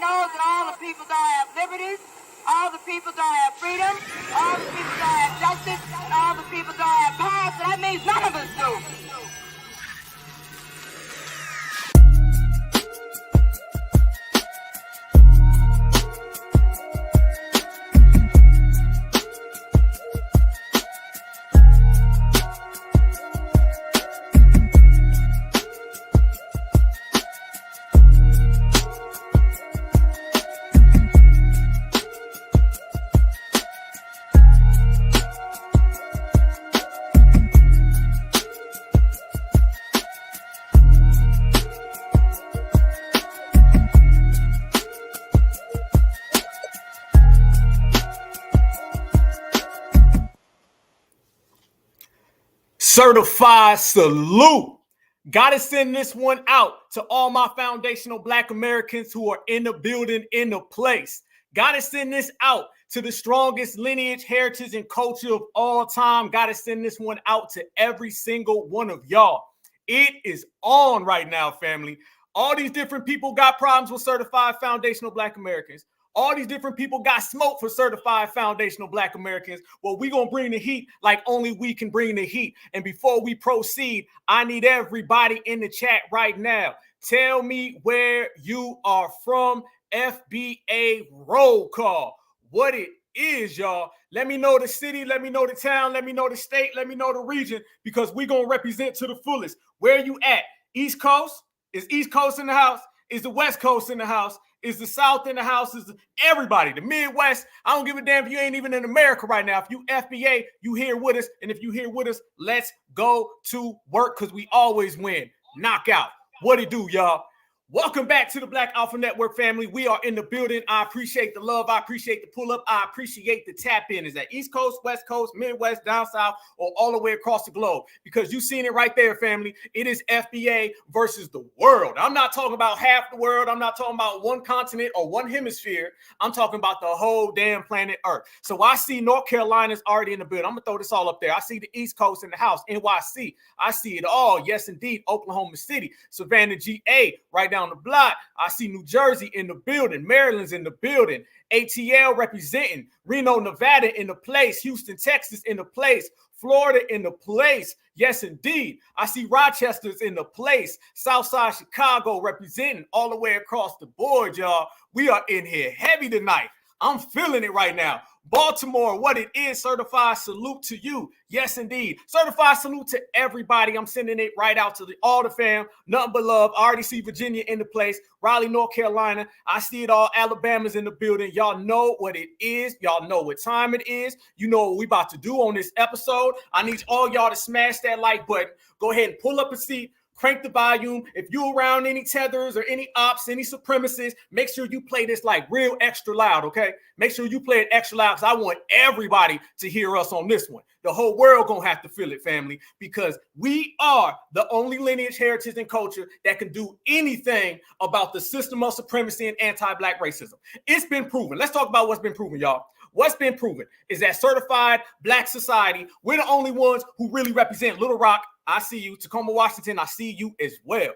knows that all the people don't have liberties, all the people don't have freedom, all the people don't have justice, and all the people don't have power, so that means none of us do. Certified salute. Gotta send this one out to all my foundational Black Americans who are in the building, in the place. Gotta send this out to the strongest lineage, heritage, and culture of all time. Gotta send this one out to every single one of y'all. It is on right now, family. All these different people got problems with certified foundational Black Americans. All these different people got smoke for certified foundational Black Americans. Well, we're going to bring the heat like only we can bring the heat. And before we proceed, I need everybody in the chat right now. Tell me where you are from. FBA roll call. What it is, y'all. Let me know the city. Let me know the town. Let me know the state. Let me know the region, because we're going to represent to the fullest. Where you at? East Coast? Is East Coast in the house? Is the West Coast in the house? Is the South in the house? Is everybody, the Midwest? I don't give a damn if you ain't even in America right now. If you FBA, you here with us. And if you here with us, let's go to work, because we always win. Knockout. What it do, y'all? Welcome back to the Black Alpha Network family. We are in the building. I appreciate the love. I appreciate the pull up. I appreciate the tap in. Is that East Coast, West Coast, Midwest, down South, or all the way across the globe? Because you've seen it right there, family. It is FBA versus the world. I'm not talking about half the world. I'm not talking about one continent or one hemisphere. I'm talking about the whole damn planet Earth. So I see North Carolina's already in the building. I'm going to throw this all up there. I see the East Coast in the house, NYC. I see it all. Yes, indeed. Oklahoma City, Savannah, GA, right down the block. I see New Jersey in the building, Maryland's in the building, ATL representing, Reno, Nevada in the place, Houston, Texas in the place, Florida in the place. Yes, indeed. I see Rochester's in the place, Southside Chicago representing all the way across the board, y'all. We are in here heavy tonight. I'm feeling it right now. Baltimore, what it is, certified salute to you. Yes, indeed. Certified salute to everybody. I'm sending it right out to all the fam. Nothing but love. I already see Virginia in the place. Raleigh, North Carolina. I see it all. Alabama's in the building. Y'all know what it is. Y'all know what time it is. You know what we about to do on this episode. I need all y'all to smash that like button. Go ahead and pull up a seat. Crank the volume. If you around any tethers or any ops, any supremacists, make sure you play this like real extra loud, okay? Make sure you play it extra loud, because I want everybody to hear us on this one. The whole world gonna have to feel it, family, because we are the only lineage, heritage, and culture that can do anything about the system of supremacy and anti-Black racism. It's been proven. Let's talk about what's been proven, y'all. What's been proven is that certified Black society, we're the only ones who really represent Little Rock. I see you. Tacoma, Washington, I see you as well.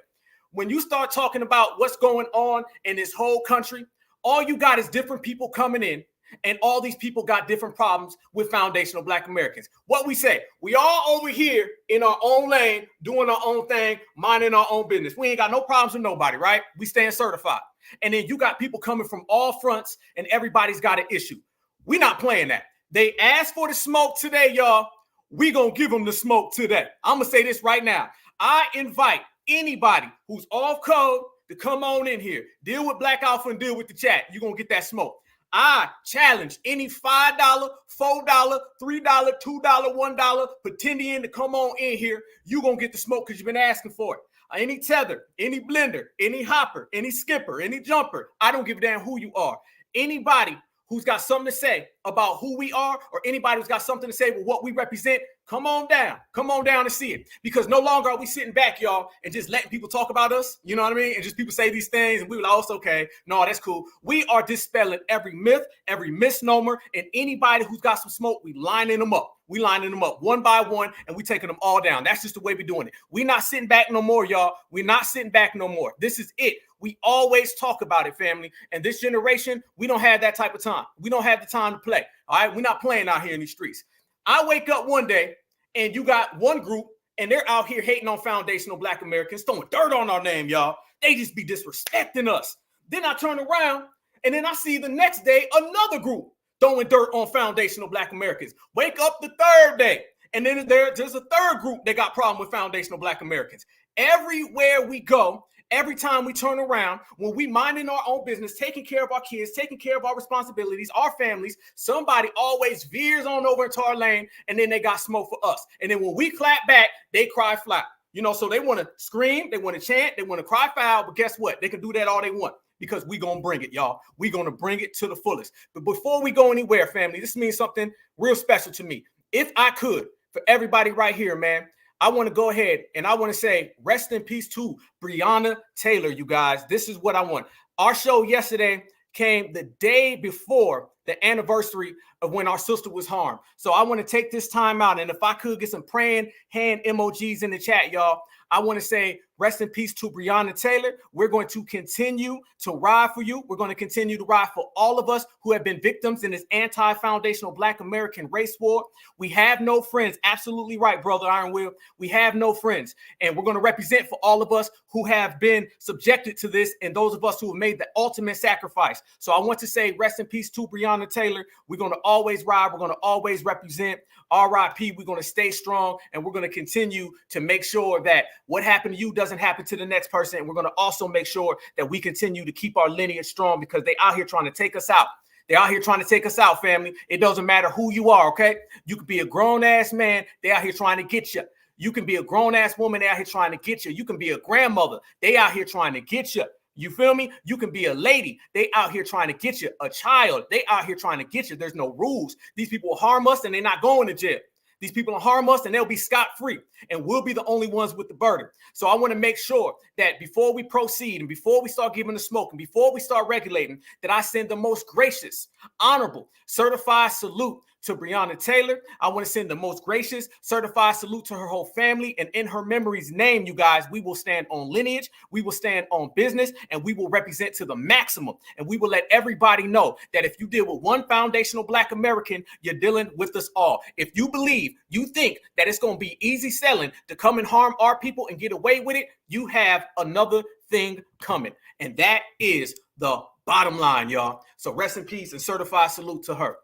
When you start talking about what's going on in this whole country, all you got is different people coming in, and all these people got different problems with foundational Black Americans. What we say, we all over here in our own lane, doing our own thing, minding our own business. We ain't got no problems with nobody, right? We staying certified. And then you got people coming from all fronts, and everybody's got an issue. We not playing that. They asked for the smoke today, y'all. We gonna give them the smoke today. I'm gonna say this right now. I invite anybody who's off code to come on in here. Deal with Black Alpha and deal with the chat. You're gonna get that smoke. I challenge any $5, $4, $3, $2, $1 pretendian to come on in here. You're gonna get the smoke because you've been asking for it. Any tether, any blender, any hopper, any skipper, any jumper. I don't give a damn who you are. Anybody who's got something to say, about who we are, or anybody who's got something to say with what we represent, come on down and see it. Because no longer are we sitting back, y'all, and just letting people talk about us, you know what I mean? And just people say these things and we were like, oh, it's okay. No, that's cool. We are dispelling every myth, every misnomer, and anybody who's got some smoke, we lining them up. We lining them up one by one, and we taking them all down. That's just the way we're doing it. We're not sitting back no more, y'all. We're not sitting back no more. This is it. We always talk about it, family. And this generation, we don't have that type of time. We don't have the time to play. All right, we're not playing out here in these streets. I wake up one day, and you got one group, and they're out here hating on foundational Black Americans, throwing dirt on our name, y'all. They just be disrespecting us. Then I turn around, and then I see the next day another group throwing dirt on foundational Black Americans. Wake up the third day, and then there's a third group that got problem with foundational Black Americans. Everywhere we go, every time we turn around, when we minding our own business, taking care of our kids, taking care of our responsibilities, our families, somebody always veers on over into our lane, and then they got smoke for us. And then when we clap back, they cry foul. You know, so they want to scream, they want to chant, they want to cry foul, but guess what? They can do that all they want. Because we're going to bring it, y'all. We're going to bring it to the fullest. But before we go anywhere, family, this means something real special to me. If I could, for everybody right here, man, I want to go ahead and I want to say rest in peace to Breonna Taylor, you guys. This is what I want. Our show yesterday came the day before the anniversary of when our sister was harmed. So I want to take this time out. And if I could get some praying hand emojis in the chat, y'all, I want to say rest in peace to Breonna Taylor. We're going to continue to ride for you. We're going to continue to ride for all of us who have been victims in this anti-foundational Black American race war. We have no friends. Absolutely right, brother Iron Will. We have no friends. And we're going to represent for all of us who have been subjected to this and those of us who have made the ultimate sacrifice. So I want to say rest in peace to Breonna Taylor. We're going to always ride. We're going to always represent. RIP, we're going to stay strong, and we're going to continue to make sure that what happened to you doesn't happen to the next person. And we're going to also make sure that we continue to keep our lineage strong, because they out here trying to take us out. They're out here trying to take us out, family. It doesn't matter who you are, okay? You could be a grown-ass man. They out here trying to get you. You can be a grown-ass woman. They out here trying to get you. You can be a grandmother. They out here trying to get you. You feel me? You can be a lady. They out here trying to get you. A child. They out here trying to get you. There's no rules. These people will harm us and they're not going to jail. These people will harm us and they'll be scot-free, and we'll be the only ones with the burden. So I want to make sure that before we proceed and before we start giving the smoke and before we start regulating, that I send the most gracious, honorable, certified salute to Breonna Taylor. I want to send the most gracious, certified salute to her whole family. And in her memory's name, you guys, we will stand on lineage, we will stand on business, and we will represent to the maximum. And we will let everybody know that if you deal with one foundational Black American, you're dealing with us all. If you believe, you think that it's going to be easy selling to come and harm our people and get away with it, you have another thing coming. And that is the bottom line, y'all. So rest in peace and certified salute to her.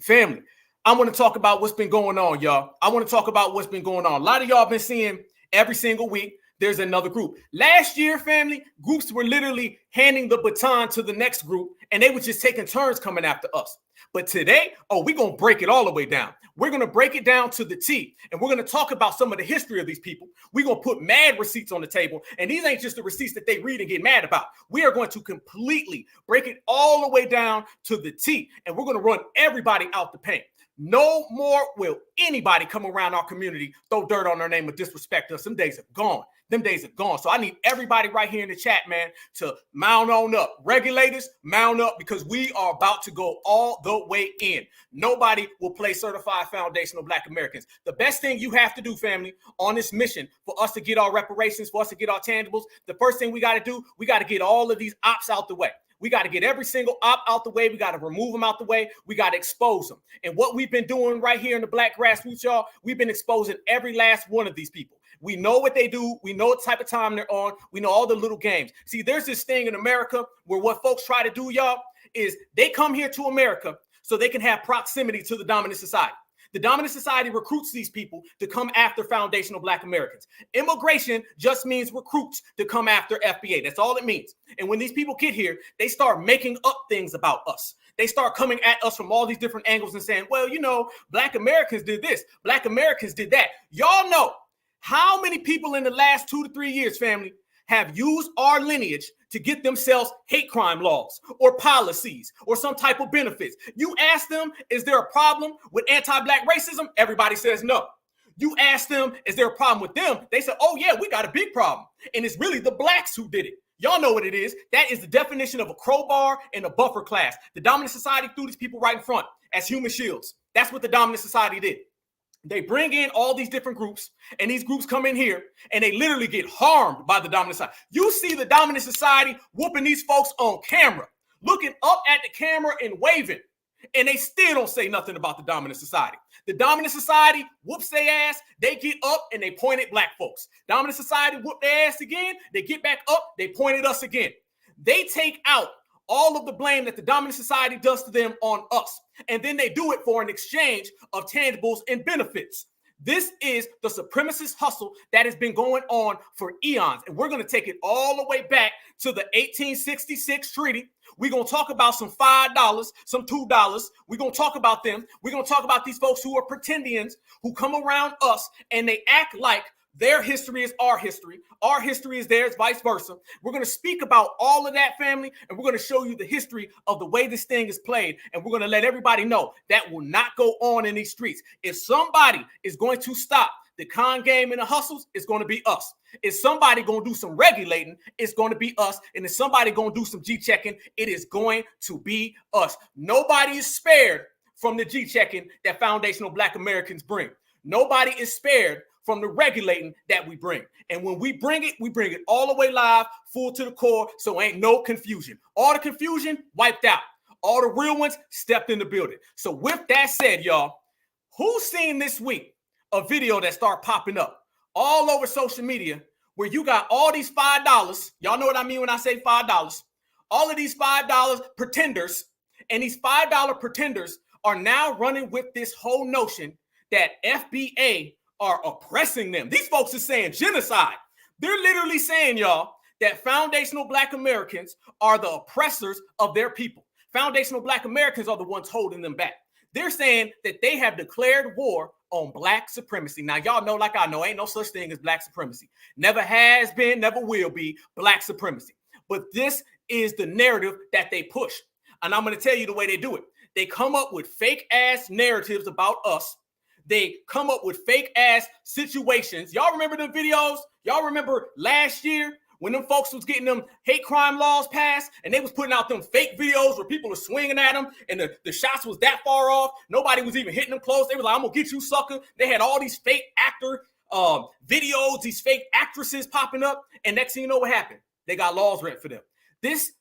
Family, I want to talk about what's been going on, y'all. I want to talk about what's been going on. A lot of y'all been seeing every single week there's another group. Last year, family, groups were literally handing the baton to the next group, and they were just taking turns coming after us. But today, we're going to break it all the way down. We're going to break it down to the T, and we're going to talk about some of the history of these people. We're going to put mad receipts on the table, and these ain't just the receipts that they read and get mad about. We are going to completely break it all the way down to the T, and we're going to run everybody out the paint. No more will anybody come around our community, throw dirt on our name, or disrespect us. Them days are gone. Them days are gone. So I need everybody right here in the chat, man, to mount on up. Regulators, mount up, because we are about to go all the way in. Nobody will play certified foundational Black Americans. The best thing you have to do, family, on this mission for us to get our reparations, for us to get our tangibles, the first thing we got to do, we got to get all of these ops out the way. We got to get every single op out the way. We got to remove them out the way. We got to expose them. And what we've been doing right here in the Black grassroots, y'all, we've been exposing every last one of these people. We know what they do. We know what type of time they're on. We know all the little games. See, there's this thing in America where what folks try to do, y'all, is they come here to America so they can have proximity to the dominant society. The dominant society recruits these people to come after foundational Black Americans. Immigration just means recruits to come after FBA. That's all it means. And when these people get here, they start making up things about us. They start coming at us from all these different angles and saying, well, you know, Black Americans did this. Black Americans did that. Y'all know how many people in the last 2 to 3 years, family, have used our lineage to get themselves hate crime laws or policies or some type of benefits. You ask them, is there a problem with anti-Black racism? Everybody says no. You ask them, is there a problem with them? They say, oh yeah, we got a big problem. And it's really the Blacks who did it. Y'all know what it is. That is the definition of a crowbar and a buffer class. The dominant society threw these people right in front as human shields. That's what the dominant society did. They bring in all these different groups, and these groups come in here, and they literally get harmed by the dominant society. You see the dominant society whooping these folks on camera, looking up at the camera and waving, and they still don't say nothing about the dominant society. The dominant society whoops their ass, they get up, and they point at Black folks. Dominant society whoop their ass again, they get back up, they point at us again. They take out all of the blame that the dominant society does to them on us. And then they do it for an exchange of tangibles and benefits. This is the supremacist hustle that has been going on for eons. And we're going to take it all the way back to the 1866 treaty. We're going to talk about some $5, some $2. We're going to talk about them. We're going to talk about these folks who are pretendians, who come around us and they act like their history is our history. Our history is theirs, vice versa. We're going to speak about all of that, family, and we're going to show you the history of the way this thing is played. And we're going to let everybody know that will not go on in these streets. If somebody is going to stop the con game and the hustles, it's going to be us. If somebody going to do some regulating, it's going to be us. And if somebody going to do some G-checking, it is going to be us. Nobody is spared from the G-checking that foundational Black Americans bring. Nobody is spared from the regulating that we bring. And when we bring it all the way live, full to the core, so ain't no confusion. All the confusion wiped out. All the real ones stepped in the building. So with that said, y'all, who's seen this week a video that start popping up all over social media where you got all these $5, y'all know what I mean when I say $5, all of these $5 pretenders, and these $5 pretenders are now running with this whole notion that FBA are oppressing them. These folks are saying genocide. They're literally saying, y'all, that foundational Black Americans are the oppressors of their people. Foundational Black Americans are the ones holding them back. They're saying that they have declared war on Black supremacy. Now, y'all know, like I know, ain't no such thing as Black supremacy. Never has been, never will be Black supremacy. But this is the narrative that they push. And I'm going to tell you the way they do it. They come up with fake ass narratives about us. They come up with fake ass situations. Y'all remember the videos? Y'all remember last year when them folks was getting them hate crime laws passed and they was putting out them fake videos where people were swinging at them and the shots was that far off. Nobody was even hitting them close. They was like, I'm going to get you, sucker. They had all these fake actor videos, these fake actresses popping up. And next thing you know what happened? They got laws read for them. This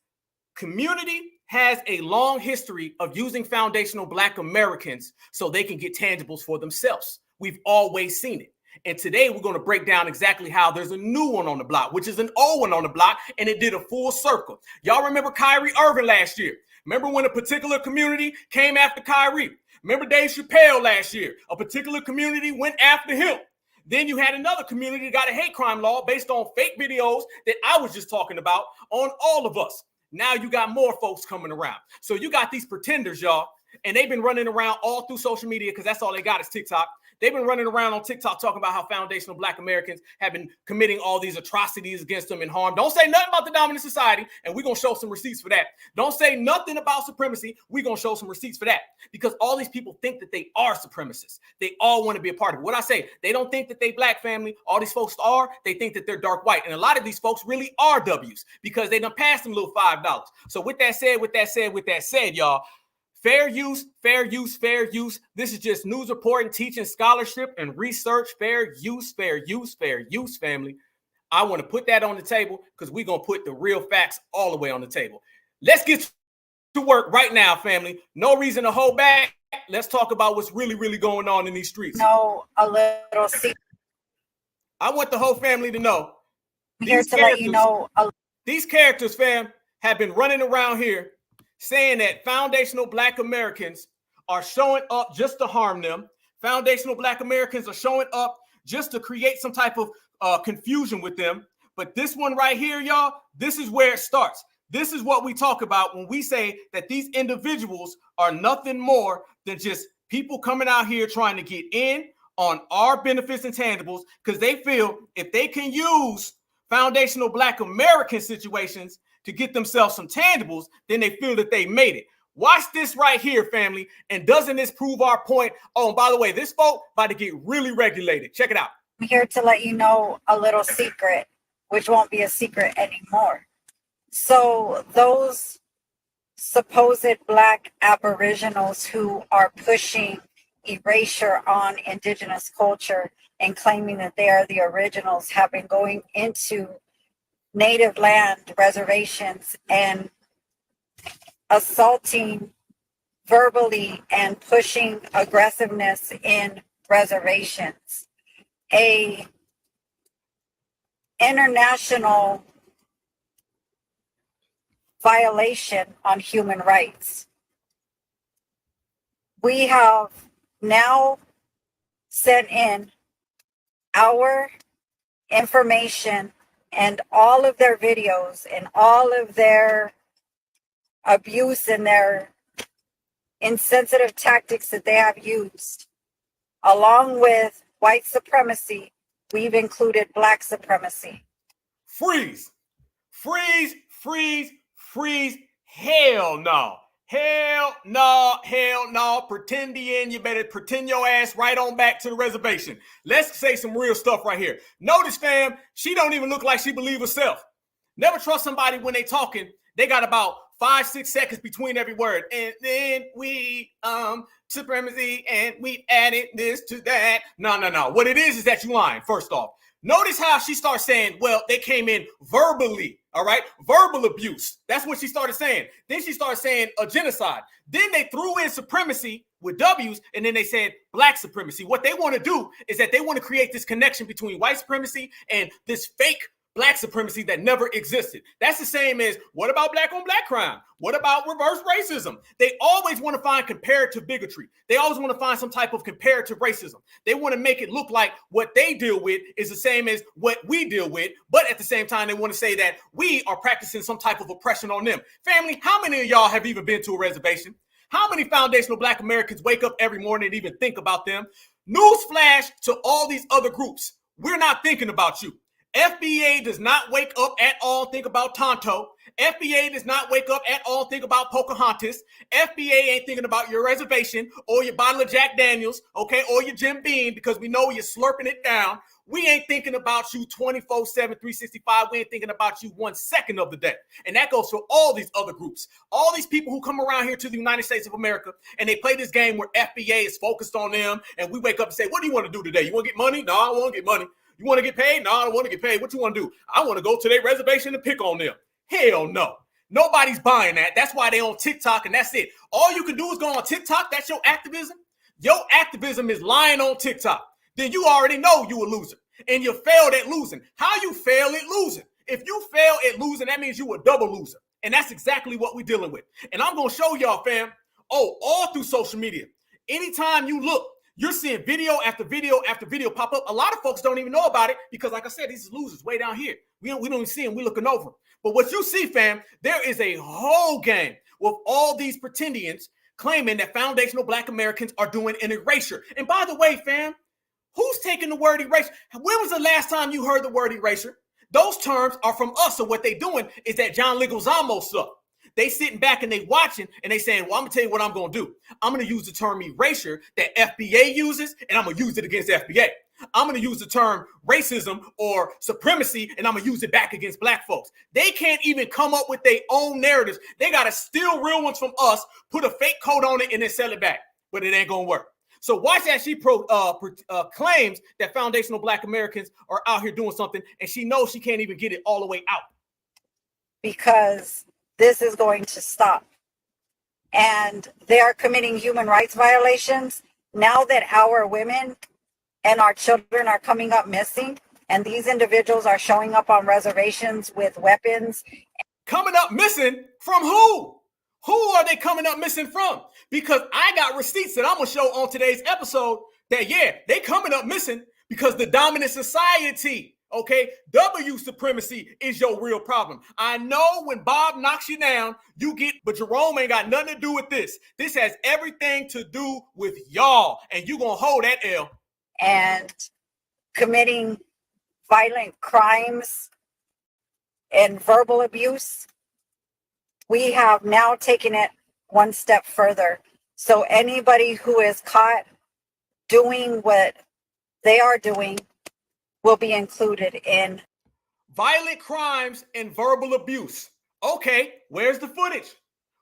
community has a long history of using foundational Black Americans so they can get tangibles for themselves. We've always seen it. And today we're going to break down exactly how there's a new one on the block, which is an old one on the block, and it did a full circle. Y'all remember Kyrie Irving last year? Remember when a particular community came after Kyrie? Remember Dave Chappelle last year? A particular community went after him. Then you had another community that got a hate crime law based on fake videos that I was just talking about on all of us. Now you got more folks coming around. So you got these pretenders, y'all, and they've been running around all through social media because that's all they got is TikTok. They've been running around on TikTok talking about how foundational Black Americans have been committing all these atrocities against them and harm. Don't say nothing about the dominant society, and we're going to show some receipts for that. Don't say nothing about supremacy. We're going to show some receipts for that because all these people think that they are supremacists. They all want to be a part of it. What I say, they don't think that they Black family. All these folks are. They think that they're dark white. And a lot of these folks really are W's because they done passed them little $5. So with that said, y'all, fair use, fair use, fair use. This is just news reporting, teaching, scholarship, and research. Fair use, fair use, fair use, family. I want to put that on the table because we're going to put the real facts all the way on the table. Let's get to work right now, family. No reason to hold back. Let's talk about what's really, really going on in these streets. No, a little secret. I want the whole family to know. Here to let you know. These characters, fam, have been running around here saying that foundational Black Americans are showing up just to harm them. Foundational Black Americans are showing up just to create some type of confusion with them. But this one right here, y'all, this is where it starts. This is what we talk about when we say that these individuals are nothing more than just people coming out here trying to get in on our benefits and tangibles because they feel if they can use foundational Black American situations to get themselves some tangibles, then they feel that they made it. Watch this right here, family. And doesn't this prove our point? Oh, and by the way, this vote about to get really regulated. Check it out. I'm here to let you know a little secret, which won't be a secret anymore. So those supposed Black aboriginals who are pushing erasure on indigenous culture and claiming that they are the originals have been going into native land reservations and assaulting verbally and pushing aggressiveness in reservations. A international violation on human rights. We have now sent in our information and all of their videos and all of their abuse and their insensitive tactics that they have used, along with white supremacy. We've included Black supremacy. Freeze, freeze, freeze, freeze. Hell no. Hell no, hell no. Pretendian, you better pretend your ass right on back to the reservation. Let's say some real stuff right here. Notice, fam, she don't even look like she believe herself. Never trust somebody when they talking. They got about 5-6 seconds between every word. And then we, supremacy, and we added this to that. No. What it is that you lying, first off. Notice how she starts saying, well, they came in verbally, all right? Verbal abuse. That's what she started saying. Then she started saying a genocide. Then they threw in supremacy with W's, and then they said Black supremacy. What they want to do is that they want to create this connection between white supremacy and this fake Black supremacy that never existed. That's the same as, what about Black on Black crime? What about reverse racism? They always want to find comparative bigotry. They always want to find some type of comparative racism. They want to make it look like what they deal with is the same as what we deal with, but at the same time, they want to say that we are practicing some type of oppression on them. Family, how many of y'all have even been to a reservation? How many foundational Black Americans wake up every morning and even think about them? Newsflash to all these other groups. We're not thinking about you. FBA does not wake up at all think about Tonto. FBA does not wake up at all think about Pocahontas. FBA ain't thinking about your reservation or your bottle of Jack Daniels, okay, or your Jim Beam, because we know you're slurping it down. We ain't thinking about you 24/7, 365. We ain't thinking about you 1 second of the day. And that goes for all these other groups. All these people who come around here to the United States of America and they play this game where FBA is focused on them. And we wake up and say, what do you want to do today? You want to get money? No, I want to get money. You want to get paid? No, I don't want to get paid. What you want to do? I want to go to their reservation and pick on them. Hell no. Nobody's buying that. That's why they on TikTok, and that's it. All you can do is go on TikTok. That's your activism. Your activism is lying on TikTok. Then you already know you a loser, and you failed at losing. How you fail at losing? If you fail at losing, that means you a double loser, and that's exactly what we're dealing with. And I'm going to show y'all, fam, all through social media. Anytime you look, you're seeing video after video after video pop up. A lot of folks don't even know about it because, like I said, these losers way down here. We don't even see them. We're looking over them. But what you see, fam, there is a whole game with all these pretendians claiming that foundational Black Americans are doing an erasure. And by the way, fam, who's taking the word erasure? When was the last time you heard the word erasure? Those terms are from us. So what they doing is that John Leguizamo stuff. They sitting back and they watching and they saying, well, I'm going to tell you what I'm going to do. I'm going to use the term erasure that FBA uses, and I'm going to use it against FBA. I'm going to use the term racism or supremacy, and I'm going to use it back against Black folks. They can't even come up with their own narratives. They got to steal real ones from us, put a fake code on it, and then sell it back. But it ain't going to work. So watch as she claims that foundational Black Americans are out here doing something, and she knows she can't even get it all the way out. Because this is going to stop. And they are committing human rights violations now that our women and our children are coming up missing, and these individuals are showing up on reservations with weapons. Coming up missing from who? Who are they coming up missing from? Because I got receipts that I'm going to show on today's episode that, yeah, they coming up missing because the dominant society, okay, W supremacy is your real problem. I know when Bob knocks you down, you get, but Jerome ain't got nothing to do with this. This has everything to do with y'all, and you going to hold that L. And committing violent crimes in verbal abuse, we have now taken it one step further. So anybody who is caught doing what they are doing will be included in violent crimes and verbal abuse. Okay, where's the footage?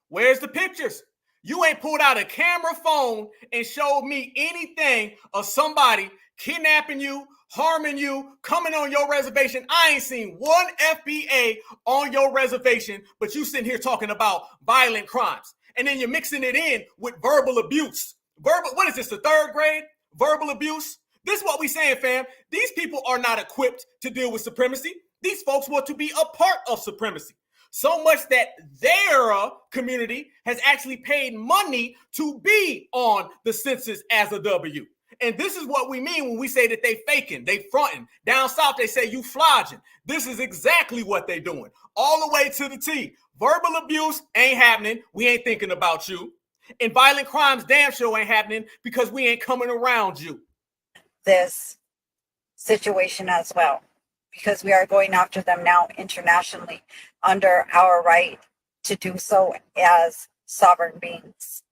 Where's the pictures? You ain't pulled out a camera phone and showed me anything of somebody kidnapping you, harming you, coming on your reservation. I ain't seen one FBA on your reservation, but you sitting here talking about violent crimes. And then you're mixing it in with verbal abuse. What is this, the third grade? Verbal abuse? This is what we saying, fam. These people are not equipped to deal with supremacy. These folks want to be a part of supremacy. So much that their community has actually paid money to be on the census as a W. And this is what we mean when we say that they faking, they fronting. Down south, they say you flogging. This is exactly what they doing. All the way to the T. Verbal abuse ain't happening. We ain't thinking about you. And violent crimes damn sure ain't happening because we ain't coming around you. This situation as well, because we are going after them now internationally under our right to do so as sovereign beings.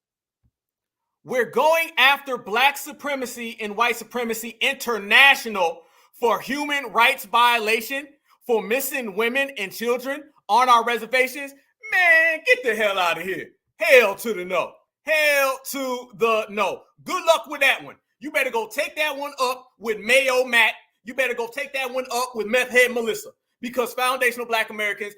We're going after Black supremacy and white supremacy international for human rights violation, for missing women and children on our reservations. Man, get the hell out of here. Hell to the no. Hell to the no. Good luck with that one. You better go take that one up with Mayo Matt. You better go take that one up with Meth Head Melissa. Because foundational Black Americans,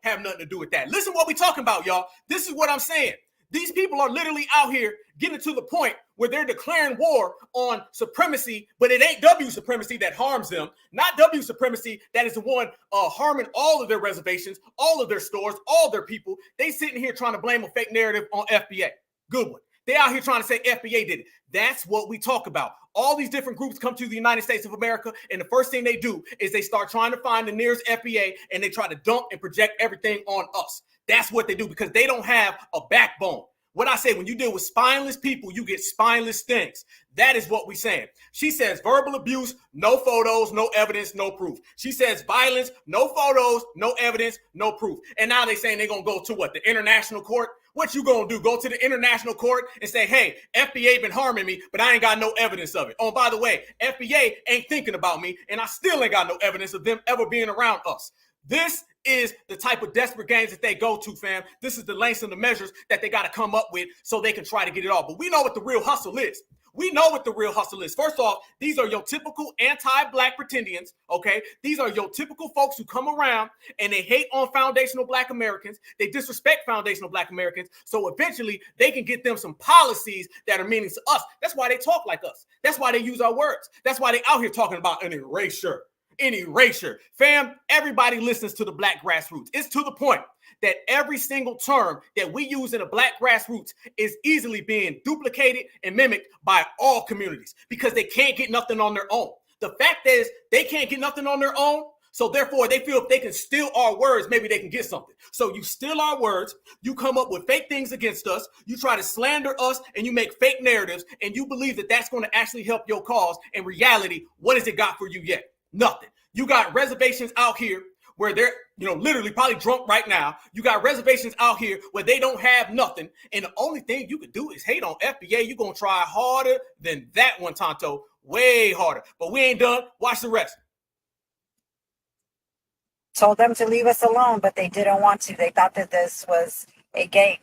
have nothing to do with that. Listen what we talking about, y'all. This is what I'm saying. These people are literally out here getting to the point where they're declaring war on supremacy, but it ain't W supremacy that harms them. Not W supremacy that is the one harming all of their reservations, all of their stores, all their people. They sitting here trying to blame a fake narrative on FBA. Good one. They out here trying to say FBA did it. That's what we talk about. All these different groups come to the United States of America, and the first thing they do is they start trying to find the nearest FBA, and they try to dump and project everything on us. That's what they do because they don't have a backbone. What I say, when you deal with spineless people, you get spineless things. That is what we're saying. She says verbal abuse, no photos, no evidence, no proof. She says violence, no photos, no evidence, no proof. And now they're saying they're going to go to what? The international court? What you going to do? Go to the international court and say, hey, FBA been harming me, but I ain't got no evidence of it. Oh, by the way, FBA ain't thinking about me, and I still ain't got no evidence of them ever being around us. This is the type of desperate games that they go to, fam. This is the lengths and the measures that they got to come up with so they can try to get it all. But we know what the real hustle is. We know what the real hustle is. First off, these are your typical anti-Black pretendians, okay? These are your typical folks who come around and they hate on foundational Black Americans. They disrespect foundational Black Americans. So eventually they can get them some policies that are meaning to us. That's why they talk like us. That's why they use our words. That's why they out here talking about an erasure. An erasure. Fam, everybody listens to the Black grassroots. It's to the point that every single term that we use in the Black grassroots is easily being duplicated and mimicked by all communities because they can't get nothing on their own. The fact is they can't get nothing on their own. So therefore, they feel if they can steal our words, maybe they can get something. So you steal our words, you come up with fake things against us, you try to slander us, and you make fake narratives, and you believe that that's going to actually help your cause. In reality, what has it got for you yet? Nothing. You got reservations out here where they're, literally probably drunk right now. You got reservations out here where they don't have nothing. And the only thing you could do is hate on FBA. You're going to try harder than that one, Tonto. Way harder. But we ain't done. Watch the rest. Told them to leave us alone, but they didn't want to. They thought that this was a game.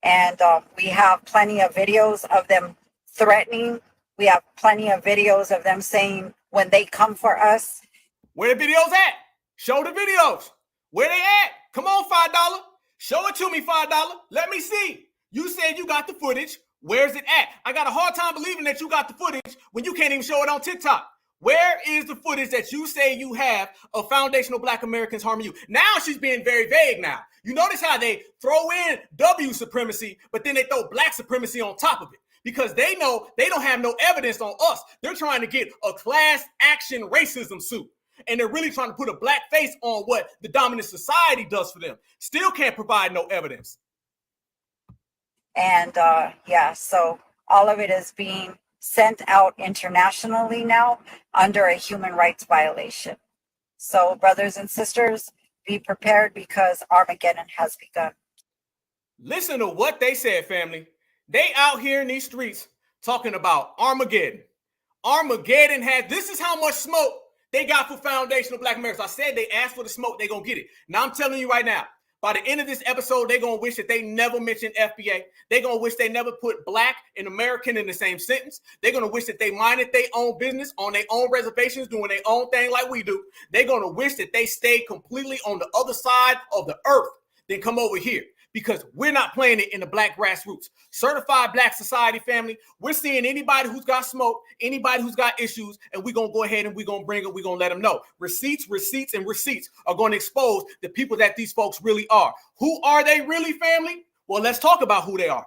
And we have plenty of videos of them threatening. We have plenty of videos of them saying when they come for us. Where the videos at? Show the videos. Where they at? Come on, $5. Show it to me, $5. Let me see. You said you got the footage. Where's it at? I got a hard time believing that you got the footage when you can't even show it on TikTok. Where is the footage that you say you have of foundational Black Americans harming you? Now she's being very vague now. You notice how they throw in W supremacy, but then they throw Black supremacy on top of it. Because they know they don't have no evidence on us. They're trying to get a class action racism suit. And they're really trying to put a Black face on what the dominant society does for them. Still can't provide no evidence. And so all of it is being sent out internationally now under a human rights violation. So brothers and sisters, be prepared because Armageddon has begun. Listen to what they said, family. They out here in these streets talking about Armageddon. Armageddon this is how much smoke they got for foundational Black Americans. I said they asked for the smoke, they gonna get it. Now I'm telling you right now, by the end of this episode, they're gonna wish that they never mentioned FBA. They're gonna wish they never put Black and American in the same sentence. They're gonna wish that they minded their own business on their own reservations, doing their own thing like we do. They're gonna wish that they stayed completely on the other side of the earth, then come over here. Because we're not playing it in the Black grassroots. Certified Black society, family, we're seeing anybody who's got smoke, anybody who's got issues, and we're going to go ahead and we're going to bring it, we're going to let them know. Receipts are going to expose the people that these folks really are. Who are they really, family? Well, let's talk about who they are.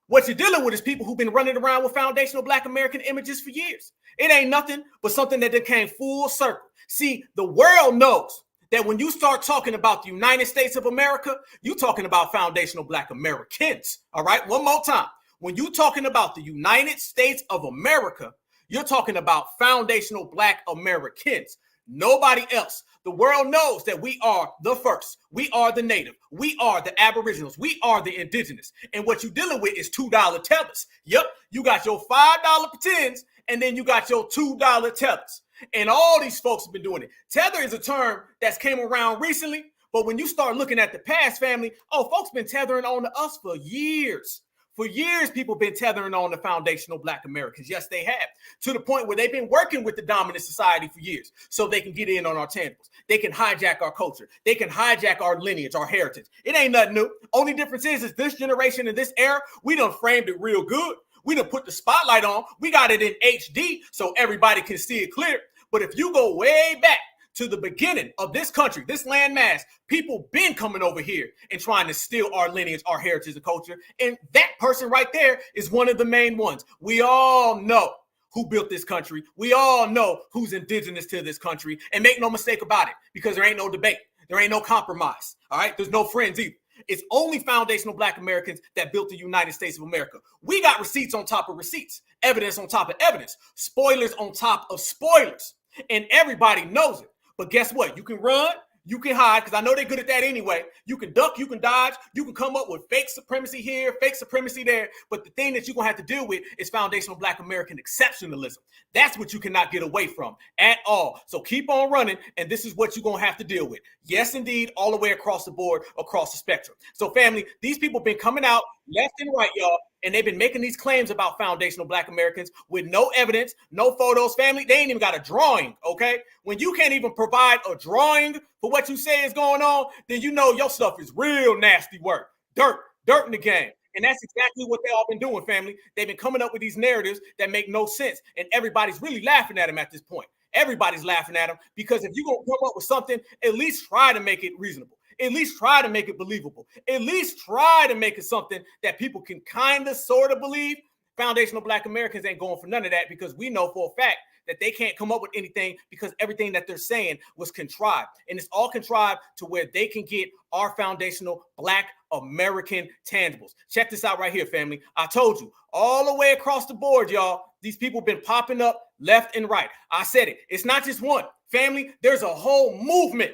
What you're dealing with is people who've been running around with foundational Black American images for years. It ain't nothing but something that came full circle. See, the world knows that when you start talking about the United States of America, you're talking about foundational Black Americans. All right, one more time. When you're talking about the United States of America, you're talking about foundational Black Americans. Nobody else. The world knows that we are the first. We are the native. We are the aboriginals. We are the indigenous. And what you're dealing with is $2 tethers. Yep, you got your $5 pretends, and then you got your $2 tethers. And all these folks have been doing it. Tether is a term that's came around recently, but when you start looking at the past, family, folks been tethering on to us for years. For years, people been tethering on the foundational Black Americans. Yes, they have. To the point where they've been working with the dominant society for years so they can get in on our tangibles. They can hijack our culture. They can hijack our lineage, our heritage. It ain't nothing new. Only difference is this generation and this era, we done framed it real good. We done put the spotlight on. We got it in HD so everybody can see it clear. But if you go way back to the beginning of this country, this landmass, people been coming over here and trying to steal our lineage, our heritage and culture. And that person right there is one of the main ones. We all know who built this country. We all know who's indigenous to this country. And make no mistake about it, because there ain't no debate. There ain't no compromise. All right. There's no friends either. It's only foundational Black Americans that built the United States of America. We got receipts on top of receipts, evidence on top of evidence, spoilers on top of spoilers. And everybody knows it. But guess what? You can run, you can hide, because I know they're good at that anyway. You can duck, you can dodge, you can come up with fake supremacy here, fake supremacy there. But the thing that you're going to have to deal with is foundational Black American exceptionalism. That's what you cannot get away from at all. So keep on running, and this is what you're going to have to deal with. Yes, indeed, all the way across the board, across the spectrum. So family, these people been coming out left and right, y'all, and they've been making these claims about foundational Black Americans with no evidence, no photos. Family, they ain't even got a drawing, okay? When you can't even provide a drawing for what you say is going on, then you know your stuff is real nasty work. Dirt in the game. And that's exactly what they all been doing, family. They've been coming up with these narratives that make no sense. And everybody's really laughing at them at this point. Everybody's laughing at them because if you're going to come up with something, at least try to make it reasonable. At least try to make it believable. At least try to make it something that people can kind of sort of believe. Foundational Black Americans ain't going for none of that because we know for a fact that they can't come up with anything because everything that they're saying was contrived. And it's all contrived to where they can get our foundational Black American tangibles. Check this out right here, family. I told you all the way across the board, y'all, these people been popping up left and right. I said it. It's not just one. Family, there's a whole movement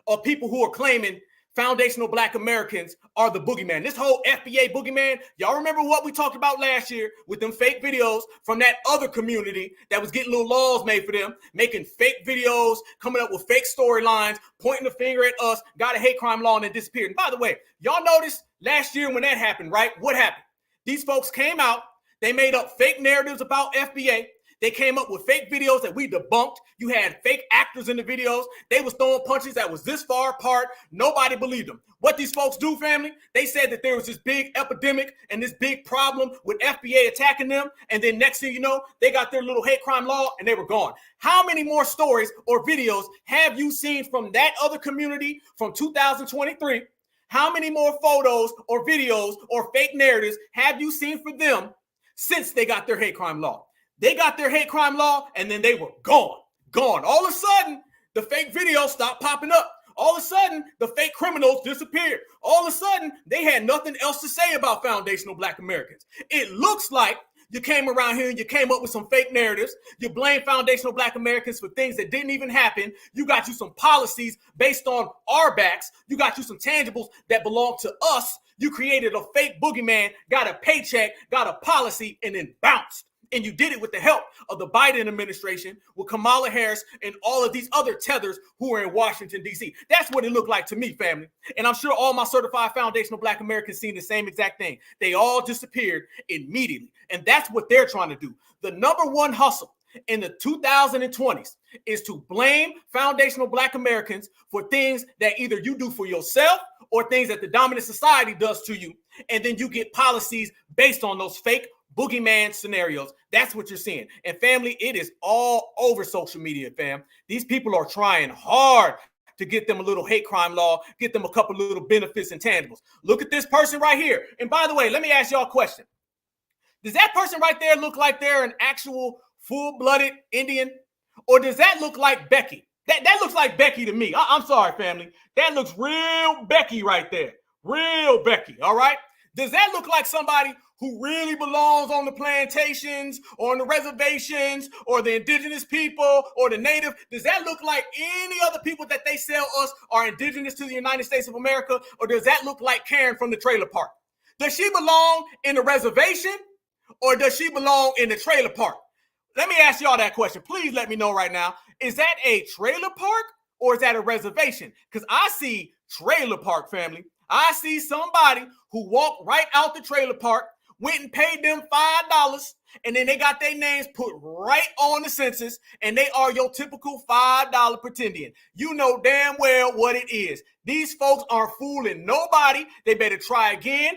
of people who are claiming foundational Black Americans are the boogeyman. This whole FBA boogeyman, y'all remember what we talked about last year with them fake videos from that other community that was getting little laws made for them, making fake videos, coming up with fake storylines, pointing the finger at us, got a hate crime law and then disappeared. And by the way, y'all noticed last year when that happened, right? What happened? These folks came out, they made up fake narratives about FBA. They came up with fake videos that we debunked. You had fake actors in the videos. They was throwing punches that was this far apart. Nobody believed them. What these folks do, family, they said that there was this big epidemic and this big problem with FBA attacking them. And then next thing you know, they got their little hate crime law and they were gone. How many more stories or videos have you seen from that other community from 2023? How many more photos or videos or fake narratives have you seen for them since they got their hate crime law? They got their hate crime law and then they were gone. All of a sudden, the fake videos stopped popping up. All of a sudden, the fake criminals disappeared. All of a sudden, they had nothing else to say about foundational Black Americans. It looks like You came around here and you came up with some fake narratives. You blame foundational Black Americans for things that didn't even happen. You got you some policies based on our backs. You got you some tangibles that belong to us. You created a fake boogeyman, got a paycheck, got a policy, and then bounced. And you did it with the help of the Biden administration, with Kamala Harris and all of these other tethers who are in Washington, D.C. That's what it looked like to me, family. And I'm sure all my certified foundational Black Americans seen the same exact thing. They all disappeared immediately. And that's what they're trying to do. The number one hustle in the 2020s is to blame foundational Black Americans for things that either you do for yourself or things that the dominant society does to you. And then you get policies based on those fake boogeyman scenarios. That's what you're seeing. And family, it is all over social media, fam. These people are trying hard to get them a little hate crime law, get them a couple little benefits and tangibles. Look at this person right here. And by the way, let me ask y'all a question. Does that person right there look like they're an actual full-blooded Indian? Or does that look like Becky? That looks like Becky to me. I'm sorry, family. That looks real Becky right there. Real Becky, all right? Does that look like somebody who really belongs on the plantations or on the reservations or the indigenous people or the native? Does that look like any other people that they sell us are indigenous to the United States of America? Or does that look like Karen from the trailer park? Does she belong in the reservation or does she belong in the trailer park? Let me ask y'all that question. Please let me know right now. Is that a trailer park or is that a reservation? Because I see trailer park, family. I see somebody who walked right out the trailer park, went and paid them $5, and then they got their names put right on the census, and they are your typical $5 pretendian. You know damn well what it is. These folks aren't fooling nobody. They better try again,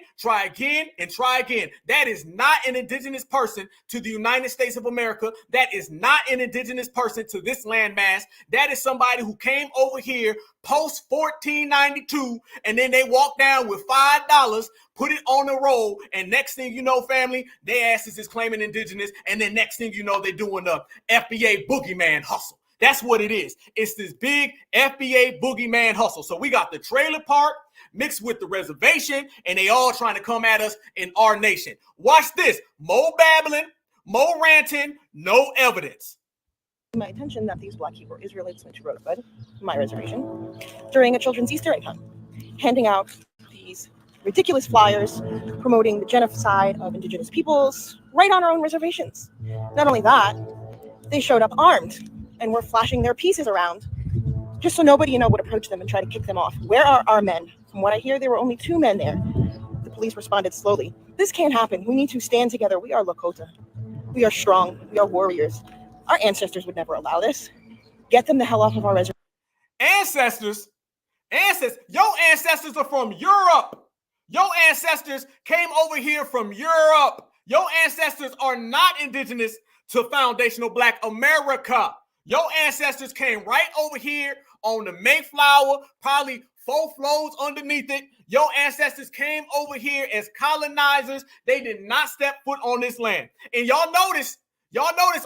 and try again. That is not an indigenous person to the United States of America. That is not an indigenous person to this landmass. That is somebody who came over here post 1492, and then they walked down with $5, put it on the roll, and next thing you know, family, their asses is claiming indigenous, and then next thing you know, they're doing the FBA boogeyman hustle. That's what it is. It's this big FBA boogeyman hustle. So we got the trailer park mixed with the reservation, and they all trying to come at us in our nation. Watch this. More babbling, more ranting, no evidence. My attention that these Black Hebrew Israelites went to Rosebud, my reservation, during a children's Easter egg hunt, handing out these ridiculous flyers promoting the genocide of indigenous peoples right on our own reservations. Not only that, they showed up armed and were flashing their pieces around just so nobody, would approach them and try to kick them off. Where are our men? From what I hear, there were only 2 men there. The police responded slowly. This can't happen. We need to stand together. We are Lakota. We are strong. We are warriors. Our ancestors would never allow this. Get them the hell off of our reservation. Ancestors? Your ancestors are from Europe. Your ancestors came over here from Europe. Your ancestors are not indigenous to foundational Black America. Your ancestors came right over here on the Mayflower, probably 4 floors underneath it. Your ancestors came over here as colonizers. They did not step foot on this land. And y'all notice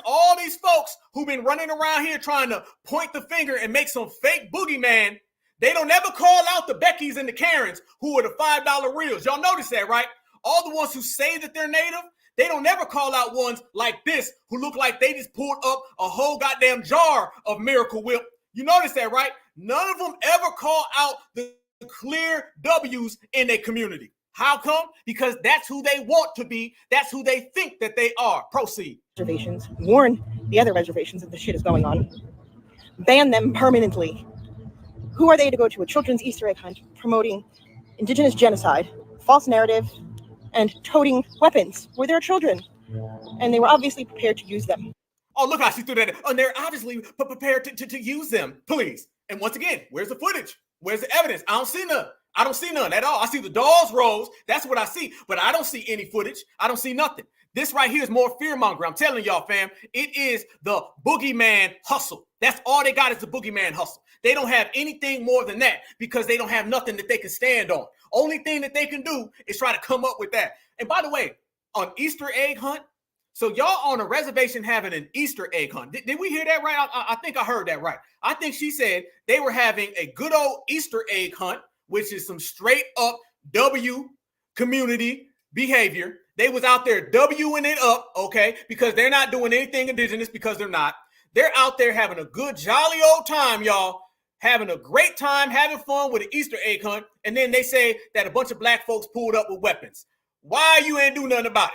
all these folks who've been running around here trying to point the finger and make some fake boogeyman. They don't ever call out the Beckys and the Karens who are the $5 reals. Y'all notice that, right? All the ones who say that they're native, they don't ever call out ones like this who look like they just pulled up a whole goddamn jar of Miracle Whip. You notice that, right? None of them ever call out the clear W's in their community. How come? Because that's who they want to be. That's who they think that they are. Proceed. Reservations, warn the other reservations that this shit is going on. Ban them permanently. Who are they to go to a children's Easter egg hunt promoting indigenous genocide, false narrative, and toting weapons where there are children? And they were obviously prepared to use them. Oh, look how she threw that in. And they're obviously prepared to use them. Please. And once again, where's the footage? Where's the evidence? I don't see none. I don't see none at all. I see the dolls rolls. That's what I see. But I don't see any footage. I don't see nothing. This right here is more fear-mongering. I'm telling y'all, fam, it is the boogeyman hustle. That's all they got is the boogeyman hustle. They don't have anything more than that because they don't have nothing that they can stand on. Only thing that they can do is try to come up with that. And by the way, on Easter egg hunt, so y'all on a reservation having an Easter egg hunt. Did we hear that right? I think I heard that right. I think she said they were having a good old Easter egg hunt, which is some straight up W community behavior. They was out there Wing it up, okay, because they're not doing anything indigenous because they're not. They're out there having a good, jolly old time, y'all, having a great time, having fun with an Easter egg hunt, and then they say that a bunch of black folks pulled up with weapons. Why you ain't do nothing about it?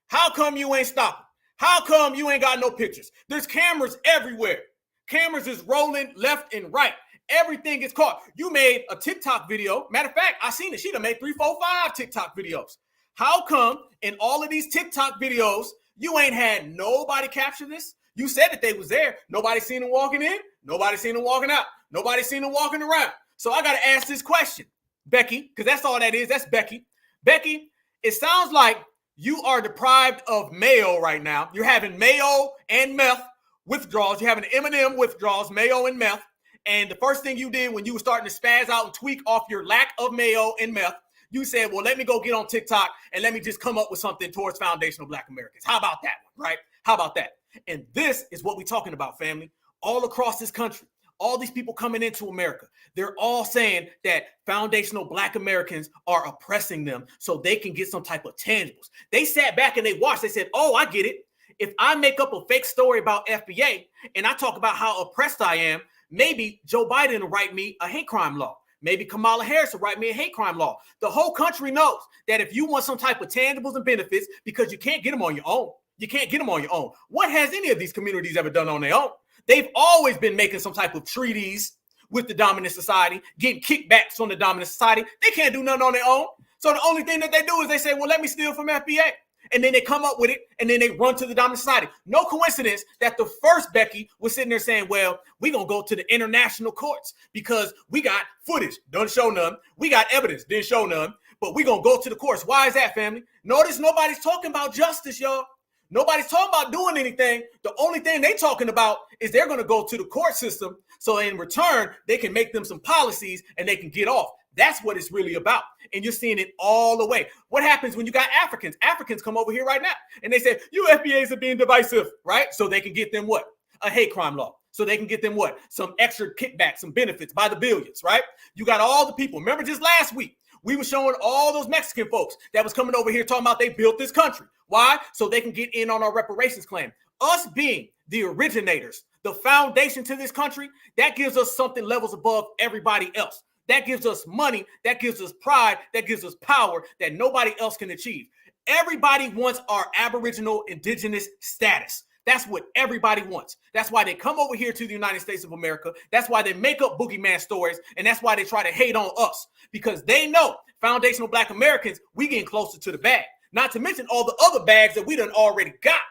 How come you ain't stopping? How come you ain't got no pictures? There's cameras everywhere. Cameras is rolling left and right. Everything is caught. You made a TikTok video. Matter of fact, I seen it. She done made 3, 4, 5 TikTok videos. How come in all of these TikTok videos, you ain't had nobody capture this? You said that they was there. Nobody seen them walking in. Nobody seen them walking out. Nobody seen them walking around. So I got to ask this question, Becky, because that's all that is. That's Becky. Becky, it sounds like you are deprived of mayo right now. You're having mayo and meth withdrawals. You're having M&M withdrawals, mayo and meth. And the first thing you did when you were starting to spaz out and tweak off your lack of mayo and meth, you said, well, let me go get on TikTok and let me just come up with something towards foundational Black Americans. How about that one, right? How about that? And this is what we're talking about, family. All across this country, all these people coming into America, they're all saying that foundational Black Americans are oppressing them so they can get some type of tangibles. They sat back and they watched. They said, oh, I get it. If I make up a fake story about FBA and I talk about how oppressed I am, maybe Joe Biden will write me a hate crime law. Maybe Kamala Harris will write me a hate crime law. The whole country knows that if you want some type of tangibles and benefits, because you can't get them on your own. You can't get them on your own. What has any of these communities ever done on their own? They've always been making some type of treaties with the dominant society, getting kickbacks from the dominant society. They can't do nothing on their own. So the only thing that they do is they say, well, let me steal from FBA. And then they come up with it, and then they run to the dominant society. No coincidence that the first Becky was sitting there saying, well, we're going to go to the international courts because we got footage. Don't show none. We got evidence. Didn't show none. But we're going to go to the courts. Why is that, family? Notice nobody's talking about justice, y'all. Nobody's talking about doing anything. The only thing they're talking about is they're going to go to the court system. So in return, they can make them some policies and they can get off. That's what it's really about. And you're seeing it all the way. What happens when you got Africans? Africans come over here right now and they say, you FBAs are being divisive, right? So they can get them what? A hate crime law. So they can get them what? Some extra kickbacks, some benefits by the billions, right? You got all the people. Remember just last week, we were showing all those Mexican folks that was coming over here talking about they built this country. Why? So they can get in on our reparations claim. Us being the originators, the foundation to this country, that gives us something levels above everybody else. That gives us money, that gives us pride, that gives us power that nobody else can achieve. Everybody wants our aboriginal indigenous status. That's what everybody wants. That's why they come over here to the United States of America. That's why they make up boogeyman stories. And that's why they try to hate on us, because they know foundational Black Americans, we getting closer to the bag. Not to mention all the other bags that we done already got.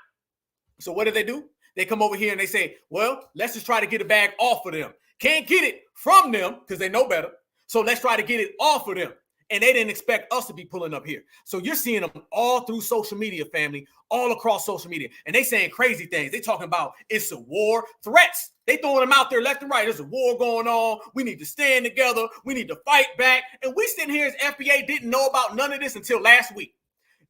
So what do? They come over here and they say, well, let's just try to get a bag off of them. Can't get it from them because they know better. So let's try to get it off of them. And they didn't expect us to be pulling up here. So you're seeing them all through social media, family, all across social media. And they saying crazy things. They talking about it's a war, threats. They throwing them out there left and right. There's a war going on. We need to stand together. We need to fight back. And we sitting here as FBA didn't know about none of this until last week.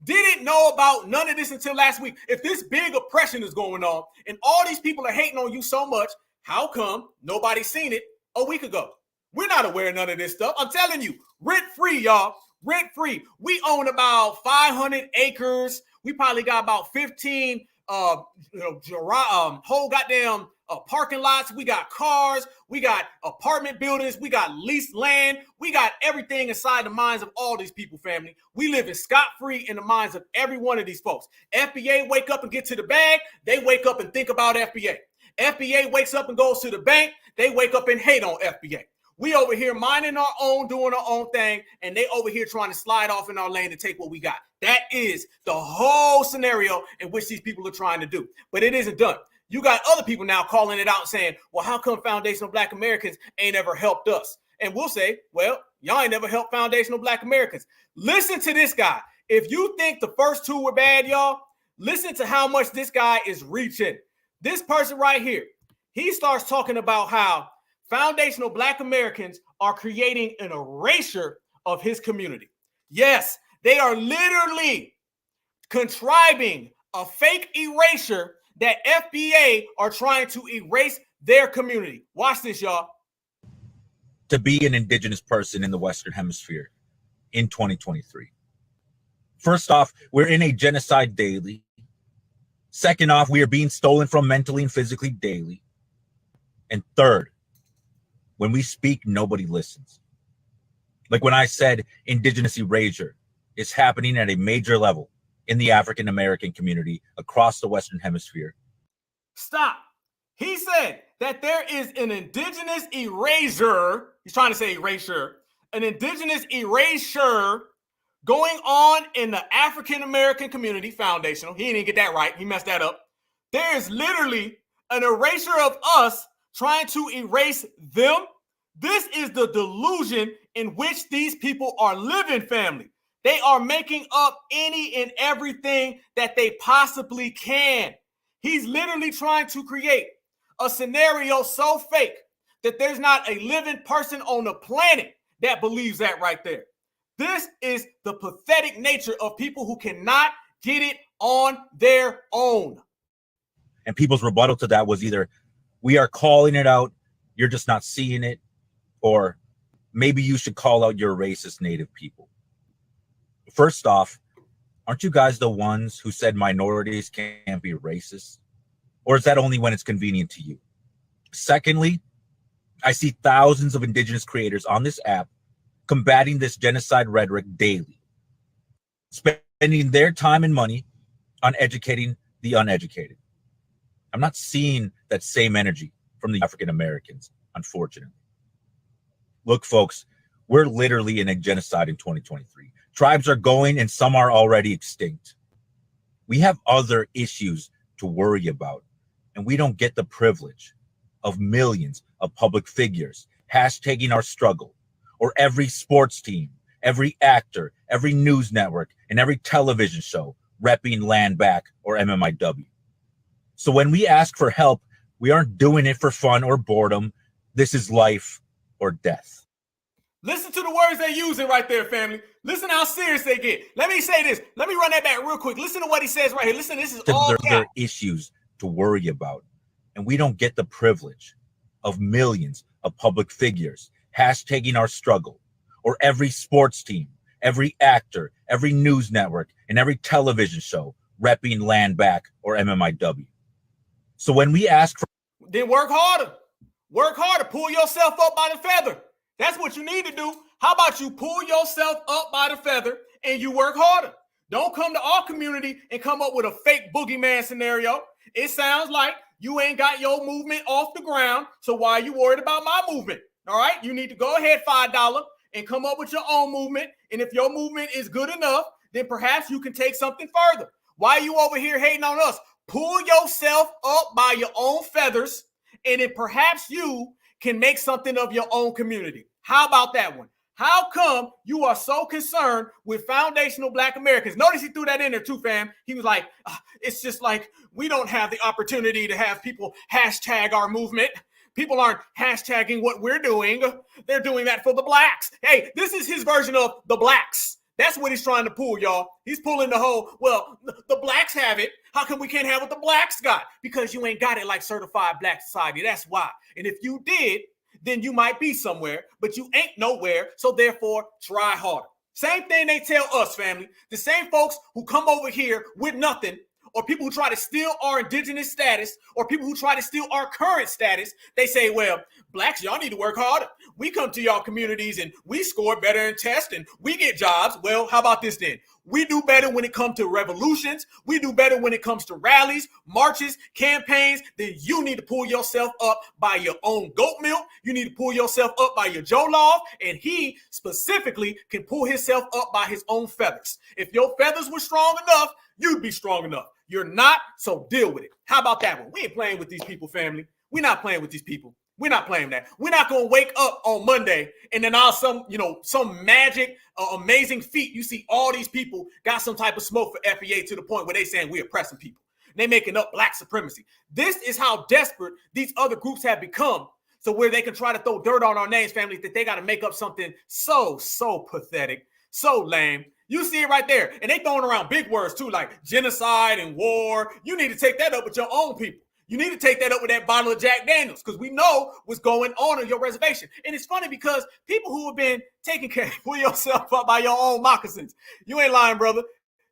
Didn't know about none of this until last week. If this big oppression is going on and all these people are hating on you so much, how come nobody's seen it a week ago? We're not aware of none of this stuff. I'm telling you, rent-free, y'all. Rent-free. We own about 500 acres. We probably got about 15 whole goddamn parking lots. We got cars. We got apartment buildings. We got leased land. We got everything inside the minds of all these people, family. We live in scot-free in the minds of every one of these folks. FBA wake up and get to the bag. They wake up and think about FBA. FBA wakes up and goes to the bank. They wake up and hate on FBA. We over here minding our own, doing our own thing, and they over here trying to slide off in our lane to take what we got. That is the whole scenario in which these people are trying to do. But it isn't done. You got other people now calling it out and saying, well, how come foundational Black Americans ain't ever helped us? And we'll say, well, y'all ain't never helped foundational Black Americans. Listen to this guy. If you think the first two were bad, y'all, listen to how much this guy is reaching. This person right here, he starts talking about how foundational Black Americans are creating an erasure of his community. Yes, they are literally contriving a fake erasure that FBA are trying to erase their community. Watch this, y'all. To be an indigenous person in the Western Hemisphere in 2023. First off, we're in a genocide daily. Second off, we are being stolen from mentally and physically daily. And third, when we speak, nobody listens. Like when I said indigenous erasure is happening at a major level in the African American community across the Western Hemisphere. Stop. He said that there is an indigenous erasure. He's trying to say erasure. An indigenous erasure going on in the African American community, foundational. He didn't get that right. He messed that up. There is literally an erasure of us trying to erase them. This is the delusion in which these people are living, family. They are making up any and everything that they possibly can. He's literally trying to create a scenario so fake that there's not a living person on the planet that believes that right there. This is the pathetic nature of people who cannot get it on their own. And people's rebuttal to that was either, we are calling it out, you're just not seeing it, or maybe you should call out your racist Native people. First off, aren't you guys the ones who said minorities can't be racist? Or is that only when it's convenient to you? Secondly, I see thousands of indigenous creators on this app combating this genocide rhetoric daily, spending their time and money on educating the uneducated. I'm not seeing that same energy from the African Americans, unfortunately. Look, folks, we're literally in a genocide in 2023. Tribes are going and some are already extinct. We have other issues to worry about, and we don't get the privilege of millions of public figures hashtagging our struggle, or every sports team, every actor, every news network, and every television show repping land back or MMIW. So when we ask for help, we aren't doing it for fun or boredom. This is life or death. Listen to the words they using right there, family. Listen how serious they get. Let me say this. Let me run that back real quick. Listen to what he says right here. Listen, this is all there are issues to worry about, and we don't get the privilege of millions of public figures hashtagging our struggle, or every sports team, every actor, every news network, and every television show repping land back or MMIW. So when we ask for, then work harder. Work harder. Pull yourself up by the feather. That's what you need to do. How about you pull yourself up by the feather and you work harder? Don't come to our community and come up with a fake boogeyman scenario. It sounds like you ain't got your movement off the ground, so why are you worried about my movement? All right, you need to go ahead, $5, and come up with your own movement. And if your movement is good enough, then perhaps you can take something further. Why are you over here hating on us? Pull yourself up by your own feathers, and then perhaps you can make something of your own community. How about that one? How come you are so concerned with foundational Black Americans? Notice he threw that in there too, fam. He was like, it's just like we don't have the opportunity to have people hashtag our movement. People aren't hashtagging what we're doing. They're doing that for the Blacks. Hey, this is his version of the Blacks. That's what he's trying to pull, y'all. He's pulling the whole, well, the Blacks have it. How come we can't have what the Blacks got? Because you ain't got it like certified Black society. That's why. And if you did, then you might be somewhere, but you ain't nowhere. So therefore, try harder. Same thing they tell us, family. The same folks who come over here with nothing, or people who try to steal our indigenous status, or people who try to steal our current status, they say, well, Blacks, y'all need to work harder. We come to y'all communities and we score better in tests and we get jobs. Well, how about this then? We do better when it comes to revolutions. We do better when it comes to rallies, marches, campaigns. Then you need to pull yourself up by your own goat milk. You need to pull yourself up by your Jolov. And he specifically can pull himself up by his own feathers. If your feathers were strong enough, you'd be strong enough. You're not, so deal with it. How about that one? We ain't playing with these people, family. We're not playing with these people. We're not playing that. We're not going to wake up on Monday and then some magic, amazing feat. You see all these people got some type of smoke for FEA to the point where they saying we're oppressing people. They making up Black supremacy. This is how desperate these other groups have become. So where they can try to throw dirt on our names, family, that they got to make up something so pathetic, so lame. You see it right there. And they throwing around big words too, like genocide and war. You need to take that up with your own people. You need to take that up with that bottle of Jack Daniels, because we know what's going on your reservation. And it's funny because people who have been taking care, pull yourself up by your own moccasins. You ain't lying, brother.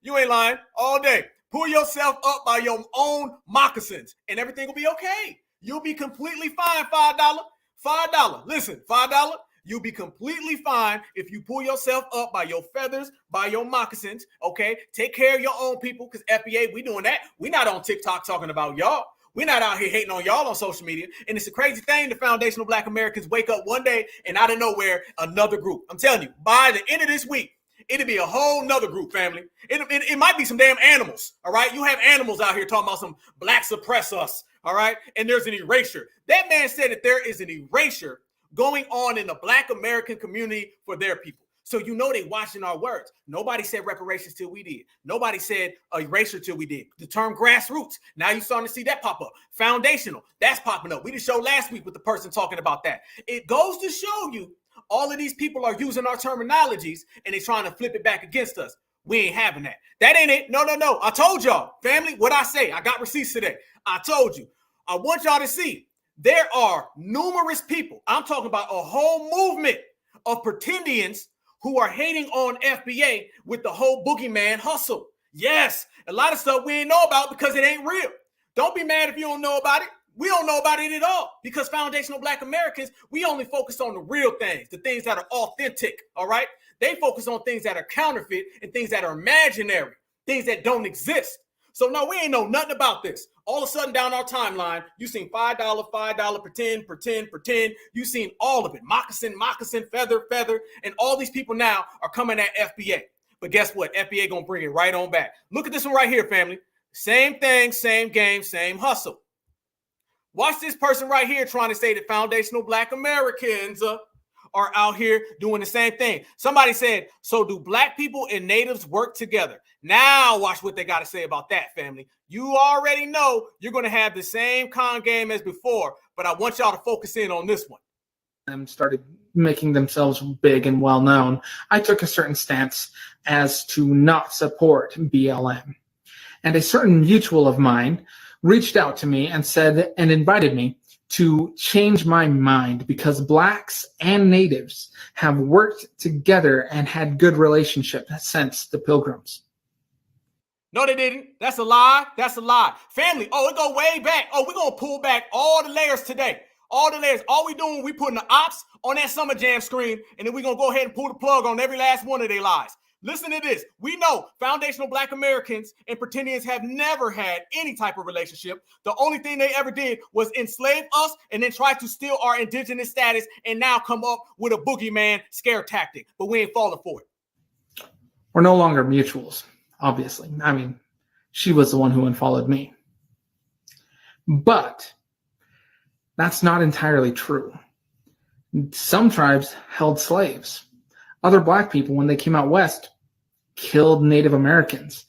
You ain't lying. All day. Pull yourself up by your own moccasins and everything will be okay. You'll be completely fine. $5. $5. Listen, $5. You'll be completely fine if you pull yourself up by your feathers, by your moccasins, okay? Take care of your own people, because FBA, we doing that. We not on TikTok talking about y'all. We're not out here hating on y'all on social media. And it's a crazy thing, the foundational Black Americans wake up one day and out of nowhere, another group. I'm telling you, by the end of this week, it'll be a whole nother group, family. It might be some damn animals, all right? You have animals out here talking about some black suppress us, all right? And there's an erasure. That man said that there is an erasure going on in the Black American community for their people. So you know they watching our words. Nobody said reparations till we did. Nobody said erasure till we did. The term grassroots, now you're starting to see that pop up. Foundational, that's popping up. We just showed last week with the person talking about that. It goes to show you all of these people are using our terminologies and they're trying to flip it back against us. We ain't having that. That ain't it. No. I told y'all, family, what I say. I got receipts today. I told you. I want y'all to see. There are numerous people, I'm talking about a whole movement of pretendians who are hating on FBA with the whole boogeyman hustle. Yes, a lot of stuff we ain't know about because it ain't real. Don't be mad if you don't know about it. We don't know about it at all because foundational Black Americans, we only focus on the real things, the things that are authentic, all right? They focus on things that are counterfeit and things that are imaginary, things that don't exist. So no, we ain't know nothing about this. All of a sudden down our timeline, you seen $5, pretend. You seen all of it. Moccasin, feather. And all these people now are coming at FBA. But guess what? FBA gonna bring it right on back. Look at this one right here, family. Same thing, same game, same hustle. Watch this person right here trying to say that foundational Black Americans are out here doing the same thing. Somebody said, so do Black people and natives work together? Now watch what they got to say about that, family. You already know you're going to have the same con game as before, but I want y'all to focus in on this one. And started making themselves big and well known, I took a certain stance as to not support BLM. And a certain mutual of mine reached out to me and said and invited me to change my mind because Blacks and natives have worked together and had good relationships since the Pilgrims. No, they didn't. That's a lie. That's a lie. Family, it go way back. We're going to pull back all the layers today. All the layers. All we doing, we putting the ops on that Summer Jam screen, and then we're going to go ahead and pull the plug on every last one of their lies. Listen to this. We know foundational Black Americans and pretendians have never had any type of relationship. The only thing they ever did was enslave us and then try to steal our indigenous status and now come up with a boogeyman scare tactic. But we ain't falling for it. We're no longer mutuals, obviously. I mean, she was the one who unfollowed me. But that's not entirely true. Some tribes held slaves. Other Black people, when they came out west, killed Native Americans.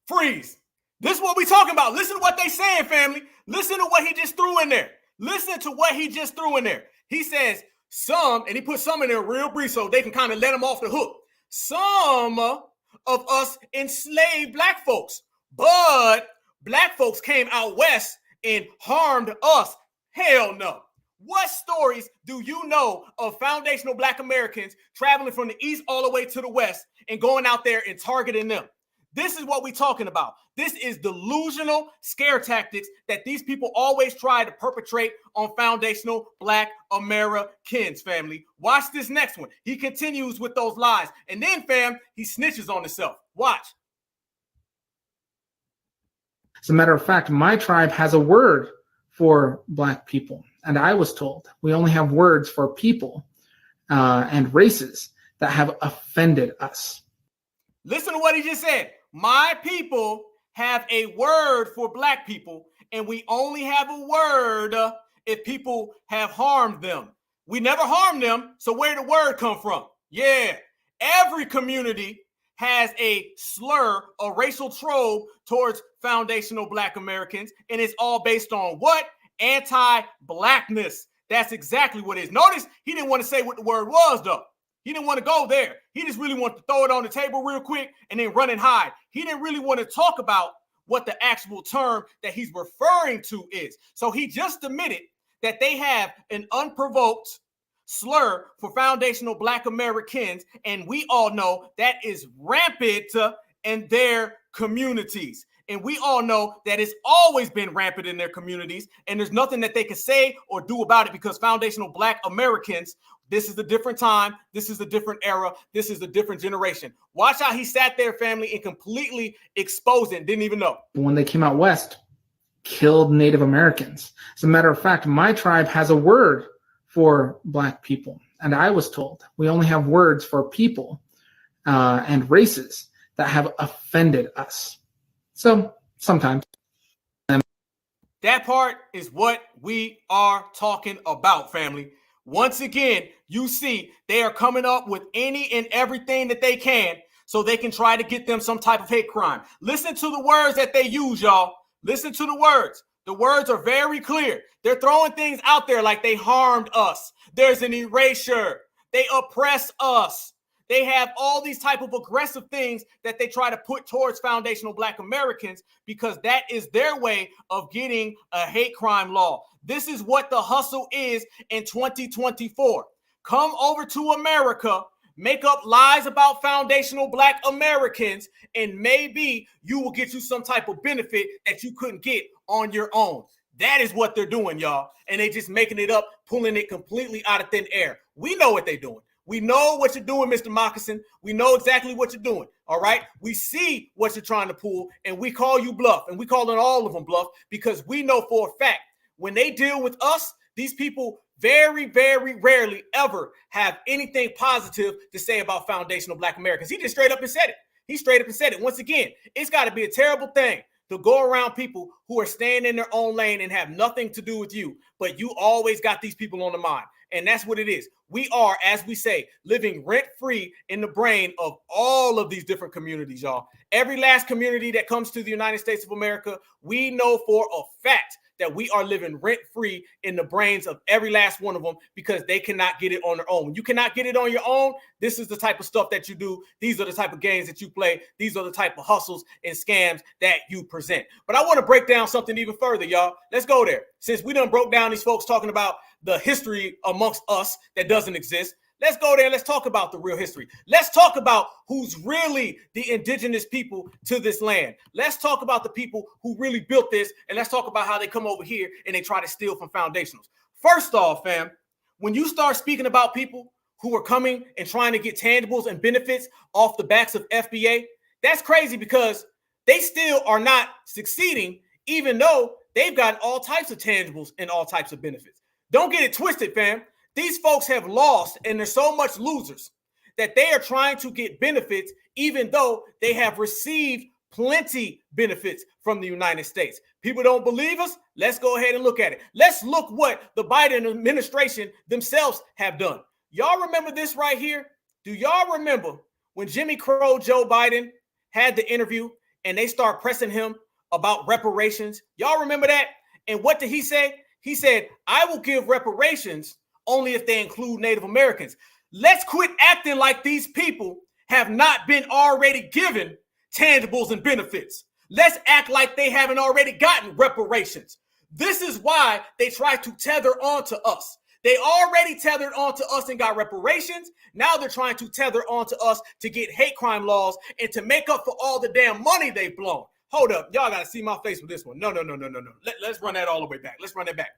Freeze. This is what we talking about. Listen to what they saying, family. Listen to what he just threw in there. Listen to what he just threw in there. He says some, and he put some in there real brief so they can kind of let him off the hook. Some of us enslaved Black folks, but Black folks came out west and harmed us. Hell no. What stories do you know of foundational Black Americans traveling from the east all the way to the west and going out there and targeting them? This is what we're talking about. This is delusional scare tactics that these people always try to perpetrate on foundational Black Americans, family. Watch this next one. He continues with those lies. And then, fam, he snitches on himself. Watch. As a matter of fact, my tribe has a word for Black people. And I was told we only have words for people and races that have offended us. Listen to what he just said. My people have a word for Black people, and we only have a word if people have harmed them. We never harmed them, so where did the word come from? Yeah, every community has a slur, a racial trope towards foundational Black Americans, and it's all based on what? Anti-Blackness. That's exactly what it is. Notice he didn't want to say what the word was, though. He didn't want to go there. He just really wanted to throw it on the table real quick and then run and hide. He didn't really want to talk about what the actual term that he's referring to is. So he just admitted that they have an unprovoked slur for foundational Black Americans, and we all know that is rampant and their communities. And we all know that it's always been rampant in their communities, and there's nothing that they can say or do about it because foundational Black Americans, this is a different time, this is a different era, this is a different generation. Watch how he sat there, family, and completely exposed it, didn't even know. When they came out west, killed Native Americans. As a matter of fact, my tribe has a word for Black people, and I was told we only have words for people and races that have offended us. So sometimes. That part is what we are talking about, family. Once again, you see they are coming up with any and everything that they can so they can try to get them some type of hate crime. Listen to the words that they use, y'all. Listen to the words. The words are very clear. They're throwing things out there like they harmed us. There's an erasure. They oppress us. They have all these type of aggressive things that they try to put towards foundational Black Americans because that is their way of getting a hate crime law. This is what the hustle is in 2024. Come over to America, make up lies about foundational Black Americans, and maybe you will get you some type of benefit that you couldn't get on your own. That is what they're doing, y'all. And they just making it up, pulling it completely out of thin air. We know what they're doing. We know what you're doing, Mr. Moccasin. We know exactly what you're doing, all right? We see what you're trying to pull, and we call you bluff, and we calling all of them bluff because we know for a fact when they deal with us, these people very, very rarely ever have anything positive to say about foundational Black Americans. He just straight up and said it. He straight up and said it. Once again, it's got to be a terrible thing to go around people who are staying in their own lane and have nothing to do with you, but you always got these people on the mind. And that's what it is. We are, as we say, living rent-free in the brain of all of these different communities, y'all. Every last community that comes to the United States of America, we know for a fact that we are living rent-free in the brains of every last one of them because they cannot get it on their own. When you cannot get it on your own, this is the type of stuff that you do. These are the type of games that you play. These are the type of hustles and scams that you present. But I want to break down something even further, y'all. Let's go there. Since we done broke down these folks talking about the history amongst us that doesn't exist, let's go there and let's talk about the real history. Let's talk about who's really the indigenous people to this land. Let's talk about the people who really built this, and let's talk about how they come over here and they try to steal from foundationals. First off, fam, when you start speaking about people who are coming and trying to get tangibles and benefits off the backs of FBA, that's crazy because they still are not succeeding, even though they've got all types of tangibles and all types of benefits. Don't get it twisted, fam. These folks have lost, and there's so much losers that they are trying to get benefits, even though they have received plenty benefits from the United States. People don't believe us? Let's go ahead and look at it. Let's look what the Biden administration themselves have done. Y'all remember this right here? Do y'all remember when Jimmy Crow Joe Biden had the interview and they start pressing him about reparations? Y'all remember that? And what did he say? He said, I will give reparations only if they include Native Americans. Let's quit acting like these people have not been already given tangibles and benefits. Let's act like they haven't already gotten reparations. This is why they try to tether onto us. They already tethered onto us and got reparations. Now they're trying to tether onto us to get hate crime laws and to make up for all the damn money they've blown. Hold up. Y'all got to see my face with this one. No. Let's run that all the way back. Let's run that back.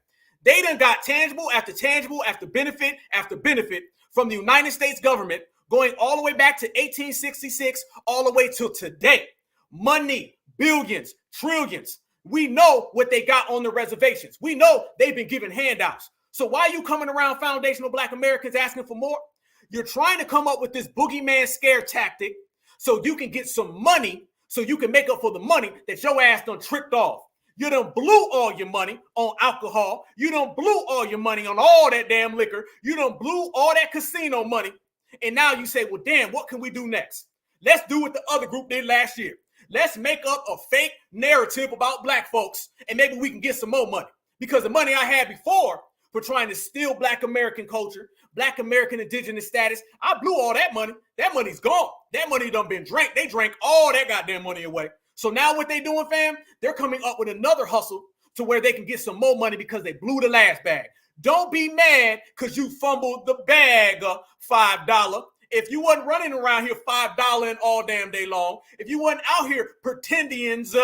They done got tangible after benefit after benefit from the United States government going all the way back to 1866, all the way till today. Money, billions, trillions. We know what they got on the reservations. We know they've been giving handouts. So why are you coming around foundational Black Americans asking for more? You're trying to come up with this boogeyman scare tactic so you can get some money, so you can make up for the money that your ass done tricked off. You done blew all your money on alcohol. You done blew all your money on all that damn liquor. You done blew all that casino money. And now you say, well, damn, what can we do next? Let's do what the other group did last year. Let's make up a fake narrative about Black folks, and maybe we can get some more money. Because the money I had before for trying to steal Black American culture, Black American indigenous status, I blew all that money. That money's gone. That money done been drank. They drank all that goddamn money away. So now what they doing, fam? They're coming up with another hustle to where they can get some more money because they blew the last bag. Don't be mad because you fumbled the bag of $5 If you wasn't running around here $5 all damn day long, if you wasn't out here pretendians,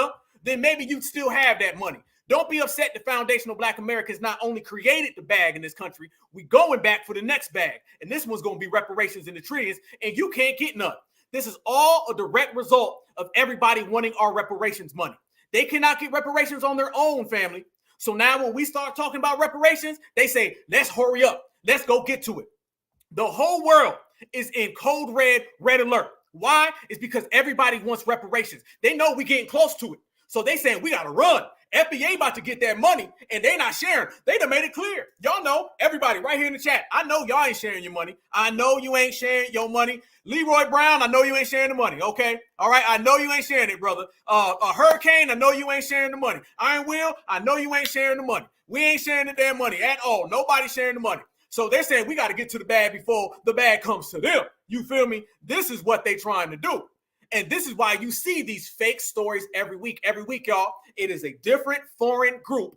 then maybe you'd still have that money. Don't be upset the foundational Black Americans not only created the bag in this country, we going back for the next bag. And this one's going to be reparations and the treaties, and you can't get none. This is all a direct result of everybody wanting our reparations money. They cannot get reparations on their own, family. So now when we start talking about reparations, they say, let's hurry up. Let's go get to it. The whole world is in code red alert. Why? It's because everybody wants reparations. They know we're getting close to it. So they saying we got to run. FBA about to get that money, and they not sharing. They done made it clear. Y'all know, everybody right here in the chat, I know y'all ain't sharing your money. I know you ain't sharing your money. Leroy Brown, I know you ain't sharing the money, okay? All right, I know you ain't sharing it, brother. A Hurricane, I know you ain't sharing the money. Iron Will, I know you ain't sharing the money. We ain't sharing the damn money at all. Nobody sharing the money. So they're saying we got to get to the bag before the bag comes to them. You feel me? This is what they trying to do. And this is why you see these fake stories every week. Every week, y'all, it is a different foreign group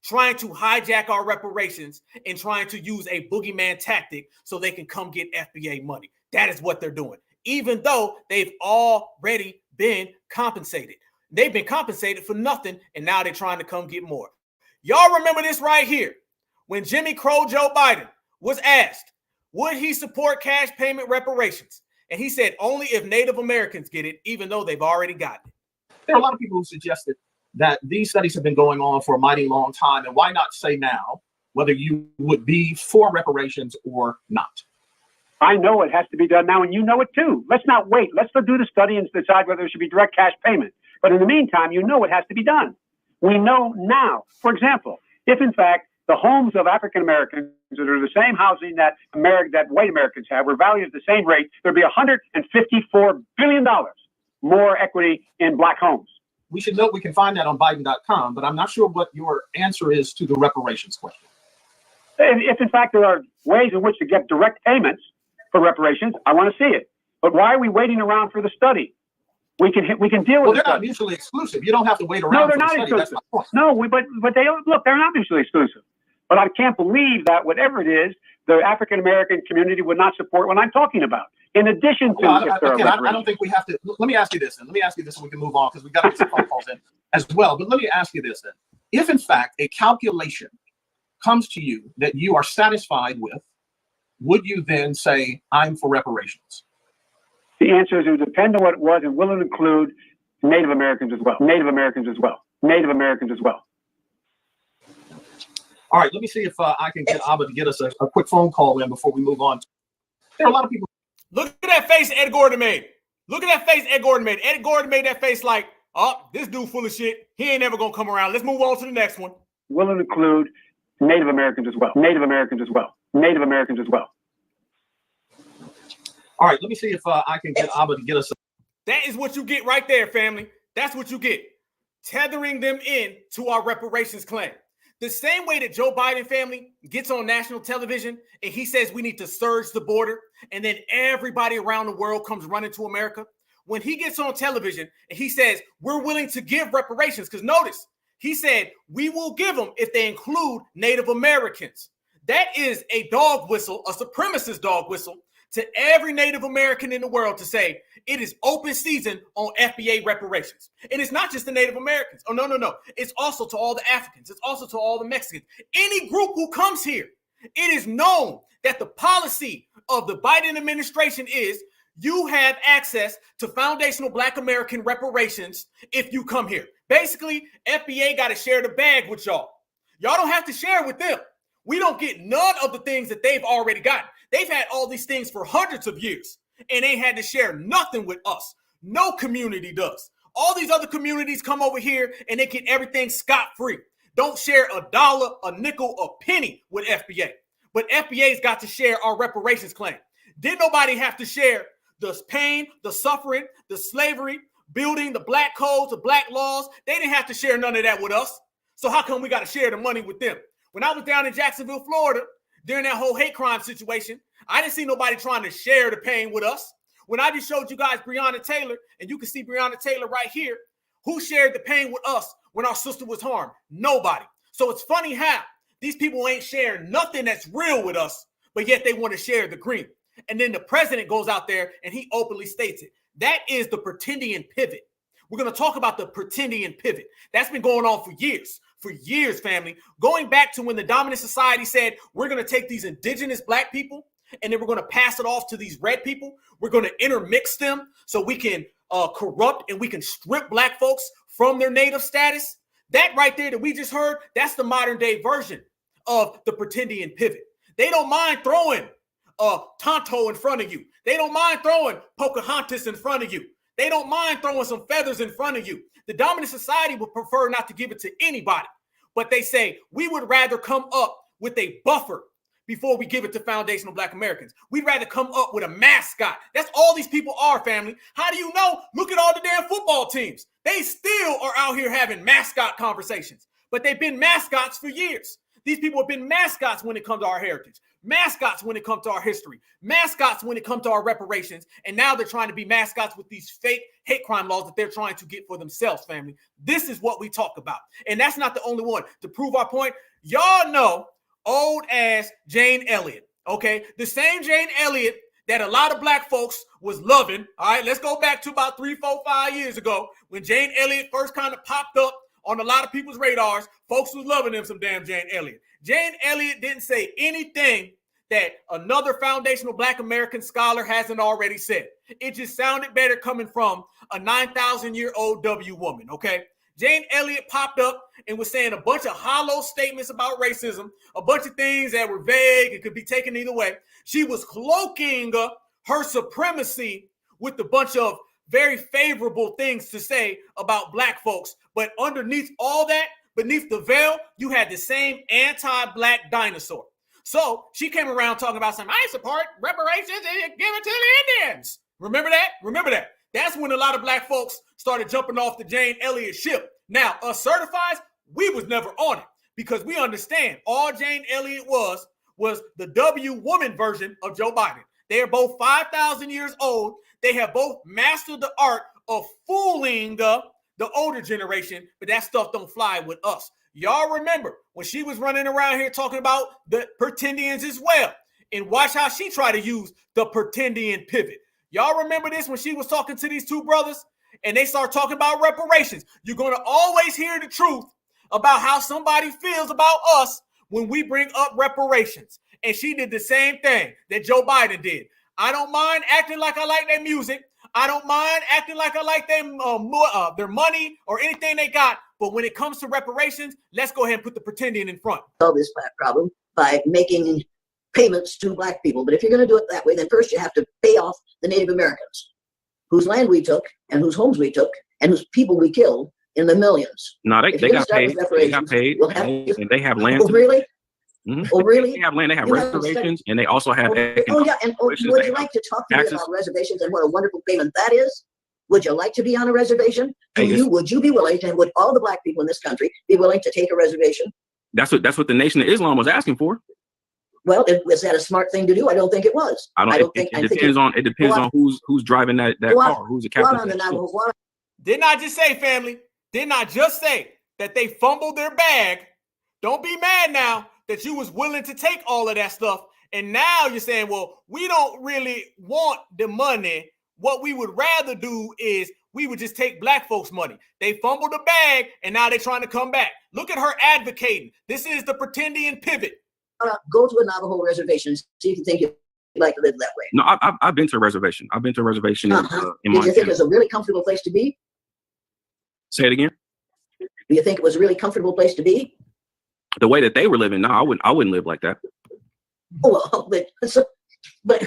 trying to hijack our reparations and trying to use a boogeyman tactic so they can come get FBA money. That is what they're doing, even though they've already been compensated. They've been compensated for nothing, and now they're trying to come get more. Y'all remember this right here. When Jimmy Crow Joe Biden was asked, would he support cash payment reparations? And he said, only if Native Americans get it, even though they've already gotten it. There are a lot of people who suggested that these studies have been going on for a mighty long time. And why not say now whether you would be for reparations or not? I know it has to be done now, and you know it too. Let's not wait. Let's do the study and decide whether it should be direct cash payment. But in the meantime, you know it has to be done. We know now. For example, if in fact the homes of African Americans that are the same housing that white Americans have were valued at the same rate, there'd be $154 billion more equity in Black homes. We should note we can find that on Biden.com, but I'm not sure what your answer is to the reparations question. If in fact there are ways in which to get direct payments for reparations, I want to see it. But why are we waiting around for the study? We can deal with it. Well, they're not mutually exclusive. You don't have to wait around. No, they're not exclusive. No, but they're not mutually exclusive. But I can't believe that whatever it is, the African American community would not support what I'm talking about. In addition to, I don't think we have to. Let me ask you this, and we can move on because we got to get some phone calls in as well. But let me ask you this then: if in fact a calculation comes to you that you are satisfied with, would you then say I'm for reparations? The answer is it would depend on what it was, and will it include Native Americans as well? Native Americans as well. Native Americans as well. All right, let me see if I can get Abba to get us a quick phone call in before we move on. There are a lot of people. Look at that face Ed Gordon made. Look at that face Ed Gordon made. Ed Gordon made that face like, oh, this dude full of shit. He ain't never going to come around. Let's move on to the next one. Will it include Native Americans as well? Native Americans as well. Native Americans as well. All right, let me see if I can get Abba to get us. That is what you get right there, family. That's what you get. Tethering them in to our reparations claim. The same way that Joe Biden family gets on national television and he says we need to surge the border, and then everybody around the world comes running to America. When he gets on television and he says we're willing to give reparations, because notice, he said we will give them if they include Native Americans. That is a dog whistle, a supremacist dog whistle to every Native American in the world to say it is open season on FBA reparations. And it's not just the Native Americans. Oh, no. It's also to all the Africans. It's also to all the Mexicans. Any group who comes here, it is known that the policy of the Biden administration is you have access to foundational Black American reparations if you come here. Basically, FBA got to share the bag with y'all. Y'all don't have to share with them. We don't get none of the things that they've already gotten. They've had all these things for hundreds of years, and they had to share nothing with us. No community does. All these other communities come over here, and they get everything scot-free. Don't share a dollar, a nickel, a penny with FBA. But FBA's got to share our reparations claim. Did nobody have to share the pain, the suffering, the slavery, building the Black codes, the Black laws? They didn't have to share none of that with us. So how come we got to share the money with them? When I was down in Jacksonville, Florida, during that whole hate crime situation, I didn't see nobody trying to share the pain with us. When I just showed you guys Breonna Taylor, and you can see Breonna Taylor right here, who shared the pain with us when our sister was harmed? Nobody. So it's funny how these people ain't sharing nothing that's real with us, but yet they want to share the green. And then the president goes out there and he openly states it. That is the pretendian pivot. We're going to talk about the pretendian pivot. That's been going on for years, family. Going back to when the dominant society said, we're going to take these indigenous black people and then we're going to pass it off to these red people. We're going to intermix them so we can corrupt and we can strip black folks from their native status. That right there that we just heard, that's the modern day version of the pretendian pivot. They don't mind throwing Tonto in front of you. They don't mind throwing Pocahontas in front of you. They don't mind throwing some feathers in front of you. The dominant society would prefer not to give it to anybody, but they say we would rather come up with a buffer before we give it to foundational black Americans. We'd rather come up with a mascot. That's all these people are, family. How do you know? Look at all the damn football teams. They still are out here having mascot conversations, but they've been mascots for years. These people have been mascots when it comes to our heritage, mascots when it comes to our history, mascots when it comes to our reparations, and now they're trying to be mascots with these fake hate crime laws that they're trying to get for themselves, family. This is what we talk about, and that's not the only one. To prove our point, y'all know old ass Jane Elliott, okay? The same Jane Elliott that a lot of black folks was loving, all right? Let's go back to about 3, 4, 5 years ago when Jane Elliott first kind of popped up on a lot of people's radars. Folks was loving them some damn Jane Elliott. Jane Elliott didn't say anything that another foundational black American scholar hasn't already said. It just sounded better coming from a 9,000-year-old W woman, okay? Jane Elliott popped up and was saying a bunch of hollow statements about racism, a bunch of things that were vague and could be taken either way. She was cloaking her supremacy with a bunch of very favorable things to say about black folks. But underneath all that, beneath the veil, you had the same anti-black dinosaur. So she came around talking about something. I support reparations and give it to the Indians. Remember that? Remember that. That's when a lot of black folks started jumping off the Jane Elliott ship. Now, us certifies, we was never on it because we understand all Jane Elliott was the W woman version of Joe Biden. They are both 5,000 years old. They have both mastered the art of fooling the older generation, but that stuff don't fly with us. Y'all remember when she was running around here talking about the pretendians as well, and watch how she tried to use the pretendian pivot. Y'all remember this when she was talking to these two brothers and they start talking about reparations. You're going to always hear the truth about how somebody feels about us when we bring up reparations. And she did the same thing that Joe Biden did. I don't mind acting like I like their music. I don't mind acting like I like their money or anything they got. But when it comes to reparations, let's go ahead and put the pretendian in front. Solve this problem by making payments to black people. But if you're going to do it that way, then first you have to pay off the Native Americans, whose land we took and whose homes we took and whose people we killed in the millions. No, they got paid. They got paid, and they have land. Oh, really? Mm-hmm. Oh, really? They have land. They have reservations, and they also have. Oh, yeah. And would you like to talk to me about reservations and what a wonderful payment that is? Would you like to be on a reservation? Would you be willing to, and would all the black people in this country be willing to take a reservation? That's what the Nation of Islam was asking for. Well, was that a smart thing to do? I don't think it was. It depends on who's driving that car, who's the captain. Didn't I just say, family? Didn't I just say that they fumbled their bag? Don't be mad now that you was willing to take all of that stuff. And now you're saying, well, we don't really want the money. What we would rather do is we would just take black folks' money. They fumbled the bag and now they're trying to come back. Look at her advocating. This is the pretendian pivot. Go to a Navajo reservation and see if you think you'd like to live that way. No, I've been to a reservation. I've been to a reservation in Montana. Did you think it was a really comfortable place to be? Say it again. Do you think it was a really comfortable place to be? The way that they were living, no, I wouldn't live like that. Oh, well, but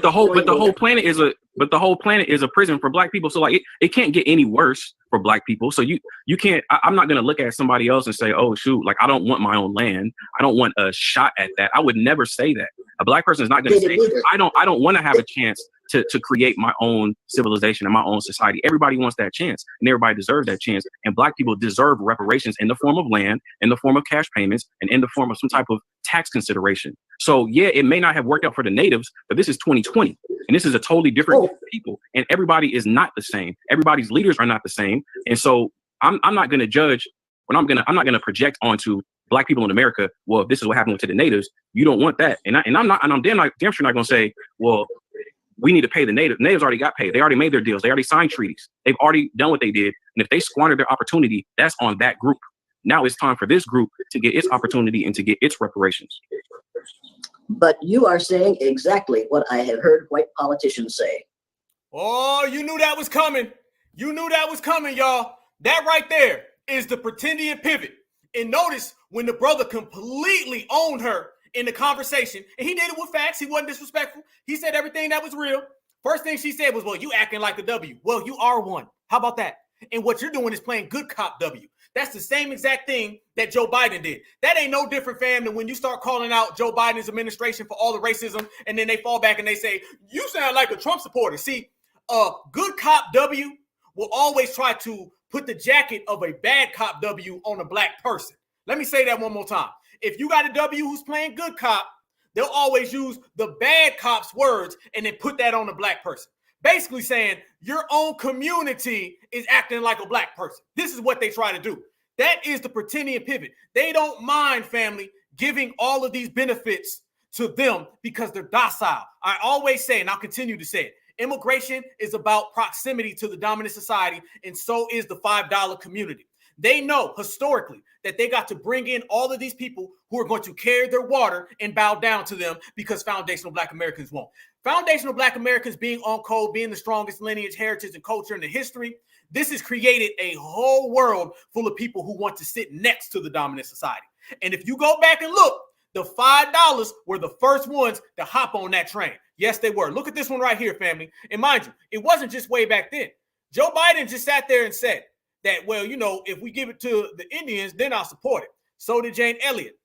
the whole planet is a prison for black people. So like it can't get any worse for black people. So you can't. I'm not gonna look at somebody else and say, oh shoot, like I don't want my own land. I don't want a shot at that. I would never say that. A black person is not gonna say I don't want to have a chance to create my own civilization and my own society. Everybody wants that chance and everybody deserves that chance. And black people deserve reparations in the form of land, in the form of cash payments, and in the form of some type of tax consideration. So yeah, it may not have worked out for the natives, but this is 2020 and this is a totally different group of people and everybody is not the same. Everybody's leaders are not the same. And so I'm not going to judge when I'm not going to project onto black people in America, well, if this is what happened to the natives, you don't want that. And I'm damn sure not going to say, well, we need to pay the natives. Natives already got paid. They already made their deals. They already signed treaties. They've already done what they did. And if they squander their opportunity, that's on that group. Now it's time for this group to get its opportunity and to get its reparations. But you are saying exactly what I have heard white politicians say. Oh, you knew that was coming. You knew that was coming, y'all. That right there is the pretendian pivot. And notice when the brother completely owned her in the conversation, and he did it with facts. He wasn't disrespectful. He said everything that was real. First thing she said was, well, you acting like a W. Well, you are one. How about that? And what you're doing is playing good cop W. That's the same exact thing that Joe Biden did. That ain't no different, fam, than when you start calling out Joe Biden's administration for all the racism, and then they fall back and they say, you sound like a Trump supporter. See, good cop W will always try to put the jacket of a bad cop W on a black person. Let me say that one more time. If you got a W who's playing good cop, they'll always use the bad cop's words and then put that on a black person. Basically saying your own community is acting like a black person. This is what they try to do. That is the pretendian pivot. They don't mind, family, giving all of these benefits to them because they're docile. I always say, and I'll continue to say it, immigration is about proximity to the dominant society, and so is the $5 community. They know historically that they got to bring in all of these people who are going to carry their water and bow down to them because foundational Black Americans won't. Foundational Black Americans being on code, being the strongest lineage, heritage, and culture in the history, this has created a whole world full of people who want to sit next to the dominant society. And if you go back and look, the $5 were the first ones to hop on that train. Yes, they were. Look at this one right here, family. And mind you, it wasn't just way back then. Joe Biden just sat there and said that, well, you know, if we give it to the Indians, then I'll support it. So did Jane Elliott.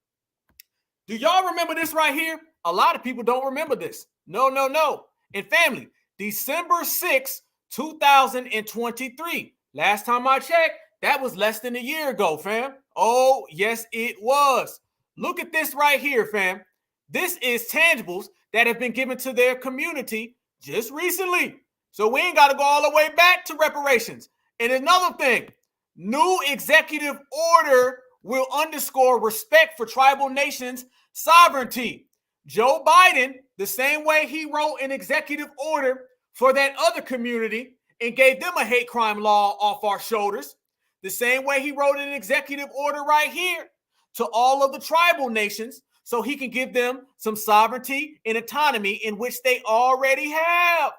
Do y'all remember this right here? A lot of people don't remember this. No. And family, December 6, 2023. Last time I checked, that was less than a year ago, fam. Oh, yes, it was. Look at this right here, fam. This is tangibles that have been given to their community just recently. So we ain't got to go all the way back to reparations. And another thing, new executive order will underscore respect for tribal nations' sovereignty. Joe Biden, the same way he wrote an executive order for that other community and gave them a hate crime law off our shoulders, the same way he wrote an executive order right here to all of the tribal nations so he can give them some sovereignty and autonomy in which they already have.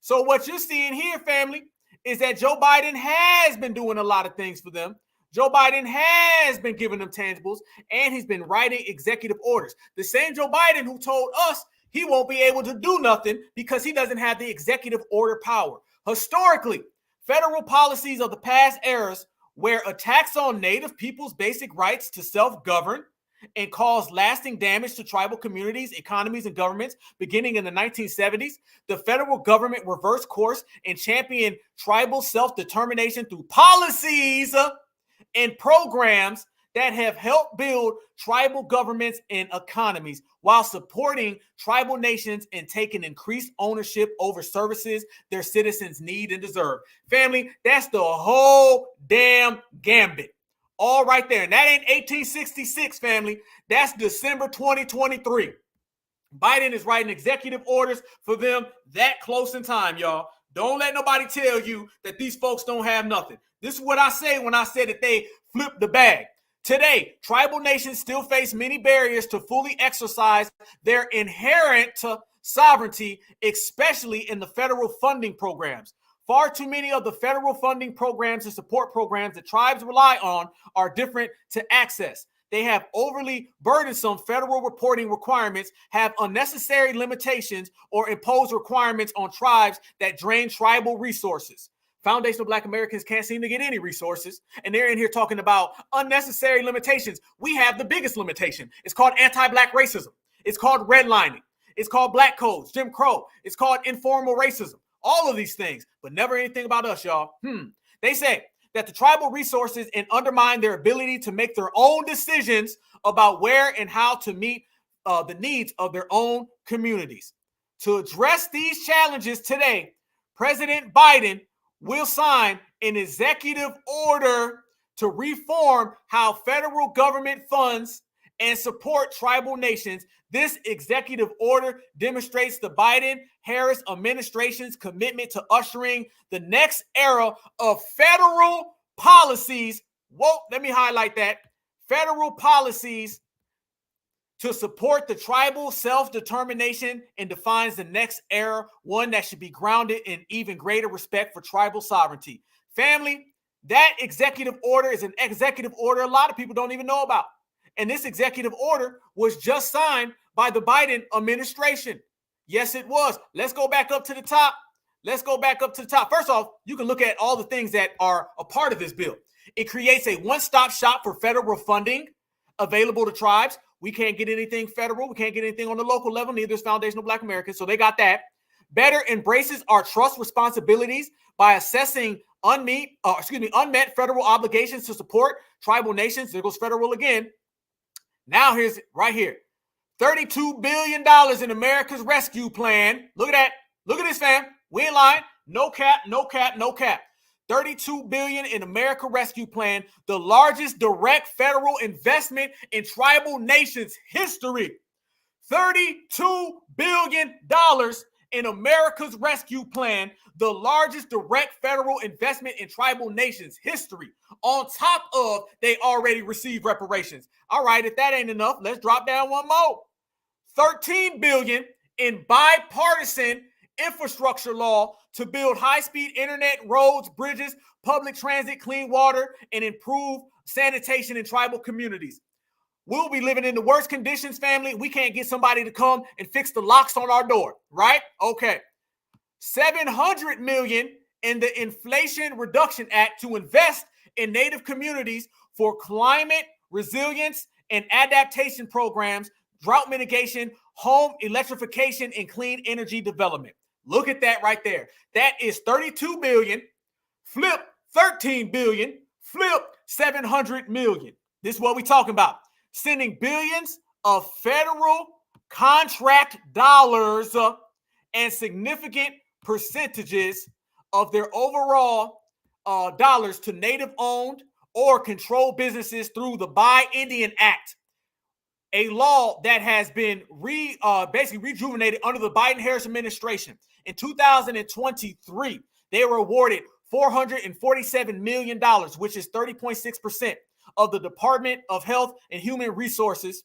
So what you're seeing here, family, is that Joe Biden has been doing a lot of things for them. Joe Biden has been giving them tangibles, and he's been writing executive orders. The same Joe Biden who told us he won't be able to do nothing because he doesn't have the executive order power. Historically, federal policies of the past eras where attacks on Native people's basic rights to self-govern and cause lasting damage to tribal communities, economies, and governments beginning in the 1970s, the federal government reversed course and championed tribal self-determination through policies and programs that have helped build tribal governments and economies while supporting tribal nations and taking increased ownership over services their citizens need and deserve. Family, that's the whole damn gambit. All right there. And that ain't 1866, family. That's December 2023. Biden is writing executive orders for them that close in time, y'all. Don't let nobody tell you that these folks don't have nothing. This is what I say when I said that they flipped the bag. Today, tribal nations still face many barriers to fully exercise their inherent sovereignty, especially in the federal funding programs. Far too many of the federal funding programs and support programs that tribes rely on are different to access. They have overly burdensome federal reporting requirements, have unnecessary limitations, or impose requirements on tribes that drain tribal resources. Foundational Black Americans can't seem to get any resources, and they're in here talking about unnecessary limitations. We have the biggest limitation. It's called anti-Black racism. It's called redlining. It's called Black codes, Jim Crow. It's called informal racism. All of these things, but never anything about us, y'all. They say that the tribal resources and undermine their ability to make their own decisions about where and how to meet the needs of their own communities. To address these challenges today, President Biden will sign an executive order to reform how federal government funds and support tribal nations. This executive order demonstrates the Biden-Harris administration's commitment to ushering the next era of federal policies. Whoa, let me highlight that. Federal policies to support the tribal self-determination, and defines the next era, one that should be grounded in even greater respect for tribal sovereignty. Family, that executive order is an executive order a lot of people don't even know about. And this executive order was just signed by the Biden administration. Yes, it was. Let's go back up to the top. Let's go back up to the top. First off, you can look at all the things that are a part of this bill. It creates a one-stop shop for federal funding available to tribes. We can't get anything federal. We can't get anything on the local level. Neither is Foundational Black Americans. So they got that. Better embraces our trust responsibilities by assessing unmet federal obligations to support tribal nations. There goes federal again. Now here's it right here. $32 billion in America's Rescue Plan. Look at that. Look at this, fam. We ain't lying. No cap, no cap, no cap. $32 billion in America Rescue Plan, the largest direct federal investment in tribal nations history. $32 billion in America's Rescue Plan, the largest direct federal investment in tribal nations history. On top of they already received reparations. All right, if that ain't enough, let's drop down one more. $13 billion in bipartisan infrastructure law to build high-speed internet, roads, bridges, public transit, clean water, and improve sanitation in tribal communities. We'll be living in the worst conditions, family. We can't get somebody to come and fix the locks on our door, right? Okay. $700 million in the Inflation Reduction Act to invest in Native communities for climate resilience and adaptation programs, drought mitigation, home electrification, and clean energy development. Look at that right there. That is $32 billion, flip $13 billion, flip $700 million. This is what we're talking about. Sending billions of federal contract dollars and significant percentages of their overall dollars to Native-owned or controlled businesses through the Buy Indian Act, a law that has been basically rejuvenated under the Biden-Harris administration. In 2023, they were awarded $447 million, which is 30.6% of the Department of Health and Human Resources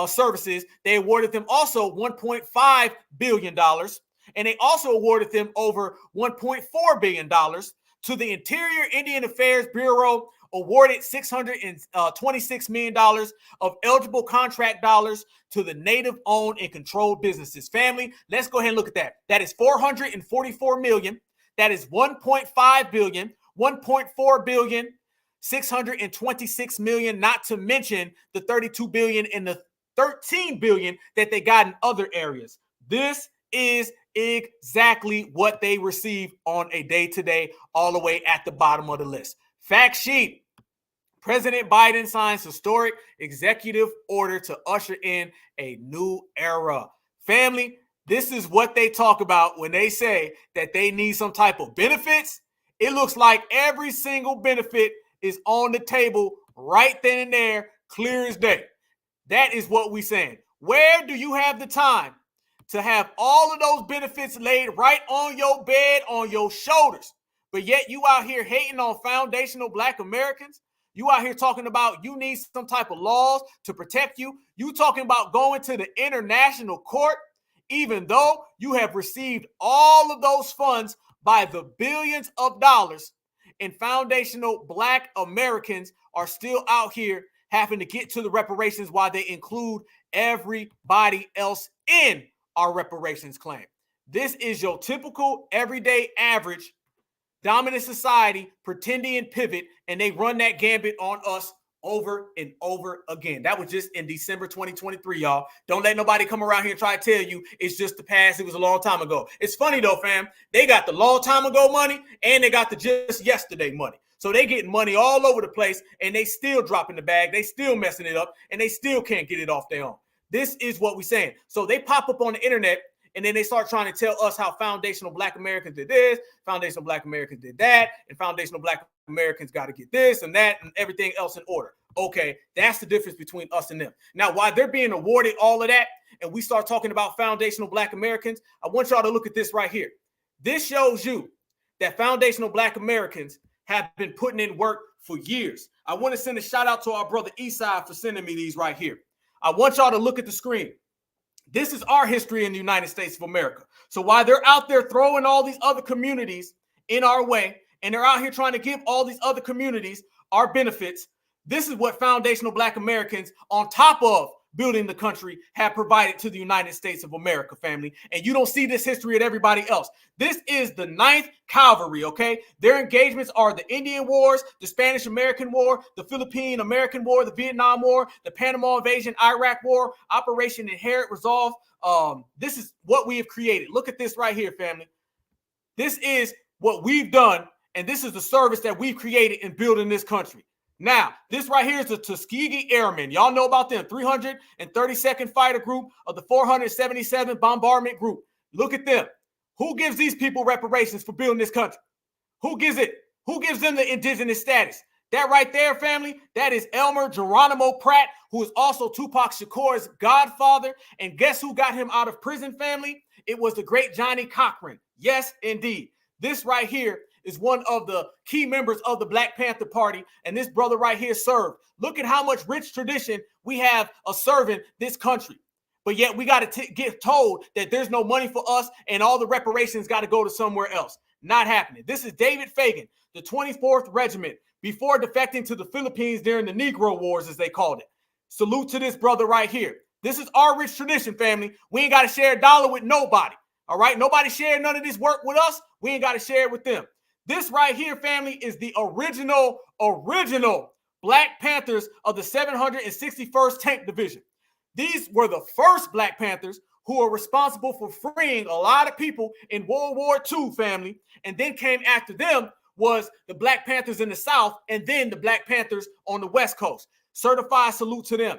Services. They awarded them also $1.5 billion, and they also awarded them over $1.4 billion to the Interior Indian Affairs Bureau, awarded $626 million of eligible contract dollars to the Native-owned and controlled businesses. Family, let's go ahead and look at that. That is $444 million. That is $1.5 billion, $1.4 billion, $626 million, not to mention the $32 billion and the $13 billion that they got in other areas. This is exactly what they receive on a day-to-day, all the way at the bottom of the list. Fact sheet. President Biden signs historic executive order to usher in a new era. Family, this is what they talk about when they say that they need some type of benefits. It looks like every single benefit is on the table right then and there, clear as day. That is what we're saying. Where do you have the time to have all of those benefits laid right on your bed, on your shoulders? But yet you out here hating on foundational Black Americans. You out here talking about you need some type of laws to protect you. You talking about going to the international court, even though you have received all of those funds by the billions of dollars, and foundational Black Americans are still out here having to get to the reparations while they include everybody else in our reparations claim. This is your typical everyday average dominant society pretendian pivot, and they run that gambit on us over and over again. That was just in December 2023, y'all. Don't let nobody come around here and try to tell you it's just the past. It was a long time ago. It's funny though, fam. They got the long time ago money and they got the just yesterday money. So they getting money all over the place and they still dropping the bag. They still messing it up and they still can't get it off their own. This is what we're saying. So they pop up on the internet and then they start trying to tell us how foundational Black Americans did this, foundational Black Americans did that, and foundational Black Americans got to get this and that and everything else in order. Okay, that's the difference between us and them. Now, while they're being awarded all of that, and we start talking about foundational Black Americans, I want y'all to look at this right here. This shows you that foundational Black Americans have been putting in work for years. I want to send a shout out to our brother Eastside for sending me these right here. I want y'all to look at the screen. This is our history in the United States of America. So while they're out there throwing all these other communities in our way, and they're out here trying to give all these other communities our benefits, this is what foundational Black Americans, on top of building the country, have provided to the United States of America, family. And you don't see this history at everybody else. This is the 9th Cavalry, okay? Their engagements are the Indian Wars, the Spanish-American War, the Philippine-American War, the Vietnam War, the Panama Invasion, Iraq War, Operation Inherent Resolve. This is what we have created. Look at this right here, family. This is what we've done, and this is the service that we've created in building this country. Now, this right here is the Tuskegee Airmen. Y'all know about them. 332nd Fighter Group of the 477 Bombardment Group. Look at them. Who gives these people reparations for building this country? Who gives it? Who gives them the indigenous status? That right there, family, that is Elmer Geronimo Pratt, who is also Tupac Shakur's godfather. And guess who got him out of prison, family? It was the great Johnny Cochran. Yes, indeed. This right here is one of the key members of the Black Panther Party, and this brother right here served. Look at how much rich tradition we have of serving this country. But yet we got to get told that there's no money for us and all the reparations got to go to somewhere else. Not happening. This is David Fagan, the 24th Regiment, before defecting to the Philippines during the Negro Wars, as they called it. Salute to this brother right here. This is our rich tradition, family. We ain't got to share a dollar with nobody. All right? Nobody shared none of this work with us. We ain't got to share it with them. This right here, family, is the original Black Panthers of the 761st Tank Division. These were the first Black Panthers who were responsible for freeing a lot of people in World War II, family. And then came after them was the Black Panthers in the South, and then the Black Panthers on the West Coast. Certified salute to them.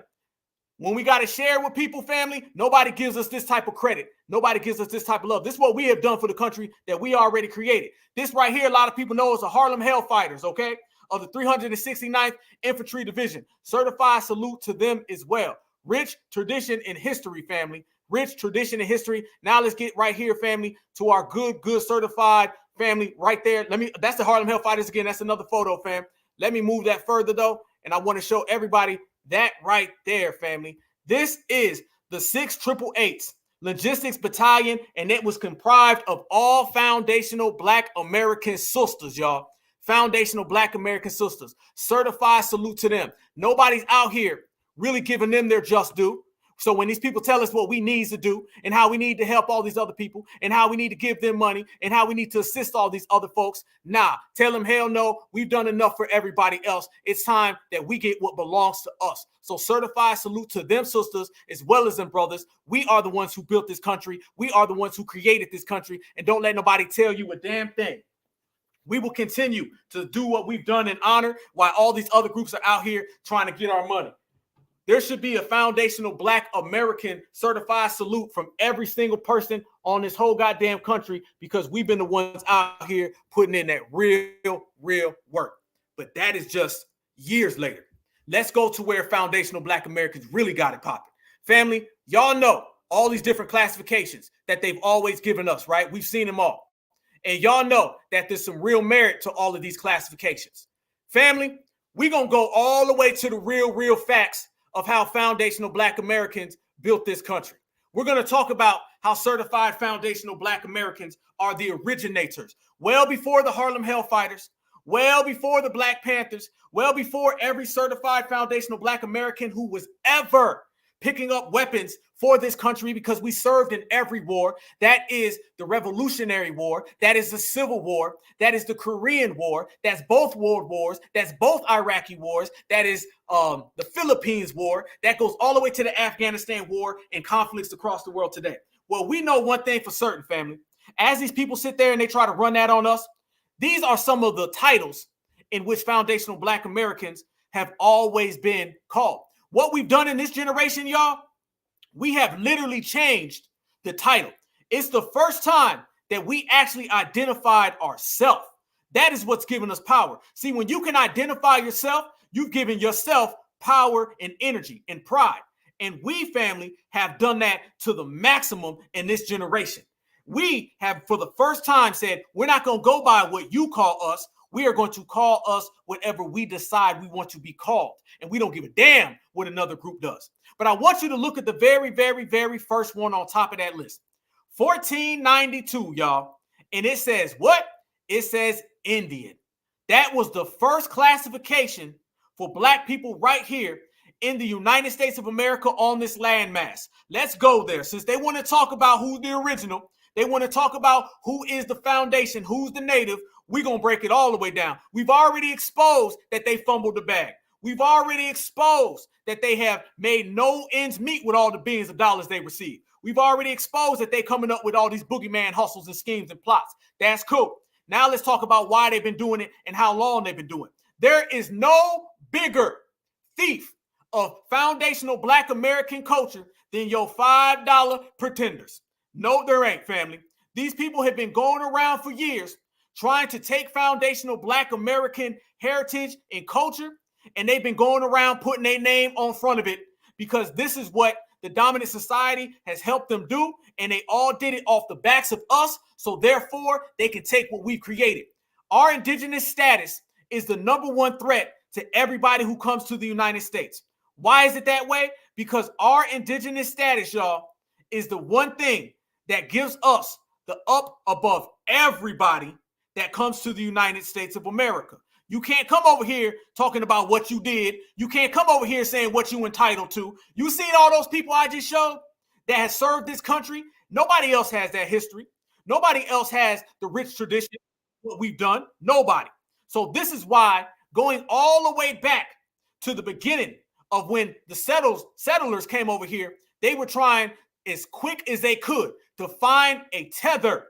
When we got to share with people, family, nobody gives us this type of credit. Nobody gives us this type of love. This is what we have done for the country that we already created. This right here, a lot of people know is the Harlem Hellfighters, okay, of the 369th Infantry Division. Certified salute to them as well. Rich tradition in history, family. Rich tradition in history. Now let's get right here, family, to our good certified family right there. That's the Harlem Hellfighters again. That's another photo, fam. Let me move that further, though, and I want to show everybody that right there, family. This is the 688th Logistics Battalion, and it was comprised of all foundational Black American sisters, y'all. Foundational Black American sisters. Certified salute to them. Nobody's out here really giving them their just due. So when these people tell us what we need to do and how we need to help all these other people and how we need to give them money and how we need to assist all these other folks, tell them hell no, we've done enough for everybody else. It's time that we get what belongs to us. So certified salute to them sisters as well as them brothers. We are the ones who built this country. We are the ones who created this country, and don't let nobody tell you a damn thing. We will continue to do what we've done in honor while all these other groups are out here trying to get our money. There should be a foundational Black American certified salute from every single person on this whole goddamn country, because we've been the ones out here putting in that real work. But that is just years later. Let's go to where foundational Black Americans really got it popping. Family, y'all know all these different classifications that they've always given us, right? We've seen them all. And y'all know that there's some real merit to all of these classifications. Family, we're going to go all the way to the real facts of how foundational Black Americans built this country. We're going to talk about how certified foundational Black Americans are the originators. Well before the Harlem Hellfighters, well before the Black Panthers, well before every certified foundational Black American who was ever picking up weapons for this country, because we served in every war. That is the Revolutionary War. That is the Civil War. That is the Korean War. That's both World Wars. That's both Iraqi wars. That is the Philippines War. That goes all the way to the Afghanistan War and conflicts across the world today. Well, we know one thing for certain, family. As these people sit there and they try to run that on us, these are some of the titles in which foundational Black Americans have always been called. What we've done in this generation, y'all, we have literally changed the title. It's the first time that we actually identified ourselves. That is what's given us power. See, when you can identify yourself, you've given yourself power, and energy and pride. And we, family, have done that to the maximum in this generation. We have, for the first time, said, we're not going to go by what you call us. We are going to call us whatever we decide we want to be called. And we don't give a damn what another group does. But I want you to look at the very, very, very first one on top of that list. 1492, y'all. And it says what? It says Indian. That was the first classification for black people right here in the United States of America on this landmass. Let's go there. Since they want to talk about who's the original, they want to talk about who is the foundation, who's the native, we're going to break it all the way down. We've already exposed that they fumbled the bag. We've already exposed that they have made no ends meet with all the billions of dollars they received. We've already exposed that they're coming up with all these boogeyman hustles and schemes and plots. That's cool. Now let's talk about why they've been doing it and how long they've been doing it. There is no bigger thief of foundational black American culture than your $5 pretenders. No, there ain't, family. These people have been going around for years trying to take foundational black American heritage and culture, and they've been going around putting their name on front of it because this is what the dominant society has helped them do, and they all did it off the backs of us, so therefore they can take what we've created. Our indigenous status is the number one threat to everybody who comes to the United States. Why is it that way? Because our indigenous status, y'all, is the one thing that gives us the up above everybody that comes to the United States of America. You can't come over here talking about what you did. You can't come over here saying what you entitled to. You seen all those people I just showed that has served this country? Nobody else has that history. Nobody else has the rich tradition, what we've done. Nobody. So this is why going all the way back to the beginning of when the settlers came over here, they were trying as quick as they could to find a tether,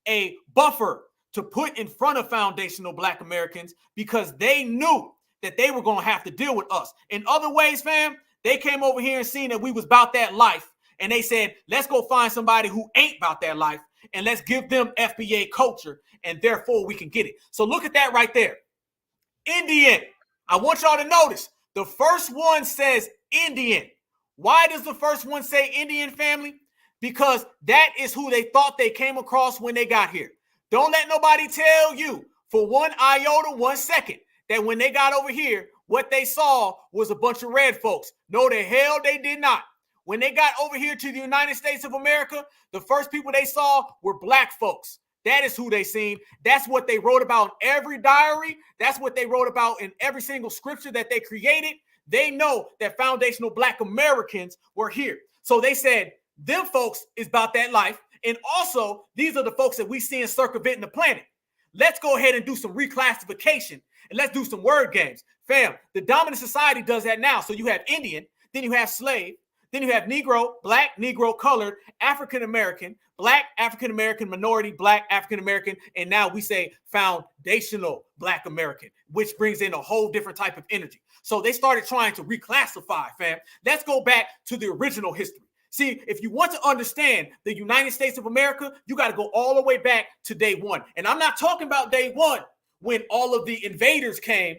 a buffer to put in front of foundational black Americans because they knew that they were going to have to deal with us. In other ways, fam, they came over here and seen that we was about that life. And they said, let's go find somebody who ain't about that life and let's give them FBA culture and therefore we can get it. So look at that right there. Indian. I want y'all to notice the first one says Indian. Why does the first one say Indian, family? Because that is who they thought they came across when they got here. Don't let nobody tell you for 1 iota, 1 second, that when they got over here, what they saw was a bunch of red folks. No, the hell they did not. When they got over here to the United States of America, the first people they saw were black folks. That is who they seen. That's what they wrote about in every diary. That's what they wrote about in every single scripture that they created. They know that foundational black Americans were here. So they said, them folks is about that life. And also, these are the folks that we see in circumventing the planet. Let's go ahead and do some reclassification and let's do some word games. Fam, the dominant society does that now. So you have Indian, then you have slave, then you have Negro, black, Negro, colored, African-American, black, African-American, minority, black, African-American, and now we say foundational black American, which brings in a whole different type of energy. So they started trying to reclassify, fam. Let's go back to the original history. See, if you want to understand the United States of America, you got to go all the way back to day one. And I'm not talking about day one when all of the invaders came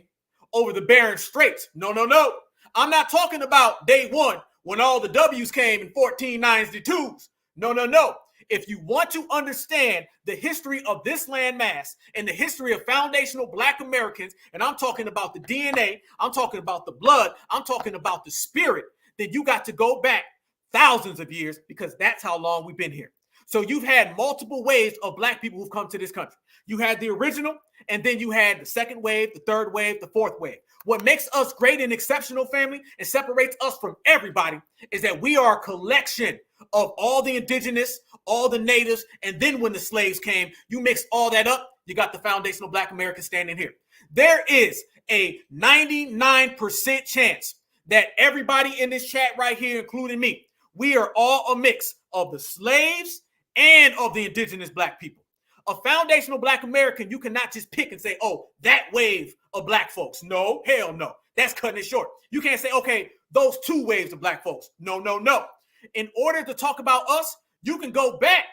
over the Bering Straits. No, no, no. I'm not talking about day one when all the W's came in 1492s. No, no, no. If you want to understand the history of this landmass and the history of foundational black Americans, and I'm talking about the DNA, I'm talking about the blood, I'm talking about the spirit, then you got to go back thousands of years because that's how long we've been here. So you've had multiple waves of black people who've come to this country. You had the original, and then you had the second wave, the third wave, the fourth wave. What makes us great and exceptional, family, and separates us from everybody is that we are a collection of all the indigenous, all the natives, and then when the slaves came, you mix all that up, you got the foundational black American standing here. There is a 99% chance that everybody in this chat right here, including me, we are all a mix of the slaves and of the indigenous black people. A foundational black American, you cannot just pick and say, oh, that wave of black folks. No, hell no. That's cutting it short. You can't say, okay, those two waves of black folks. No, no, no. In order to talk about us, you can go back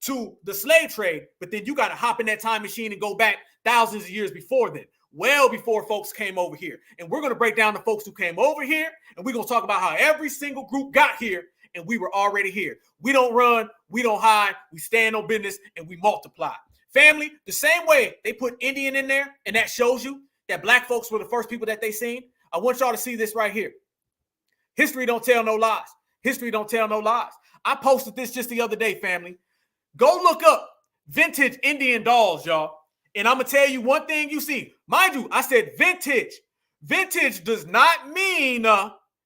to the slave trade, but then you got to hop in that time machine and go back thousands of years before then. well before folks came over here. And we're going to break down the folks who came over here, and we're going to talk about how every single group got here, and we were already here. We don't run, we don't hide, we stand on business, and we multiply. Family, the same way they put Indian in there, and that shows you that black folks were the first people that they seen. I want y'all to see this right here. History don't tell no lies. History don't tell no lies. I posted this just the other day, family. Go look up vintage Indian dolls, y'all. And I'm going to tell you one thing you see. Mind you, I said vintage. Vintage does not mean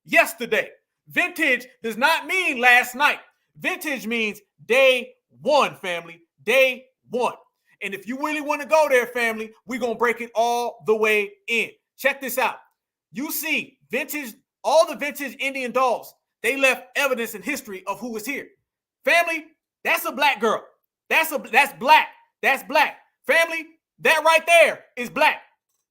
yesterday. Vintage does not mean last night. Vintage means day one, family. Day one. And if you really want to go there, family, we're going to break it all the way in. Check this out. You see vintage, all the vintage Indian dolls, they left evidence in history of who was here. Family, that's a black girl. That's black. That's black. Family, that right there is black.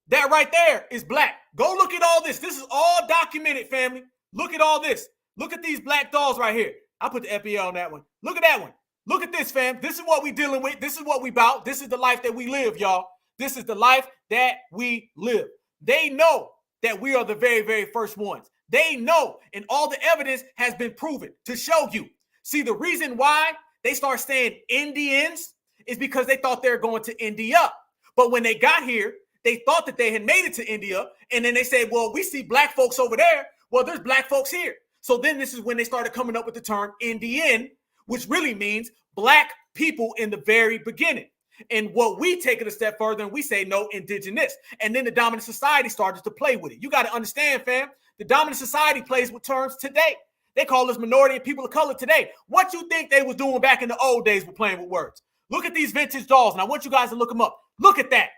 That right there is black. Go look at all this. This is all documented, family. Look at all this. Look at these black dolls right here. I put the FBL on that one. Look at that one. Look at this, fam. This is what we dealing with. This is what we about. This is the life that we live, y'all. This is the life that we live. They know that we are the very, very first ones. They know, and all the evidence has been proven to show you. See, the reason why they start saying Indians is because they thought they were going to India. But when they got here, they thought that they had made it to India. And then they said, well, we see black folks over there. Well, there's black folks here. So then this is when they started coming up with the term Indian, which really means black people in the very beginning. And what we take it a step further and we say, no, indigenous. And then the dominant society started to play with it. You got to understand, fam, the dominant society plays with terms today. They call us minority and people of color today. What you think they was doing back in the old days with playing with words? Look at these vintage dolls. And I want you guys to look them up. Look at that.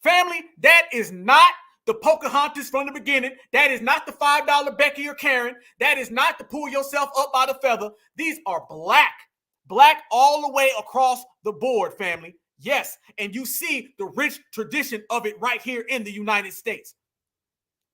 Family, that is not the Pocahontas from the beginning. That is not the $5 Becky or Karen. That is not the pull yourself up by the feather. These are black. Black all the way across the board, family. Yes, and you see the rich tradition of it right here in the United States.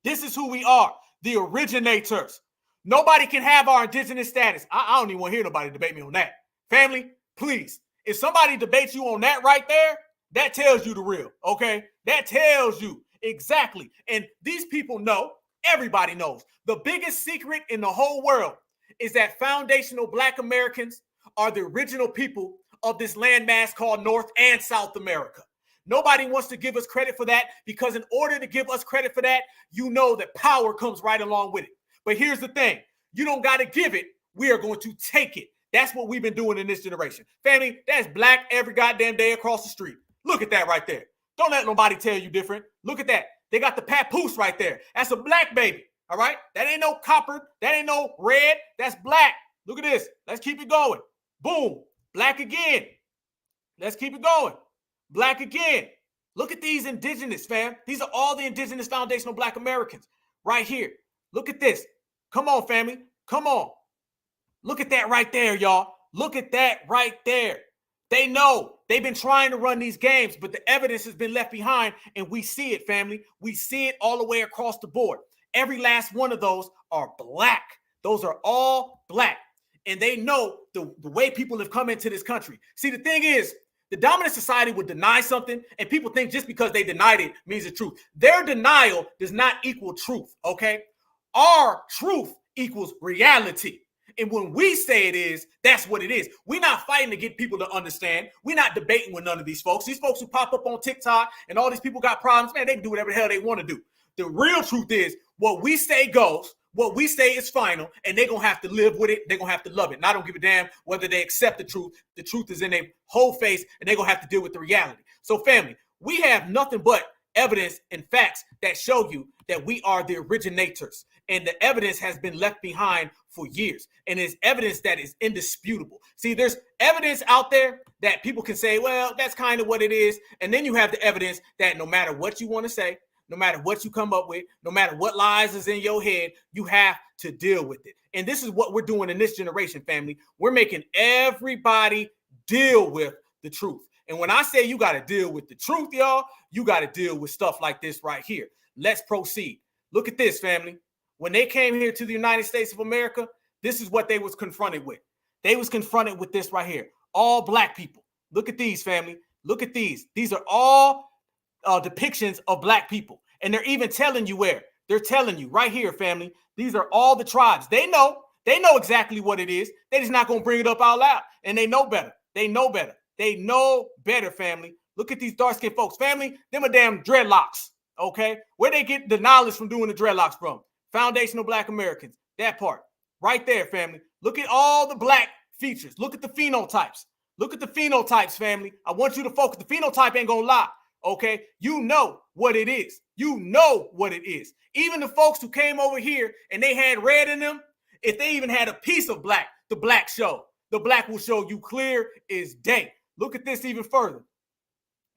This is who we are, the originators. Nobody can have our indigenous status. I don't even want to hear nobody debate me on that. Family, please. If somebody debates you on that right there, that tells you the real, okay? That tells you exactly. And these people know, everybody knows, the biggest secret in the whole world is that foundational Black Americans are the original people of this landmass called North and South America. Nobody wants to give us credit for that because in order to give us credit for that, you know that power comes right along with it. But here's the thing. You don't got to give it. We are going to take it. That's what we've been doing in this generation. Family, that's black every goddamn day across the street. Look at that right there. Don't let nobody tell you different. Look at that. They got the papoose right there. That's a black baby. All right? That ain't no copper. That ain't no red. That's black. Look at this. Let's keep it going. Boom. Black again. Let's keep it going. Black again. Look at these indigenous, fam. These are all the indigenous foundational Black Americans right here. Look at this. Come on, family. Come on. Look at that right there, y'all. Look at that right there. They know. They've been trying to run these games, but the evidence has been left behind, and we see it, family. We see it all the way across the board. Every last one of those are black. Those are all black. And they know the way people have come into this country. See, the thing is, the dominant society would deny something, and people think just because they denied it means the truth. Their denial does not equal truth, okay? Our truth equals reality. And when we say it is, that's what it is. We're not fighting to get people to understand. We're not debating with none of these folks. These folks who pop up on TikTok and all these people got problems, man, they can do whatever the hell they want to do. The real truth is what we say goes. What we say is final, and they're going to have to live with it. They're going to have to love it. And I don't give a damn whether they accept the truth. The truth is in their whole face, and they're going to have to deal with the reality. So, family, we have nothing but evidence and facts that show you that we are the originators. And the evidence has been left behind for years. And it's evidence that is indisputable. See, there's evidence out there that people can say, well, that's kind of what it is. And then you have the evidence that no matter what you want to say, no matter what you come up with, no matter what lies is in your head, you have to deal with it. And this is what we're doing in this generation, family. We're making everybody deal with the truth. And when I say you got to deal with the truth, y'all, you got to deal with stuff like this right here. Let's proceed. Look at this, family. When they came here to the United States of America, this is what they was confronted with. They was confronted with this right here. All black people. Look at these, family. Look at these. These are all depictions of black people. And they're even telling you where. They're telling you right here, family. These are all the tribes. They know exactly what it is. They're just not going to bring it up out loud. And they know better. They know better. They know better, family. Look at these dark-skinned folks. Family, them are damn dreadlocks, okay? Where they get the knowledge from doing the dreadlocks from? Foundational Black Americans. That part. Right there, family. Look at all the black features. Look at the phenotypes. Look at the phenotypes, family. I want you to focus. The phenotype ain't going to lie, okay? You know what it is. You know what it is. Even the folks who came over here and they had red in them, if they even had a piece of black, the black show. The black will show you clear as day. Look at this even further.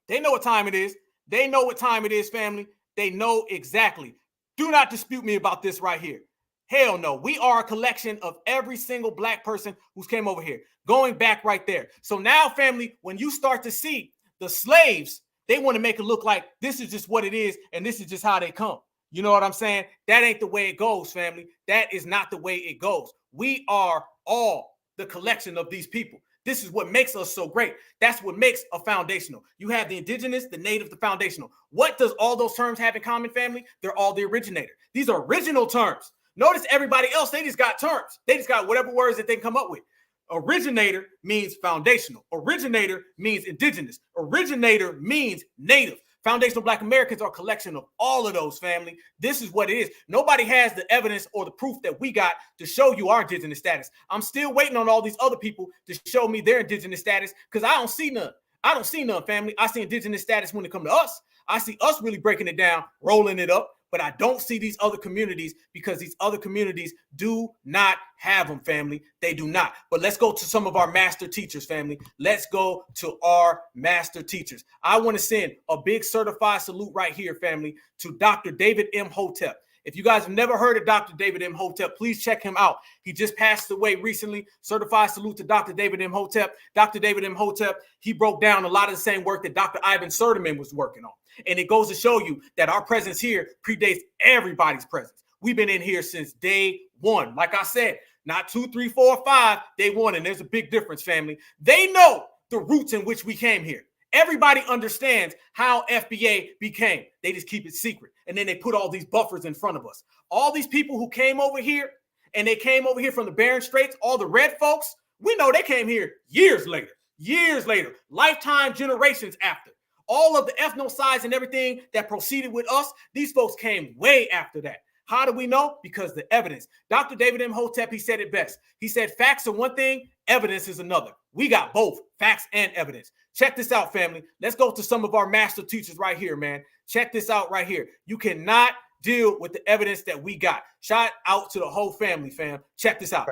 They know what time it is. They know what time it is, family. They know exactly. Do not dispute me about this right here. Hell no. We are a collection of every single black person who's came over here. Going back right there. So now, family, when you start to see the slaves, they want to make it look like this is just what it is and this is just how they come. You know what I'm saying? That ain't the way it goes, family. That is not the way it goes. We are all the collection of these people. This is what makes us so great. That's what makes a foundational. You have the indigenous, the native, the foundational. What does all those terms have in common, family? They're all the originator. These are original terms. Notice everybody else, they just got terms. They just got whatever words that they can come up with. Originator means foundational. Originator means indigenous. Originator means native. Foundational Black Americans are a collection of all of those, family. This is what it is. Nobody has the evidence or the proof that we got to show you our indigenous status. I'm still waiting on all these other people to show me their indigenous status because I don't see none. I don't see none, family. I see indigenous status when it comes to us. I see us really breaking it down, rolling it up, but I don't see these other communities because these other communities do not have them, family. They do not. But let's go to some of our master teachers, family. Let's go to our master teachers. I want to send a big certified salute right here, family, to Dr. David M. Hotep. If you guys have never heard of Dr. David M. Hotep, please check him out. He just passed away recently. Certified salute to Dr. David M. Hotep. Dr. David M. Hotep, he broke down a lot of the same work that Dr. Ivan Sertiman was working on. And it goes to show you that our presence here predates everybody's presence. We've been in here since day one. Like I said, not 2, 3, 4, 5, day one. And there's a big difference, family. They know the roots in which we came here. Everybody understands how FBA became. They just keep it secret. And then they put all these buffers in front of us. All these people who came over here, and they came over here from the Barren Straits, all the red folks, we know they came here years later, lifetime generations after. All of the ethnocides and everything that proceeded with us, these folks came way after that. How do we know? Because the evidence. Dr. David M. Hotep, he said it best. He said facts are one thing, evidence is another. We got both facts and evidence. Check this out, family. Let's go to some of our master teachers right here, man. Check this out right here. You cannot deal with the evidence that we got. Shout out to the whole family, fam. Check this out.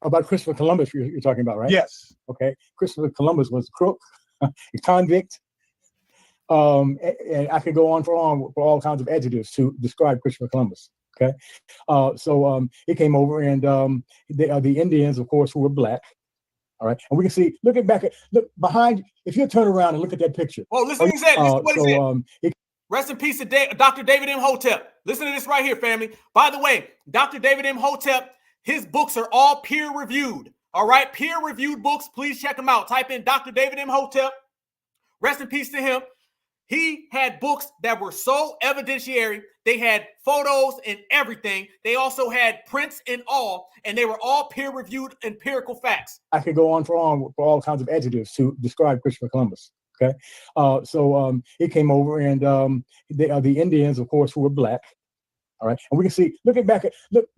About Christopher Columbus, you're talking about, right? Yes. Okay. Christopher Columbus was a crook, a convict. And I could go on for all kinds of adjectives to describe Christopher Columbus. Okay. So he came over, and the Indians, of course, who were black. All right. And we can see, look behind, if you turn around and look at that picture. Oh, listen to what he said. Rest in peace to Dr. David M. Hotep. Listen to this right here, family. By the way, Dr. David M. Hotep, his books are all peer-reviewed. All right, peer-reviewed books. Please check them out. Type in Dr. David M. Hotep. Rest in peace to him. He had books that were so evidentiary. They had photos and everything. They also had prints and all, and they were all peer-reviewed empirical facts. I could go on for all kinds of adjectives to describe Christopher Columbus. Okay. So he came over, and the Indians, of course, who were black. All right. And we can see, look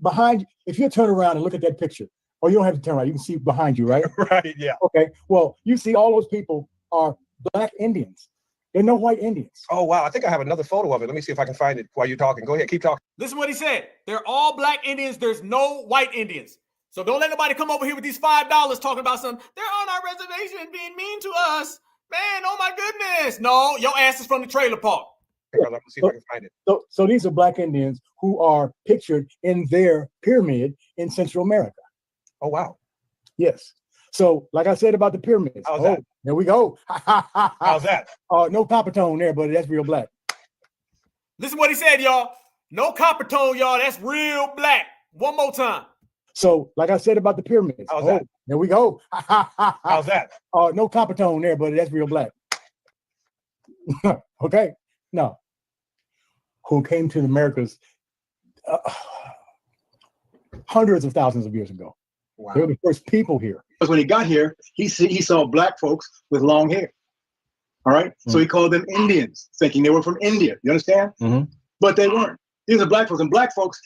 behind, if you turn around and look at that picture, or you don't have to turn around, you can see behind you, right? Right, yeah. Okay. Well, you see all those people are black Indians. They're no white Indians. Oh, wow. I think I have another photo of it. Let me see if I can find it while you're talking. Go ahead. Keep talking. Listen to what he said. They're all black Indians. There's no white Indians. So don't let nobody come over here with these $5 talking about something. They're on our reservation being mean to us. Man, oh my goodness. No, your ass is from the trailer park. Let me see if I can find it. So these are black Indians who are pictured in their pyramid in Central America. Oh, wow. Yes. So, like I said about the pyramids. How's that? There we go. How's that? No copper tone there, but that's real black. Listen to what he said, y'all. No copper tone, y'all. That's real black. One more time. So, like I said about the pyramids. How's that? There we go. How's that? No copper tone there, but that's real black. Okay, no. Who came to the Americas hundreds of thousands of years ago. Wow. They were the first people here. Because when he got here, he saw black folks with long hair. All right, so he called them Indians, thinking they were from India. You understand? But they weren't. These are black folks, and black folks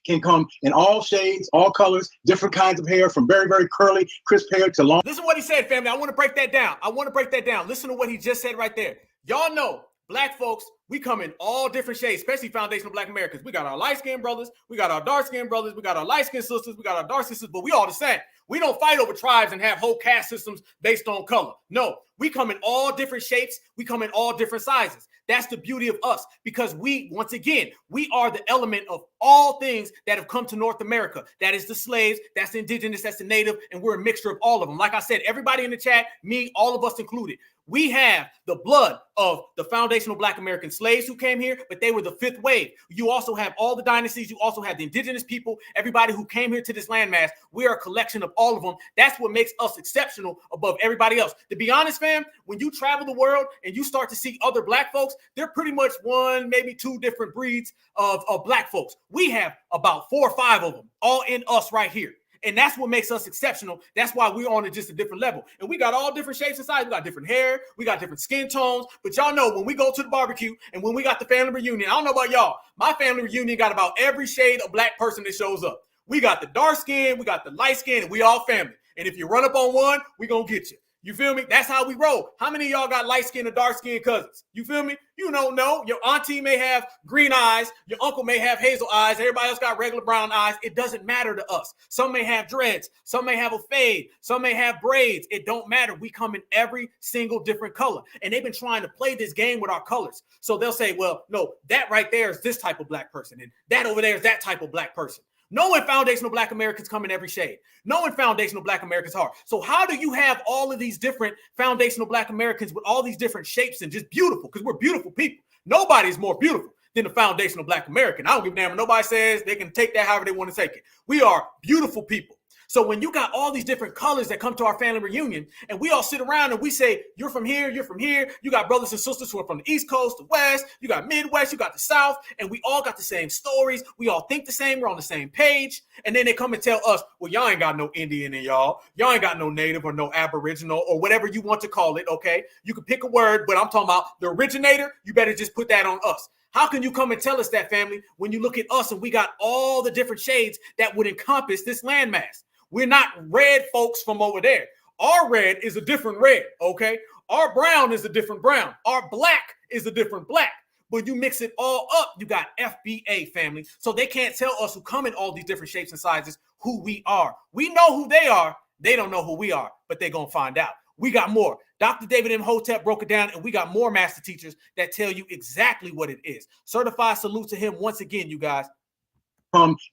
can come in all shades, all colors, different kinds of hair, from very, very curly, crisp hair to long. Listen to what he said, family. I want to break that down. Listen to what he just said right there. Y'all know, black folks, we come in all different shades, especially foundational black Americans. We got our light-skinned brothers, we got our dark-skinned brothers, we got our light-skinned sisters, we got our dark sisters, but we all the same. We don't fight over tribes and have whole caste systems based on color. No, we come in all different shapes. We come in all different sizes. That's the beauty of us, because we, once again, we are the element of all things that have come to North America. That is the slaves, that's the indigenous, that's the native, and we're a mixture of all of them. Like I said, everybody in the chat, me, all of us included. We have the blood of the foundational black American slaves who came here, but they were the fifth wave. You also have all the dynasties. You also have the indigenous people, everybody who came here to this landmass. We are a collection of all of them. That's what makes us exceptional above everybody else. To be honest, fam, when you travel the world and you start to see other black folks, they're pretty much one, maybe two different breeds of black folks. We have about 4 or 5 of them all in us right here. And that's what makes us exceptional. That's why we're on just a different level. And we got all different shapes and sizes. We got different hair. We got different skin tones. But y'all know when we go to the barbecue and when we got the family reunion, I don't know about y'all, my family reunion got about every shade of black person that shows up. We got the dark skin, we got the light skin, and we all family. And if you run up on one, we gonna get you. You feel me? That's how we roll. How many of y'all got light skin and dark skin cousins? You feel me? You don't know. Your auntie may have green eyes. Your uncle may have hazel eyes. Everybody else got regular brown eyes. It doesn't matter to us. Some may have dreads. Some may have a fade. Some may have braids. It don't matter. We come in every single different color. And they've been trying to play this game with our colors. So they'll say, well, no, that right there is this type of black person. And that over there is that type of black person. Knowing foundational black Americans come in every shade. Knowing foundational black Americans are. So how do you have all of these different foundational black Americans with all these different shapes and just beautiful? Because we're beautiful people. Nobody's more beautiful than the foundational black American. I don't give a damn if nobody says. They can take that however they want to take it. We are beautiful people. So when you got all these different colors that come to our family reunion and we all sit around and we say, you're from here, you're from here. You got brothers and sisters who are from the East Coast, the West, you got Midwest, you got the South, and we all got the same stories. We all think the same. We're on the same page. And then they come and tell us, well, y'all ain't got no Indian in y'all. Y'all ain't got no native or no aboriginal or whatever you want to call it. Okay. You can pick a word, but I'm talking about the originator. You better just put that on us. How can you come and tell us that, family, when you look at us and we got all the different shades that would encompass this landmass? We're not red folks from over there. Our red is a different red, okay? Our brown is a different brown. Our black is a different black. But you mix it all up, you got FBA, family. So they can't tell us who come in all these different shapes and sizes who we are. We know who they are. They don't know who we are, but they're going to find out. We got more. Dr. David M. Hotep broke it down, and we got more master teachers that tell you exactly what it is. Certified salute to him once again, you guys.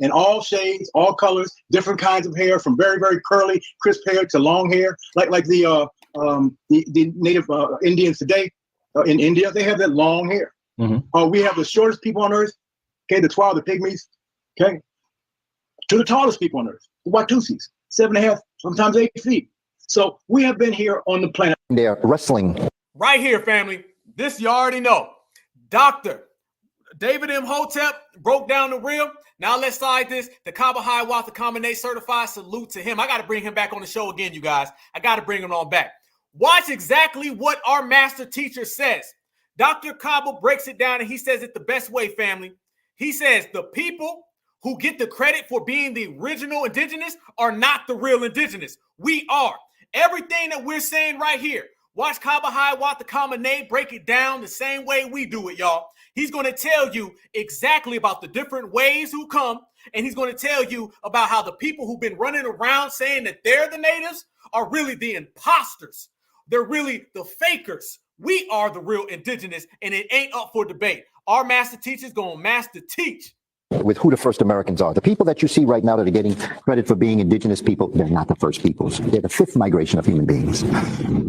In all shades, all colors, different kinds of hair, from very, very curly, crisp hair to long hair, like the native Indians today in India. They have that long hair. We have the shortest people on earth, okay, the Twa, the Pygmies, okay, to the tallest people on earth, the Watusis, 7.5, sometimes 8 feet. So we have been here on the planet. They're wrestling. Right here, family. This you already know. Dr. David M. Hotep broke down the real. Now let's slide this. The Kaba High Wath Combinate certified salute to him. I got to bring him back on the show again, you guys. I got to bring him on back. Watch exactly what our master teacher says. Dr. Kaba breaks it down and he says it the best way, family. He says the people who get the credit for being the original indigenous are not the real indigenous. We are. Everything that we're saying right here. Watch Kaba High Wath Combinate break it down the same way we do it, y'all. He's going to tell you exactly about the different ways who come, and he's going to tell you about how the people who've been running around saying that they're the natives are really the imposters. They're really the fakers. We are the real indigenous, and it ain't up for debate. Our master teacher's going to master teach. With who the first Americans are. The people that you see right now that are getting credit for being indigenous people, they're not the first peoples. They're the fifth migration of human beings.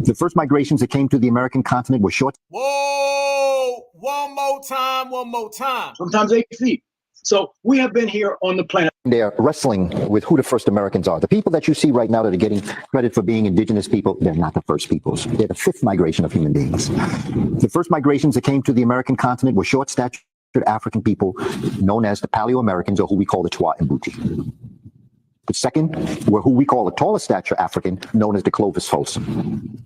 The first migrations that came to the American continent were short. Whoa, one more time. Sometimes 8 feet. So we have been here on the planet. They're wrestling with who the first Americans are. The people that you see right now that are getting credit for being indigenous people, they're not the first peoples. They're the fifth migration of human beings. The first migrations that came to the American continent were short-statured African people known as the Paleo-Americans, or who we call the Twa and Buti. The second were who we call the taller stature African, known as the Clovis Folsom.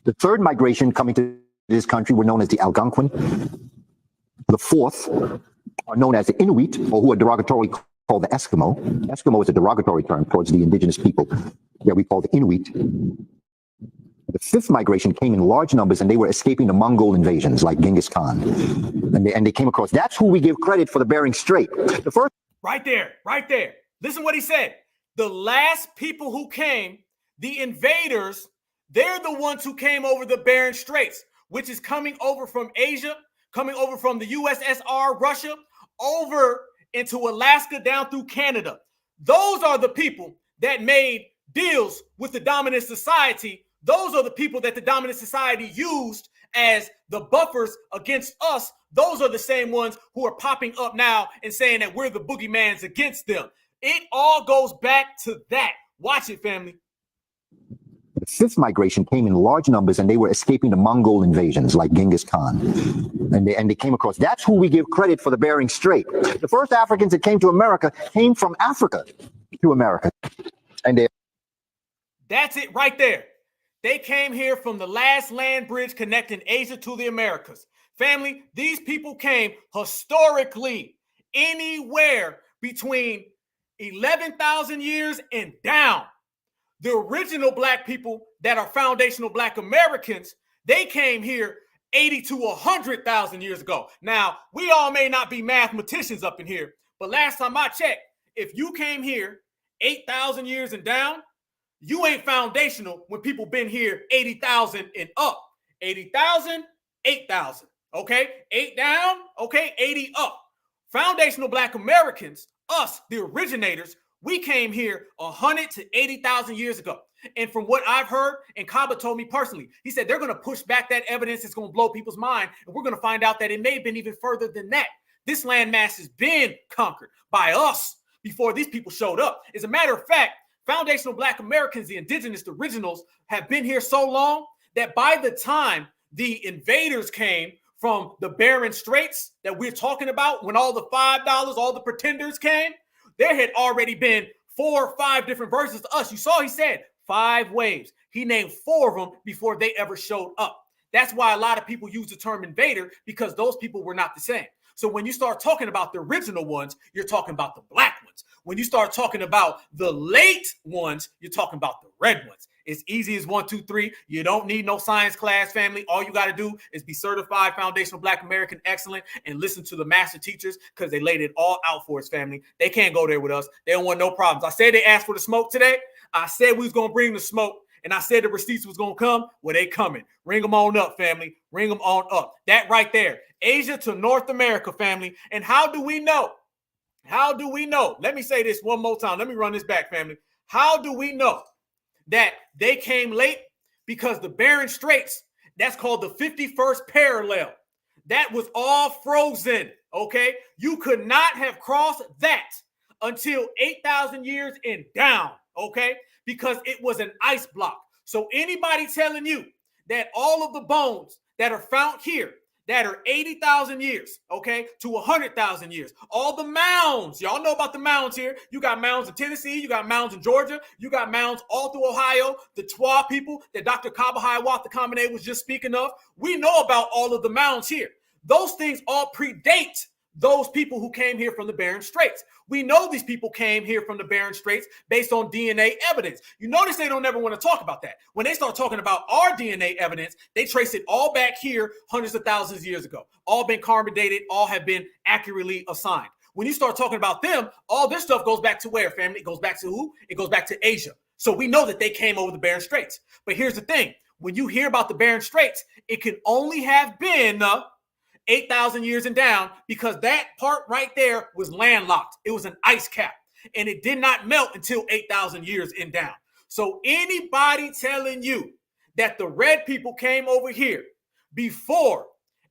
The third migration coming to this country were known as the Algonquin. The fourth are known as the Inuit, or who are derogatorily called the Eskimo. Eskimo is a derogatory term towards the indigenous people that we call the Inuit. The fifth migration came in large numbers, and they were escaping the Mongol invasions like Genghis Khan. And they came across. That's who we give credit for the Bering Strait. The first. Right there, right there. Listen what he said. The last people who came, the invaders, they're the ones who came over the Bering Straits, which is coming over from Asia, coming over from the USSR, Russia, over into Alaska, down through Canada. Those are the people that made deals with the dominant society. Those are the people that the dominant society used as the buffers against us. Those are the same ones who are popping up now and saying that we're the boogeymans against them. It all goes back to that. Watch it, family. The fifth migration came in large numbers, and they were escaping the Mongol invasions like Genghis Khan. And they came across. That's who we give credit for the Bering Strait. The first Africans that came to America came from Africa to America. And that's it right there. They came here from the last land bridge connecting Asia to the Americas. Family, these people came historically anywhere between 11,000 years and down. The original black people that are foundational black Americans, they came here 80 to 100,000 years ago. Now, we all may not be mathematicians up in here, but last time I checked, if you came here 8,000 years and down, you ain't foundational when people been here 80,000 and up. 80,000, 8,000. Okay, 8 down, okay, 80 up. Foundational black Americans, us, the originators, we came here 100 to 80,000 years ago. And from what I've heard, and Kaba told me personally, he said they're going to push back that evidence. It's going to blow people's mind. And we're going to find out that it may have been even further than that. This landmass has been conquered by us before these people showed up. As a matter of fact, foundational black Americans, the indigenous, the originals, have been here so long that by the time the invaders came from the Bering Straits that we're talking about, when all the $5, all the pretenders came, there had already been 4 or 5 different versions of us. You saw he said 5 waves. He named 4 of them before they ever showed up. That's why a lot of people use the term invader, because those people were not the same. So when you start talking about the original ones, you're talking about the black ones. When you start talking about the late ones, you're talking about the red ones. It's easy as 1, 2, 3. You don't need no science class, family. All you got to do is be certified foundational black American excellent and listen to the master teachers, because they laid it all out for us, family. They can't go there with us. They don't want no problems. I said they asked for the smoke today. I said we was going to bring the smoke, and I said the receipts was going to come. Well, they coming. Ring them on up, family. Ring them on up. That right there. Asia to North America, family. And how do we know? How do we know? Let me say this one more time. Let me run this back, family. How do we know that they came late? Because the Bering Straits, that's called the 51st parallel. That was all frozen, okay? You could not have crossed that until 8,000 years and down, okay? Because it was an ice block. So anybody telling you that all of the bones that are found here that are 80,000 years, okay, to 100,000 years. All the mounds, y'all know about the mounds here. You got mounds in Tennessee, you got mounds in Georgia, you got mounds all through Ohio, the Twa people that Dr. Kabahai the Combinate was just speaking of. We know about all of the mounds here. Those things all predate those people who came here from the Bering Straits. We know these people came here from the Bering Straits based on DNA evidence. You notice they don't ever want to talk about that. When they start talking about our DNA evidence, they trace it all back here hundreds of thousands of years ago. All been carbon dated, all have been accurately assigned. When you start talking about them, all this stuff goes back to where, family? It goes back to who? It goes back to Asia. So we know that they came over the Bering Straits. But here's the thing. When you hear about the Bering Straits, it can only have been 8,000 years and down, because that part right there was landlocked. It was an ice cap, and it did not melt until 8,000 years and down. So anybody telling you that the red people came over here before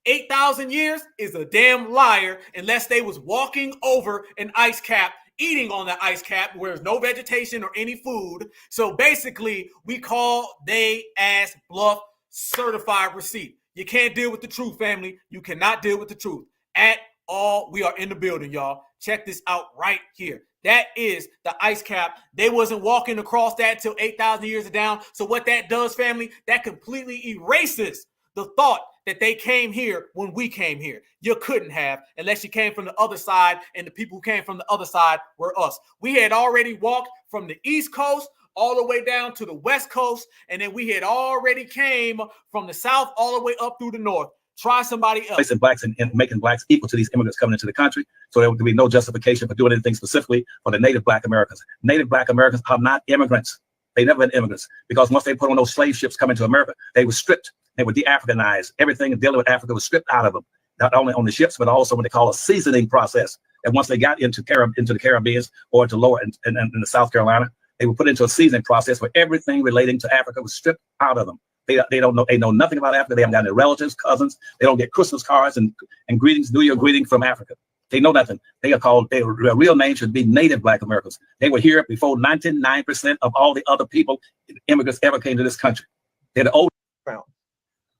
8,000 years is a damn liar unless they was walking over an ice cap, eating on the ice cap where there's no vegetation or any food. So basically, we call they ass bluff certified receipt. You can't deal with the truth, family. You cannot deal with the truth at all. We are in the building, y'all. Check this out right here. That is the ice cap. They wasn't walking across that till 8,000 years down. So what that does, family, that completely erases the thought that they came here when we came here. You couldn't have unless you came from the other side, and the people who came from the other side were us. We had already walked from the East Coast all the way down to the West Coast, and then we had already came from the South all the way up through the North. Try somebody else. Placing blacks and making blacks equal to these immigrants coming into the country. So there would be no justification for doing anything specifically for the native black Americans. Native black Americans are not immigrants. They never been immigrants, because once they put on those slave ships coming to America, they were stripped. They were de-Africanized. Everything dealing with Africa was stripped out of them, not only on the ships, but also what they call a seasoning process. And once they got into the Caribbean or into lower in the South Carolina, they were put into a seasoning process where everything relating to Africa was stripped out of them. They know nothing about Africa. They haven't got any relatives, cousins. They don't get Christmas cards and greetings, New Year greeting from Africa. They know nothing. Their real name should be Native Black Americans. They were here before 99% of all the other people, immigrants, ever came to this country. They're the old.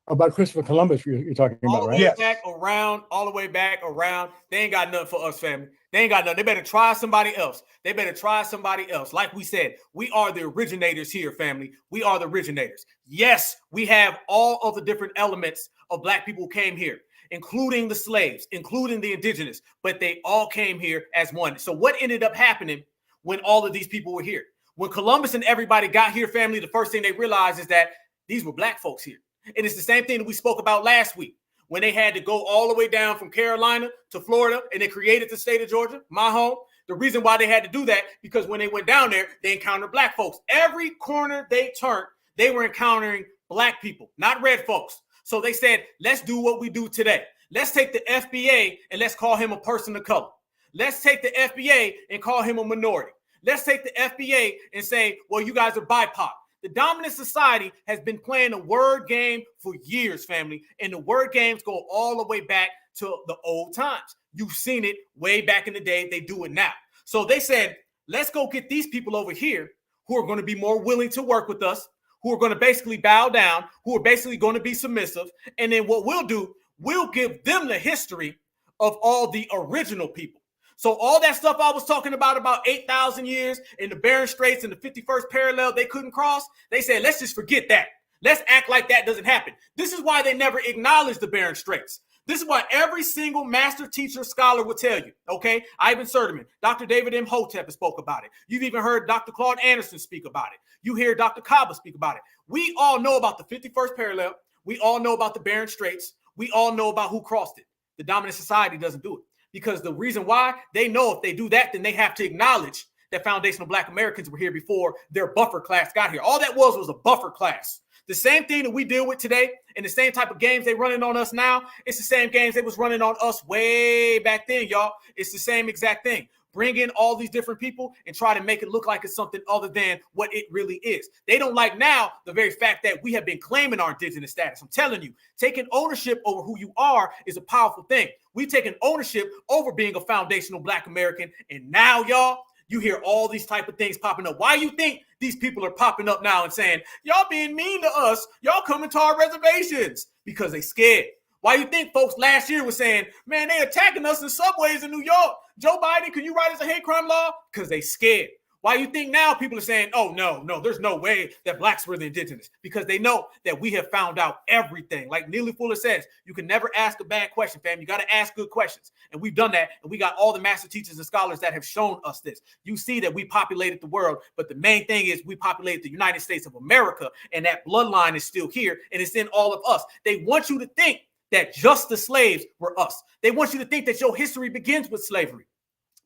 About Christopher Columbus, you're talking about, right? All the way back around, all the way back around. They ain't got nothing for us, family. They ain't got nothing. They better try somebody else. They better try somebody else. Like we said, we are the originators here, family. We are the originators. Yes, we have all of the different elements of black people who came here, including the slaves, including the indigenous, but they all came here as one. So what ended up happening when all of these people were here? When Columbus and everybody got here, family, the first thing they realized is that these were black folks here. And it's the same thing that we spoke about last week when they had to go all the way down from Carolina to Florida and they created the state of Georgia, my home. The reason why they had to do that, because when they went down there, they encountered black folks. Every corner they turned, they were encountering black people, not red folks. So they said, let's do what we do today. Let's take the FBA and let's call him a person of color. Let's take the FBA and call him a minority. Let's take the FBA and say, well, you guys are BIPOC. The dominant society has been playing a word game for years, family. And the word games go all the way back to the old times. You've seen it way back in the day. They do it now. So they said, let's go get these people over here who are going to be more willing to work with us, who are going to basically bow down, who are basically going to be submissive. And then what we'll do, we'll give them the history of all the original people. So all that stuff I was talking about 8,000 years in the Bering Straits and the 51st parallel they couldn't cross, they said, let's just forget that. Let's act like that doesn't happen. This is why they never acknowledged the Bering Straits. This is why every single master teacher scholar will tell you, okay? Ivan Sertiman, Dr. David M. Hotep spoke about it. You've even heard Dr. Claude Anderson speak about it. You hear Dr. Kaba speak about it. We all know about the 51st parallel. We all know about the Bering Straits. We all know about who crossed it. The dominant society doesn't do it. Because the reason why, they know if they do that, then they have to acknowledge that foundational black Americans were here before their buffer class got here. All that was a buffer class. The same thing that we deal with today and the same type of games they running on us now, it's the same games they was running on us way back then, y'all. It's the same exact thing. Bring in all these different people and try to make it look like it's something other than what it really is. They don't like now the very fact that we have been claiming our indigenous status. I'm telling you, taking ownership over who you are is a powerful thing. We've taken ownership over being a foundational black American. And now, y'all, you hear all these type of things popping up. Why you think these people are popping up now and saying, y'all being mean to us, y'all coming to our reservations? Because they scared. Why you think folks last year were saying, man, they attacking us in subways in New York. Joe Biden, can you write us a hate crime law? Because they scared. Why you think now people are saying, oh, no, there's no way that blacks were the indigenous? Because they know that we have found out everything. Like Neely Fuller says, you can never ask a bad question, fam. You got to ask good questions. And we've done that. And we got all the master teachers and scholars that have shown us this. You see that we populated the world. But the main thing is we populated the United States of America. And that bloodline is still here. And it's in all of us. They want you to think that just the slaves were us. They want you to think that your history begins with slavery.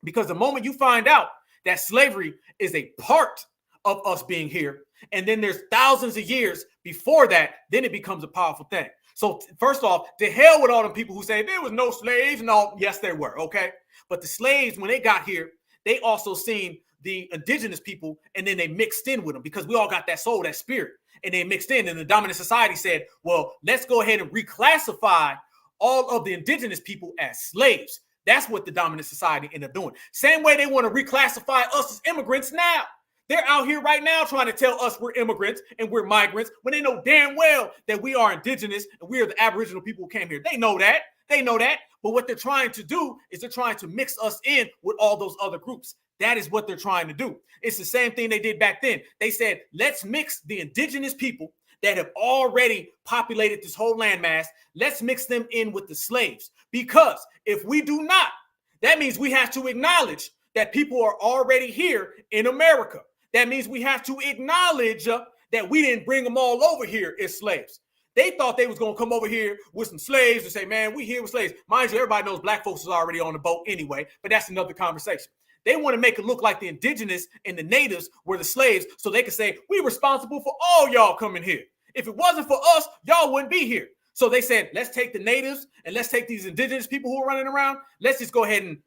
Because the moment you find out that slavery is a part of us being here, and then there's thousands of years before that, then it becomes a powerful thing. So first off, to hell with all them people who say there was no slaves and all. Yes, there were, okay? But the slaves, when they got here, they also seen the indigenous people, and then they mixed in with them because we all got that soul, that spirit, and they mixed in. And the dominant society said, well, let's go ahead and reclassify all of the indigenous people as slaves. That's what the dominant society ended up doing. Same way they want to reclassify us as immigrants now. They're out here right now trying to tell us we're immigrants and we're migrants when they know damn well that we are indigenous and we are the aboriginal people who came here. They know that. They know that. But what they're trying to do is they're trying to mix us in with all those other groups. That is what they're trying to do. It's the same thing they did back then. They said, let's mix the indigenous people that have already populated this whole landmass. Let's mix them in with the slaves. Because if we do not, that means we have to acknowledge that people are already here in America. That means we have to acknowledge that we didn't bring them all over here as slaves. They thought they was going to come over here with some slaves and say, man, we here with slaves. Mind you, everybody knows black folks is already on the boat anyway, but that's another conversation. They want to make it look like the indigenous and the natives were the slaves so they could say, we're responsible for all y'all coming here. If it wasn't for us, y'all wouldn't be here. So they said, let's take the natives and let's take these indigenous people who are running around. Let's just go ahead and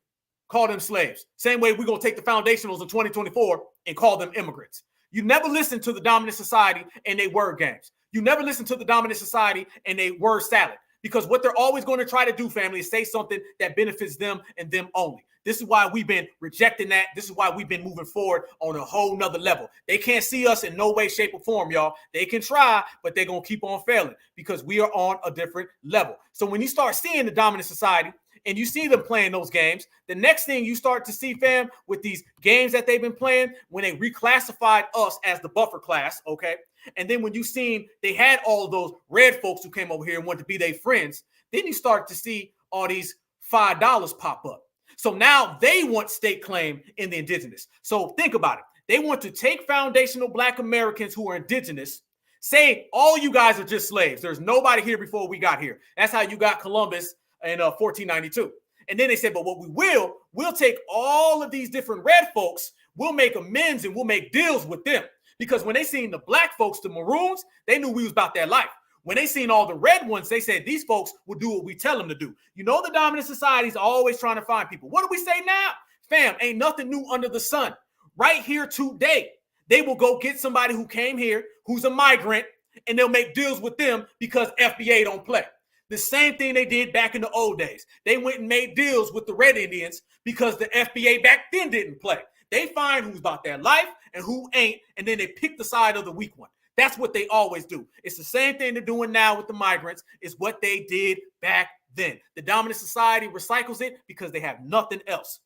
call them slaves. Same way we're going to take the foundationals in 2024 and call them immigrants. You never listen to the dominant society and they word games. You never listen to the dominant society and they word salad, because what they're always going to try to do, family, is say something that benefits them and them only. This is why we've been rejecting that. This is why we've been moving forward on a whole nother level. They can't see us in no way, shape, or form, y'all. They can try, but they're going to keep on failing because we are on a different level. So when you start seeing the dominant society and you see them playing those games, the next thing you start to see, fam, with these games that they've been playing, when they reclassified us as the buffer class, okay? And then when you seen they had all of those red folks who came over here and wanted to be their friends, then you start to see all these $5 pop up. So now they want state claim in the indigenous. So think about it. They want to take foundational black Americans who are indigenous, say all you guys are just slaves. There's nobody here before we got here. That's how you got Columbus in 1492. And then they said, but what we'll take all of these different red folks, we'll make amends and we'll make deals with them. Because when they seen the black folks, the maroons, they knew we was about that life. When they seen all the red ones, they said these folks will do what we tell them to do. You know, the dominant societies are always trying to find people. What do we say now? Fam, ain't nothing new under the sun. Right here today, they will go get somebody who came here, who's a migrant, and they'll make deals with them because FBA don't play. The same thing they did back in the old days. They went and made deals with the Red Indians because the FBA back then didn't play. They find who's about their life and who ain't, and then they pick the side of the weak one. That's what they always do. It's the same thing they're doing now with the migrants. Is what they did back then. The dominant society recycles it because they have nothing else.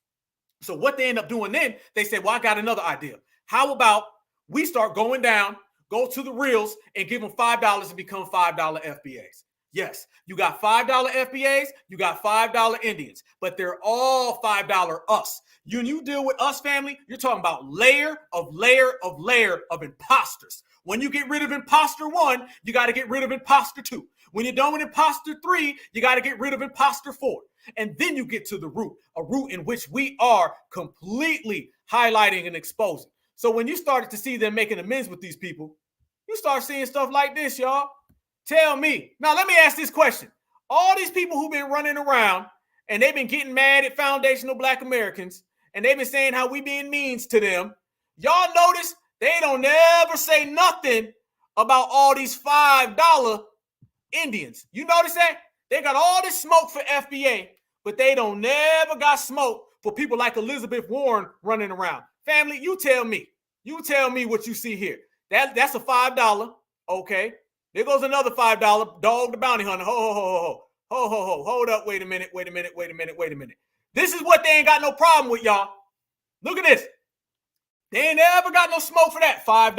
So what they end up doing then, they say, well, I got another idea. How about we start going down, go to the reals and give them $5 and become $5 FBAs. Yes, you got $5 FBAs, you got $5 Indians, but they're all $5 us. When you deal with us, family, you're talking about layer of imposters. When you get rid of imposter 1, you got to get rid of imposter 2. When you're done with imposter 3, you got to get rid of imposter 4. And then you get to the root, a root in which we are completely highlighting and exposing. So when you started to see them making amends with these people, you start seeing stuff like this, y'all. Tell me. Now, let me ask this question. All these people who've been running around and they've been getting mad at foundational black Americans and they've been saying how we being means to them, y'all notice they don't ever say nothing about all these $5 Indians. You notice that? They got all this smoke for FBA, but they don't never got smoke for people like Elizabeth Warren running around. Family, you tell me. You tell me what you see here. That's a $5. Okay. There goes another $5. Dog the bounty hunter. Ho. Hold up. Wait a minute. This is what they ain't got no problem with, y'all. Look at this. They ain't ever got no smoke for that. $5.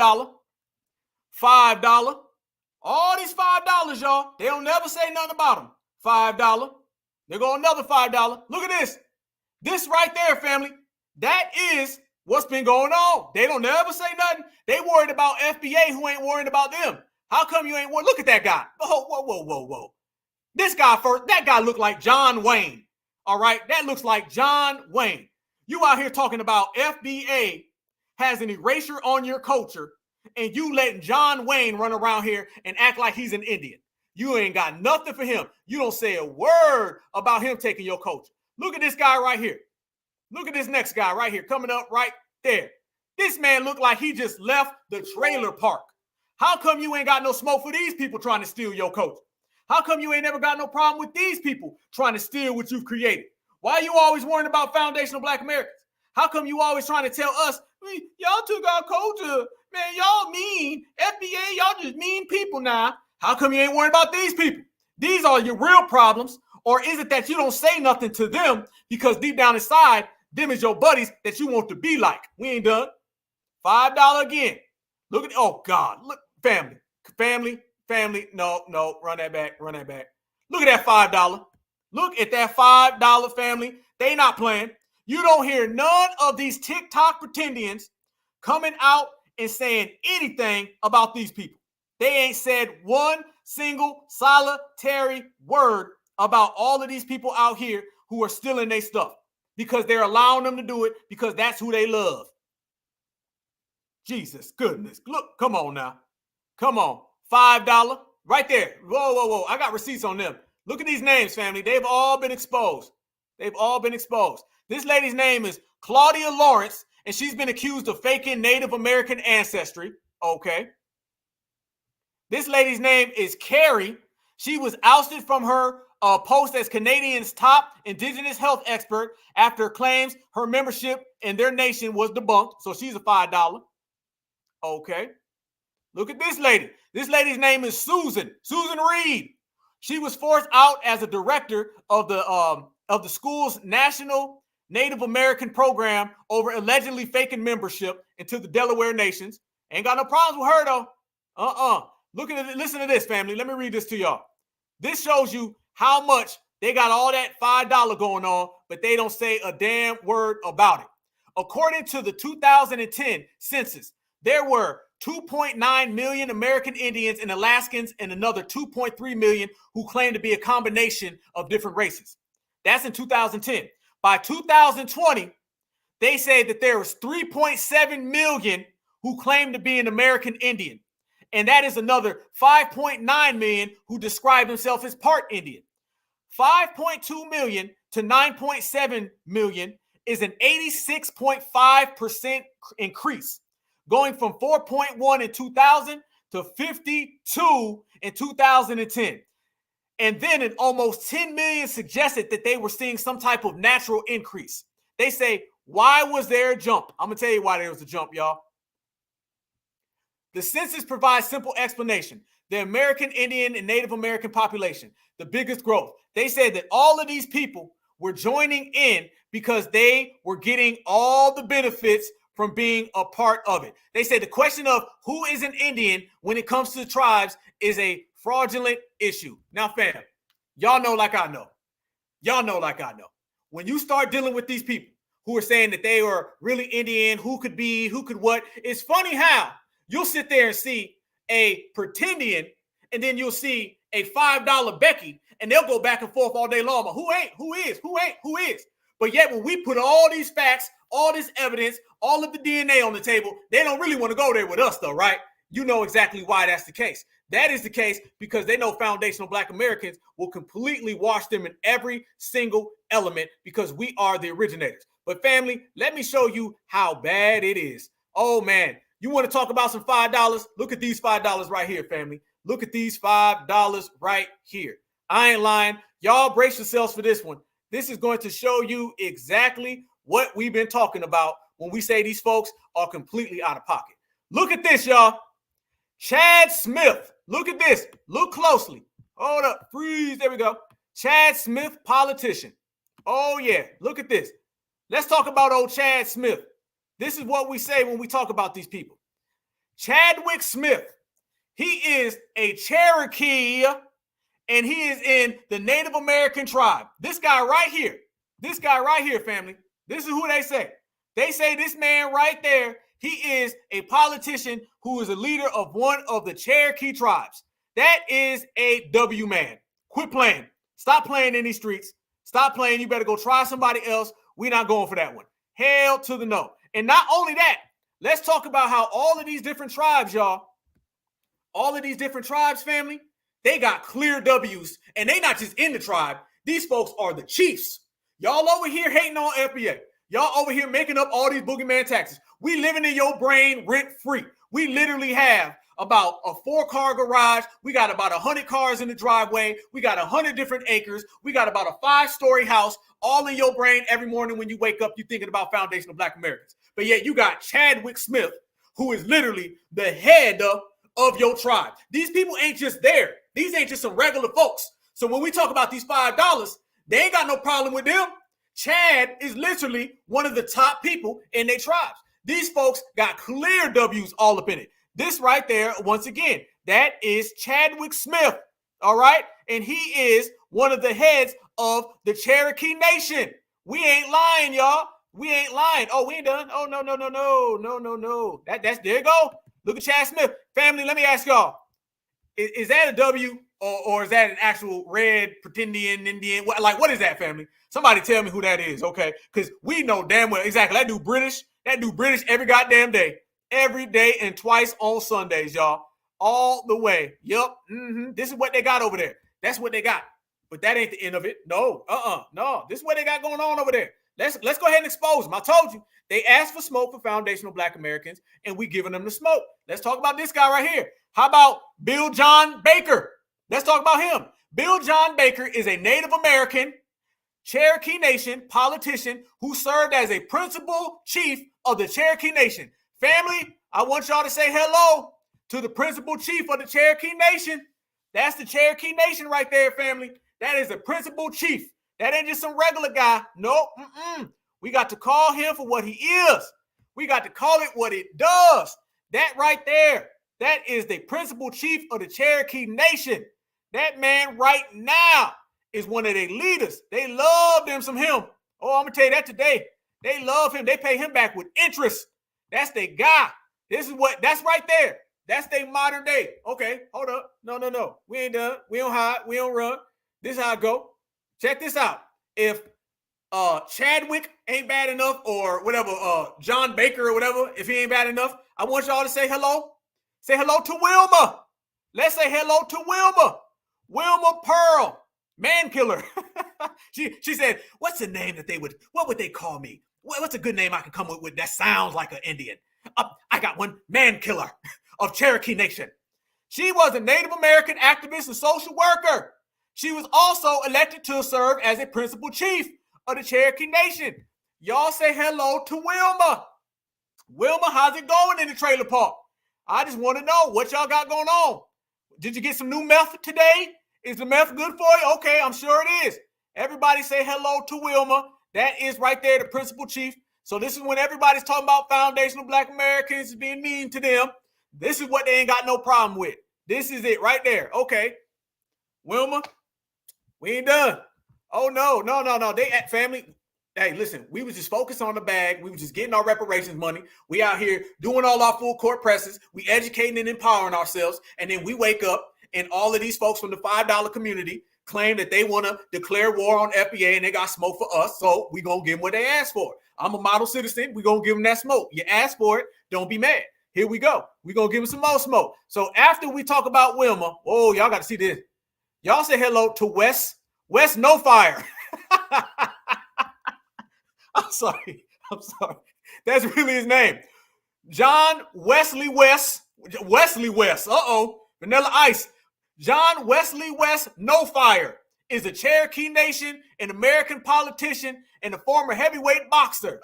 All these $5, y'all. They don't never say nothing about them. $5. There go another $5. Look at this. This right there, family. That is what's been going on. They don't never say nothing. They worried about FBA who ain't worrying about them. How come you ain't worried? Look at that guy. Whoa. This guy first, that guy looked like John Wayne. All right. That looks like John Wayne. You out here talking about FBA has an erasure on your culture and you letting John Wayne run around here and act like he's an Indian. You ain't got nothing for him. You don't say a word about him taking your culture. Look at this guy right here. Look at this next guy right here coming up right there. This man looked like he just left the trailer park. How come you ain't got no smoke for these people trying to steal your culture? How come you ain't never got no problem with these people trying to steal what you've created? Why are you always worrying about foundational Black Americans? How come you always trying to tell us, y'all took our culture, man, y'all mean, FBA, y'all just mean people now. How come you ain't worried about these people? These are your real problems. Or is it that you don't say nothing to them because deep down inside, them is your buddies that you want to be like? We ain't done. $5 again. Look at, oh God, look, family. No, run that back. Look at that $5. Look at that $5, family. They not playing. You don't hear none of these TikTok pretendians coming out and saying anything about these people. They ain't said one single solitary word about all of these people out here who are stealing their stuff because they're allowing them to do it because that's who they love. Jesus goodness. Look, come on now. Come on. $5 right there. Whoa. I got receipts on them. Look at these names, family. They've all been exposed. This lady's name is Claudia Lawrence, and she's been accused of faking Native American ancestry. Okay. This lady's name is Carrie. She was ousted from her post as Canadian's top indigenous health expert after claims her membership in their nation was debunked. So she's a $5. Okay. Look at this lady. This lady's name is Susan Reed. She was forced out as a director of the school's national Native American program over allegedly faking membership into the Delaware nations. Ain't got no problems with her though. Listen to this, family. Let me read this to y'all. This shows you how much they got all that $5 going on, but they don't say a damn word about it. According to the 2010 census, there were 2.9 million American Indians and Alaskans and another 2.3 million who claim to be a combination of different races. That's in 2010. By 2020, they say that there was 3.7 million who claim to be an American Indian. And that is another 5.9 million who describe themselves as part Indian. 5.2 million to 9.7 million is an 86.5% increase, going from 4.1 in 2000 to 52 in 2010. And then in almost 10 million suggested that they were seeing some type of natural increase. They say, why was there a jump? I'm going to tell you why there was a jump, y'all. The census provides simple explanation. The American Indian and Native American population, the biggest growth. They said that all of these people were joining in because they were getting all the benefits from being a part of it. They said the question of who is an Indian when it comes to the tribes is a fraudulent issue. Now, fam, y'all know like I know. When you start dealing with these people who are saying that they are really Indian, who could be, who could what, it's funny how you'll sit there and see a pretendian and then you'll see a $5 Becky and they'll go back and forth all day long. But who ain't, who is? But yet when we put all these facts, all this evidence, all of the DNA on the table, they don't really want to go there with us though, right? You know exactly why that's the case. That is the case because they know foundational Black Americans will completely wash them in every single element because we are the originators. But family, let me show you how bad it is. Oh man, you want to talk about some $5? Look at these $5 right here, family. Look at these $5 right here. I ain't lying. Y'all brace yourselves for this one. This is going to show you exactly what we've been talking about when we say these folks are completely out of pocket. Look at this, y'all. Chad Smith. Look at this. Look closely. Hold up. Freeze. There we go. Chad Smith, politician. Oh, yeah. Look at this. Let's talk about old Chad Smith. This is what we say when we talk about these people. Chadwick Smith. He is a Cherokee, and he is in the Native American tribe. This guy right here, family. This is who they say. They say this man right there, he is a politician who is a leader of one of the Cherokee tribes. That is a W man. Quit playing. Stop playing in these streets. Stop playing. You better go try somebody else. We're not going for that one. Hell to the no. And not only that, let's talk about how all of these different tribes, y'all, all of these different tribes, family, they got clear W's, and they not just in the tribe. These folks are the chiefs. Y'all over here hating on FBA. Y'all over here making up all these boogeyman taxes. We living in your brain rent free. We literally have about a 4-car garage. We got about 100 cars in the driveway. We got 100 different acres. We got about a 5-story house, all in your brain every morning when you wake up, you're thinking about foundational Black Americans. But yet you got Chadwick Smith, who is literally the head of your tribe. These people ain't just there. These ain't just some regular folks. So when we talk about these $5, they ain't got no problem with them. Chad is literally one of the top people in their tribes. These folks got clear W's all up in it. This right there, once again, that is Chadwick Smith, all right? And he is one of the heads of the Cherokee Nation. We ain't lying, y'all. We ain't lying. Oh, we ain't done. Oh, no. That's there you go. Look at Chad Smith. Family, let me ask y'all. Is that a W or is that an actual red pretendian Indian? What is that, family? Somebody tell me who that is, okay? Because we know damn well exactly. That dude British every goddamn day. Every day and twice on Sundays, y'all. All the way. Yep. This is what they got over there. That's what they got. But that ain't the end of it. No. No. This is what they got going on over there. Let's go ahead and expose them. I told you. They asked for smoke for foundational Black Americans, and we giving them the smoke. Let's talk about this guy right here. How about Bill John Baker? Let's talk about him. Bill John Baker is a Native American Cherokee Nation politician who served as a principal chief of the Cherokee Nation. Family, I want y'all to say hello to the principal chief of the Cherokee Nation. That's the Cherokee Nation right there, family. That is the principal chief. That ain't just some regular guy. Nope. We got to call him for what he is. We got to call it what it does. That right there, that is the principal chief of the Cherokee Nation. That man right now is one of their leaders. They love them some him. Oh, I'm going to tell you that today. They love him. They pay him back with interest. That's their guy. That's right there. That's their modern day. Okay, hold up. No. We ain't done. We don't hide. We don't run. This is how I go. Check this out. If Chadwick ain't bad enough or whatever, John Baker or whatever, if he ain't bad enough, I want y'all to say hello. Say hello to Wilma. Let's say hello to Wilma. Wilma Pearl, man killer. She said, what's the name what would they call me? What's a good name I can come with that sounds like an Indian? I got one, man killer of Cherokee Nation. She was a Native American activist and social worker. She was also elected to serve as a principal chief of the Cherokee Nation. Y'all say hello to Wilma. Wilma, how's it going in the trailer park? I just want to know what y'all got going on. Did you get some new meth today? Is the meth good for you? Okay, I'm sure it is. Everybody say hello to Wilma. That is right there, the principal chief. So this is when everybody's talking about foundational Black Americans being mean to them. This is what they ain't got no problem with. This is it right there. Okay. Wilma, we ain't done. Oh, no. They family. Hey, listen, we was just focused on the bag. We was just getting our reparations money. We out here doing all our full court presses. We educating and empowering ourselves. And then we wake up and all of these folks from the $5 community claim that they want to declare war on FBA and they got smoke for us. So we going to give them what they asked for. I'm a model citizen. We going to give them that smoke. You asked for it. Don't be mad. Here we go. We going to give them some more smoke. So after we talk about Wilma, oh, y'all got to see this. Y'all say hello to West No Fire. I'm sorry. That's really his name. John Wesley West. Vanilla Ice. John Wesley West No Fire is a Cherokee Nation, an American politician, and a former heavyweight boxer.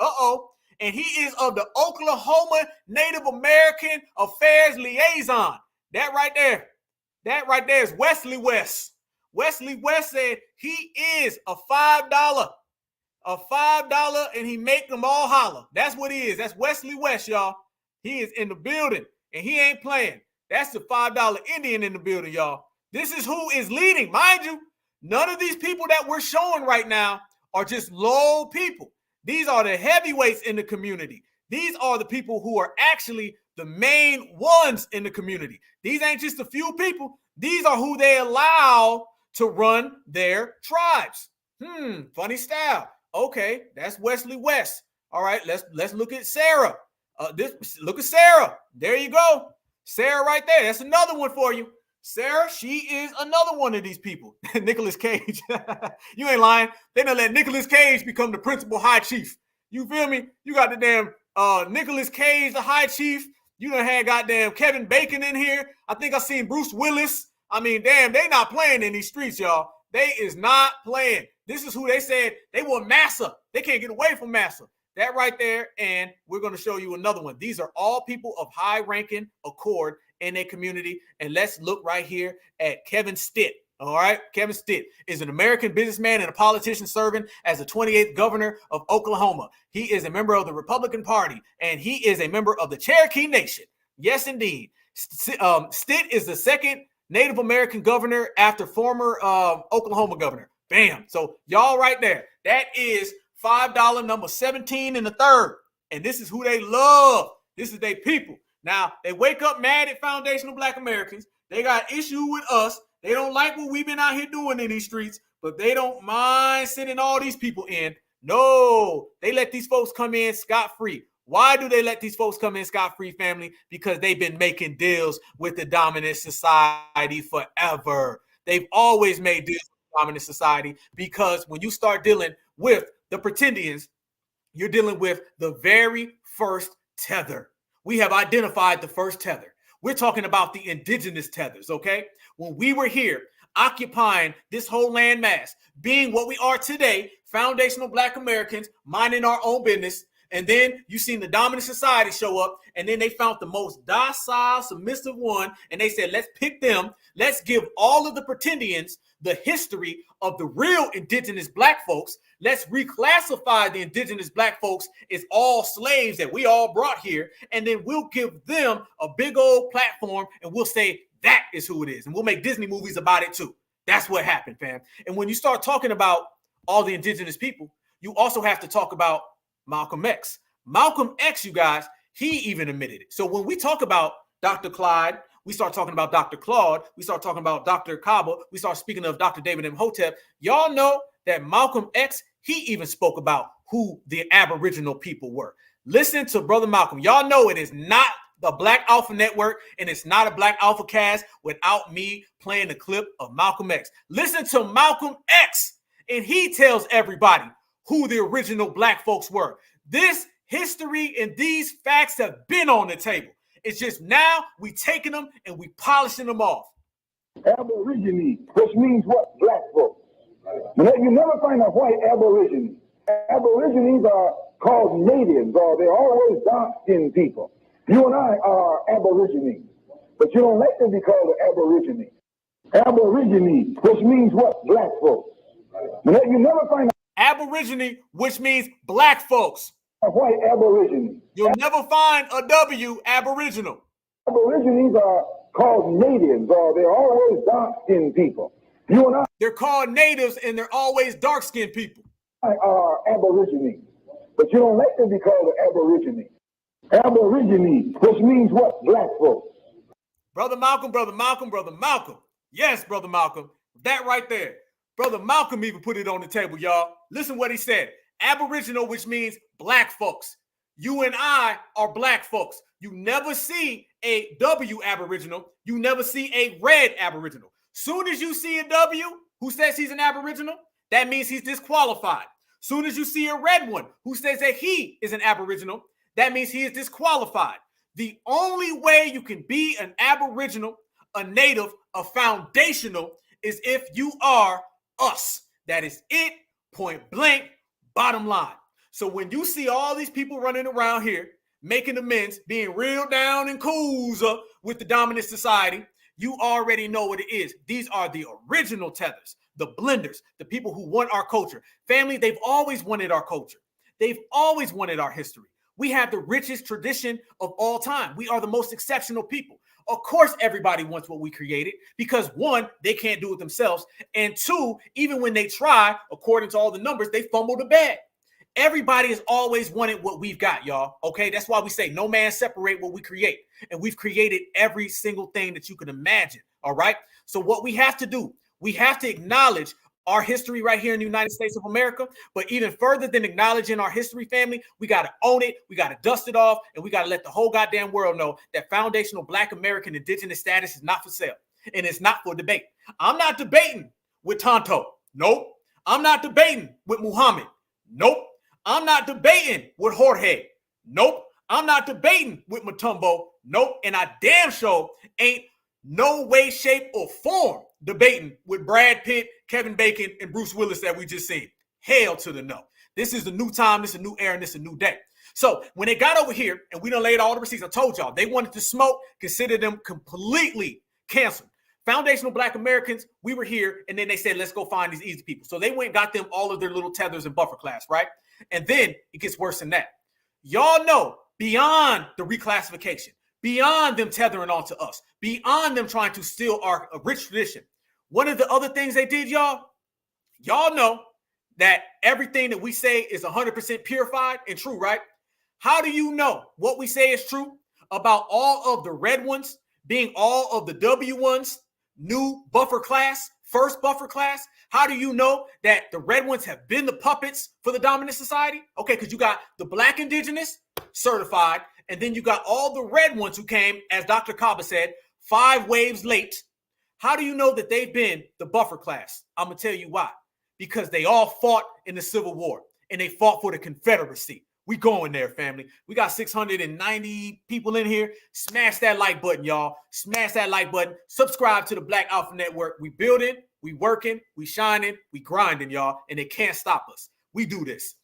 And he is of the Oklahoma Native American Affairs Liaison. That right there is Wesley West. Wesley West said he is a $5 and he make them all holler. That's what he is. That's Wesley West, y'all. He is in the building and he ain't playing. That's the $5 Indian in the building, y'all. This is who is leading. Mind you, none of these people that we're showing right now are just low people. These are the heavyweights in the community. These are the people who are actually the main ones in the community. These ain't just a few people. These are who they allow to run their tribes. Funny style. Okay, that's Wesley West. All right, let's look at Sarah. Look at Sarah. There you go. Sarah right there. That's another one for you. Sarah, she is another one of these people. Nicolas Cage. You ain't lying. They done let Nicolas Cage become the principal high chief. You feel me? You got the damn Nicolas Cage, the high chief. You done had goddamn Kevin Bacon in here. I think I seen Bruce Willis. I mean, damn, they not playing in these streets, y'all. They is not playing. This is who they said they want Massa. They can't get away from Massa. That right there, and we're going to show you another one. These are all people of high ranking accord in a community. And let's look right here at Kevin Stitt. All right, Kevin Stitt is an American businessman and a politician serving as the 28th governor of Oklahoma. He is a member of the Republican Party, and he is a member of the Cherokee Nation. Yes, indeed. Stitt is the second Native American governor after former Oklahoma governor. Bam. So y'all right there, that is $5 number 17 in the third. And this is who they love. This is their people. Now, they wake up mad at foundational Black Americans. They got issue with us. They don't like what we've been out here doing in these streets, but they don't mind sending all these people in. No, they let these folks come in scot-free. Why do they let these folks come in scot-free, family? Because they've been making deals with the dominant society forever. They've always made deals with the dominant society, because when you start dealing with the Pretendians, you're dealing with the very first tether. We have identified the first tether. We're talking about the indigenous tethers, okay? When we were here occupying this whole landmass, being what we are today, foundational Black Americans minding our own business, and then you seen the dominant society show up, and then they found the most docile, submissive one, and they said, let's pick them. Let's give all of the Pretendians the history of the real indigenous Black folks. Let's reclassify the indigenous Black folks as all slaves that we all brought here, and then we'll give them a big old platform, and we'll say that is who it is, and we'll make Disney movies about it too. That's what happened, fam. And when you start talking about all the indigenous people, you also have to talk about Malcolm X. Malcolm X, you guys, he even admitted it. So when we talk about Dr. Clyde, we start talking about Dr. Claude, we start talking about Dr. Kaba, we start speaking of Dr. David Imhotep. Y'all know that Malcolm X, he even spoke about who the Aboriginal people were. Listen to Brother Malcolm. Y'all know it is not the Black Alpha Network, and it's not a Black Alpha cast without me playing the clip of Malcolm X. Listen to Malcolm X, and he tells everybody who the original Black folks were. This history and these facts have been on the table. It's just now we taking them and we polishing them off. Aborigine, which means what? Black folks. You never find a white aborigine. Aborigines are called natives, or they're always dark-skinned people. You and I are aborigines, but you don't like to be called an aborigine. Aborigine, which means what? Black folks. You never find Aborigine, which means Black folks. A white aborigine. You'll never find a W aboriginal. Aborigines are called natives, or they're always dark-skinned people. You and I, they're called natives, and they're always dark-skinned people. Are aborigines, but you don't like to be called an aborigine. Aborigine, which means what? Black folks. Brother Malcolm, Brother Malcolm, Brother Malcolm. Yes, Brother Malcolm. That right there. Brother Malcolm even put it on the table, y'all. Listen what he said. Aboriginal, which means Black folks. You and I are Black folks. You never see a W aboriginal. You never see a red aboriginal. Soon as you see a W who says he's an aboriginal, that means he's disqualified. Soon as you see a red one who says that he is an aboriginal, that means he is disqualified. The only way you can be an aboriginal, a native, a foundational is if you are us. That is it, point blank, bottom line. So when you see all these people running around here, making amends, being real down and cool with the dominant society, you already know what it is. These are the original tethers, the blenders, the people who want our culture. Family, they've always wanted our culture. They've always wanted our history. We have the richest tradition of all time. We are the most exceptional people. Of course, everybody wants what we created because one, they can't do it themselves. And two, even when they try, according to all the numbers, they fumble the bag. Everybody has always wanted what we've got, y'all. Okay, that's why we say no man separate what we create. And we've created every single thing that you can imagine. All right. So what we have to do, we have to acknowledge our history right here in the United States of America. But even further than acknowledging our history, family, we got to own it. We got to dust it off. And we got to let the whole goddamn world know that foundational Black American indigenous status is not for sale. And it's not for debate. I'm not debating with Tonto. Nope. I'm not debating with Muhammad. Nope. I'm not debating with Jorge. Nope. I'm not debating with Matumbo. Nope. And I damn sure ain't no way, shape, or form debating with Brad Pitt, Kevin Bacon, and Bruce Willis that we just seen. Hell to the no. This is a new time, this is a new era, and this is a new day. So when they got over here and we done laid all the receipts, I told y'all they wanted to smoke, consider them completely canceled. Foundational Black Americans, we were here, and then they said, let's go find these easy people. So they went and got them all of their little tethers and buffer class, right? And then it gets worse than that. Y'all know, beyond the reclassification, beyond them tethering onto us, beyond them trying to steal our rich tradition, one of the other things they did, y'all know that everything that we say is 100% purified and true, right? How do you know what we say is true about all of the red ones being all of the W ones, new buffer class, first buffer class? How do you know that the red ones have been the puppets for the dominant society? Okay, because you got the Black indigenous certified, and then you got all the red ones who came, as Dr. Kaba said, 5 waves late. How do you know that they've been the buffer class? I'm going to tell you why. Because they all fought in the Civil War, and they fought for the Confederacy. We going there, family. We got 690 people in here. Smash that like button, y'all. Smash that like button. Subscribe to the Black Alpha Network. We building, we working, we shining, we grinding, y'all, and they can't stop us. We do this.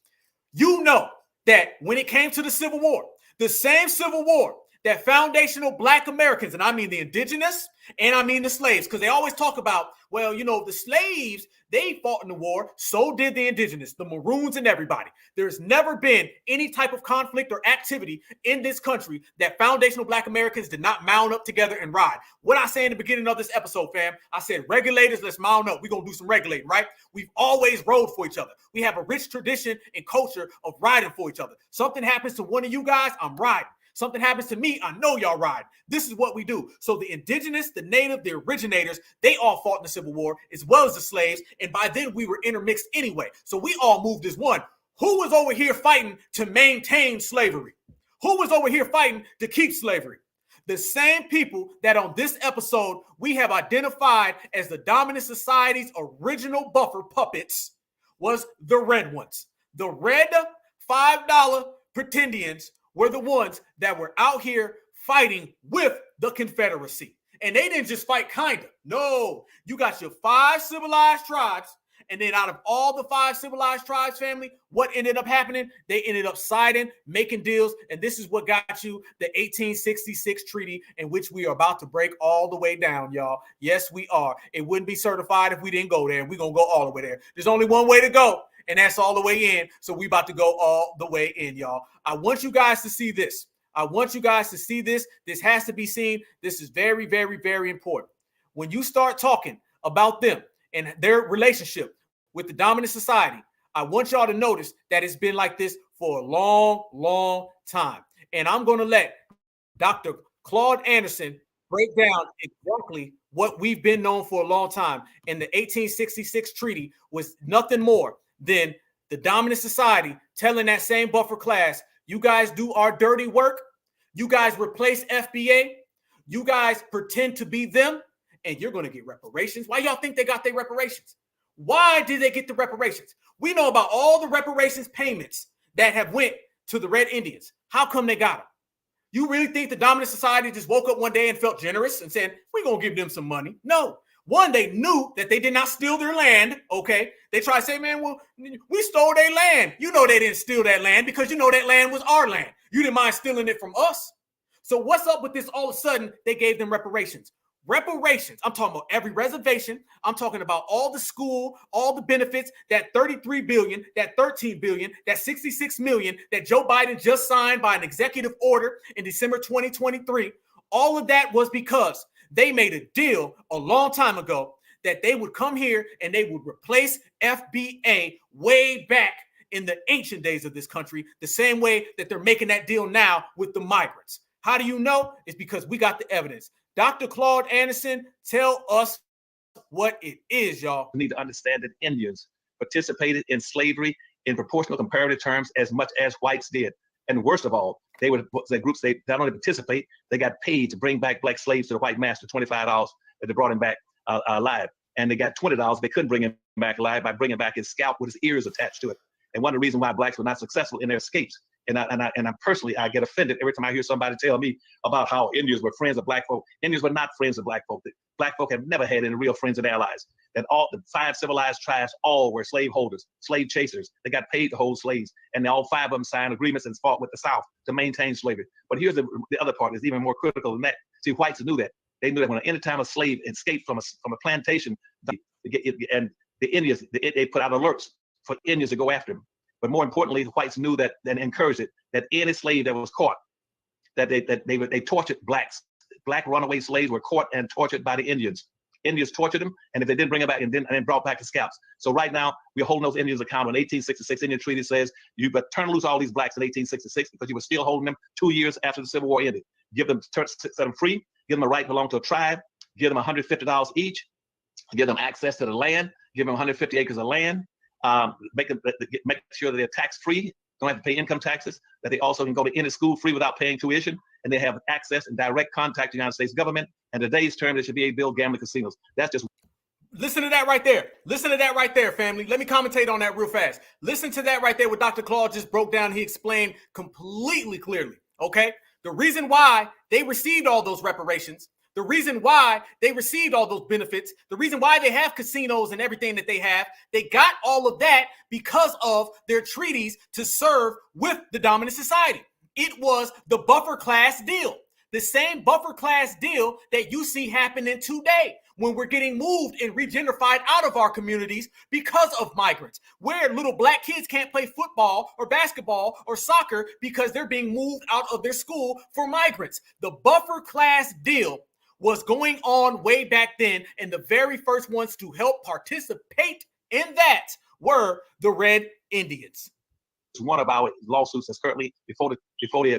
You know that when it came to the Civil War, the same Civil War that foundational Black Americans, and I mean the indigenous and I mean the slaves, because they always talk about, well, you know, the slaves, they fought in the war, so did the indigenous, the maroons, and everybody. There's never been any type of conflict or activity in this country that foundational Black Americans did not mount up together and ride. What I say in the beginning of this episode, fam, I said, regulators, let's mount up. We're going to do some regulating, right? We've always rode for each other. We have a rich tradition and culture of riding for each other. Something happens to one of you guys, I'm riding. Something happens to me, I know y'all ride. This is what we do. So the indigenous, the native, the originators, they all fought in the Civil War, as well as the slaves. And by then we were intermixed anyway. So we all moved as one. Who was over here fighting to maintain slavery? Who was over here fighting to keep slavery? The same people that on this episode we have identified as the dominant society's original buffer puppets was the red ones. The red $5 pretendians were the ones that were out here fighting with the Confederacy. And they didn't just fight kinda. No, you got your 5 civilized tribes, and then out of all the 5 civilized tribes, family, what ended up happening? They ended up siding, making deals, and this is what got you the 1866 treaty, in which we are about to break all the way down, y'all. Yes, we are. It wouldn't be certified if we didn't go there, and we're going to go all the way there. There's only one way to go, and that's all the way in. So we about to go all the way in, y'all. I want you guys to see this. I want you guys to see this. This has to be seen. This is very, very, very important. When you start talking about them and their relationship with the dominant society, I want y'all to notice that it's been like this for a long, long time. And I'm going to let Dr. Claude Anderson break down exactly what we've been known for a long time. And the 1866 treaty was nothing more than the dominant society telling that same buffer class, you guys do our dirty work, you guys replace FBA, you guys pretend to be them, and you're going to get reparations. Why y'all think they got their reparations? Why did they get the reparations? We know about all the reparations payments that have went to the Red Indians. How come they got them? You really think the dominant society just woke up one day and felt generous and said, we're going to give them some money? No. One, they knew that they did not steal their land, okay? They try to say, man, well, we stole their land. You know they didn't steal that land because you know that land was our land. You didn't mind stealing it from us. So what's up with this all of a sudden they gave them reparations? Reparations, I'm talking about every reservation. I'm talking about all the school, all the benefits, that $33 billion, that $13 billion, that $66 million that Joe Biden just signed by an executive order in December 2023. All of that was because they made a deal a long time ago that they would come here and they would replace FBA way back in the ancient days of this country, the same way that they're making that deal now with the migrants. How do you know? It's because we got the evidence. Dr. Claude Anderson, tell us what it is, y'all. We need to understand that Indians participated in slavery in proportional comparative terms as much as whites did. And worst of all, they were the groups, they not only participate, they got paid to bring back black slaves to the white master, $25 that they brought him back alive. And they got $20 they couldn't bring him back alive by bringing back his scalp with his ears attached to it. And one of the reasons why blacks were not successful in their escapes And I personally, I get offended every time I hear somebody tell me about how Indians were friends of black folk. Indians were not friends of black folk. Black folk have never had any real friends and allies. That all the 5 civilized tribes all were slave holders, slave chasers. They got paid to hold slaves, and all 5 of them signed agreements and fought with the South to maintain slavery. But here's the other part is even more critical than that. See, whites knew that. They knew that when any time a slave escaped from a plantation, and the Indians, they put out alerts for Indians to go after him. But more importantly, the whites knew that and encouraged it, that any slave that was caught, that they tortured blacks. Black runaway slaves were caught and tortured by the Indians. Indians tortured them, and if they didn't bring them back, and then brought back the scalps. So right now, we're holding those Indians accountable. In 1866, Indian Treaty says you but turn loose all these blacks in 1866 because you were still holding them 2 years after the Civil War ended. Give them, set them free, give them a right to belong to a tribe, give them $150 each, give them access to the land, give them 150 acres of land, make sure that they're tax-free, don't have to pay income taxes, that they also can go to any school free without paying tuition, and they have access and direct contact with the United States government. And today's term, they should be able to build gambling casinos. That's just... Listen to that right there. Listen to that right there, family. Let me commentate on that real fast. Listen to that right there, what Dr. Claude just broke down. He explained completely clearly, okay? The reason why they received all those reparations, the reason why they received all those benefits, the reason why they have casinos and everything that they have, they got all of that because of their treaties to serve with the dominant society. It was the buffer class deal, the same buffer class deal that you see happening today when we're getting moved and regentrified out of our communities because of migrants, where little black kids can't play football or basketball or soccer because they're being moved out of their school for migrants. The buffer class deal was going on way back then, and the very first ones to help participate in that were the Red Indians. One of our lawsuits that's currently before the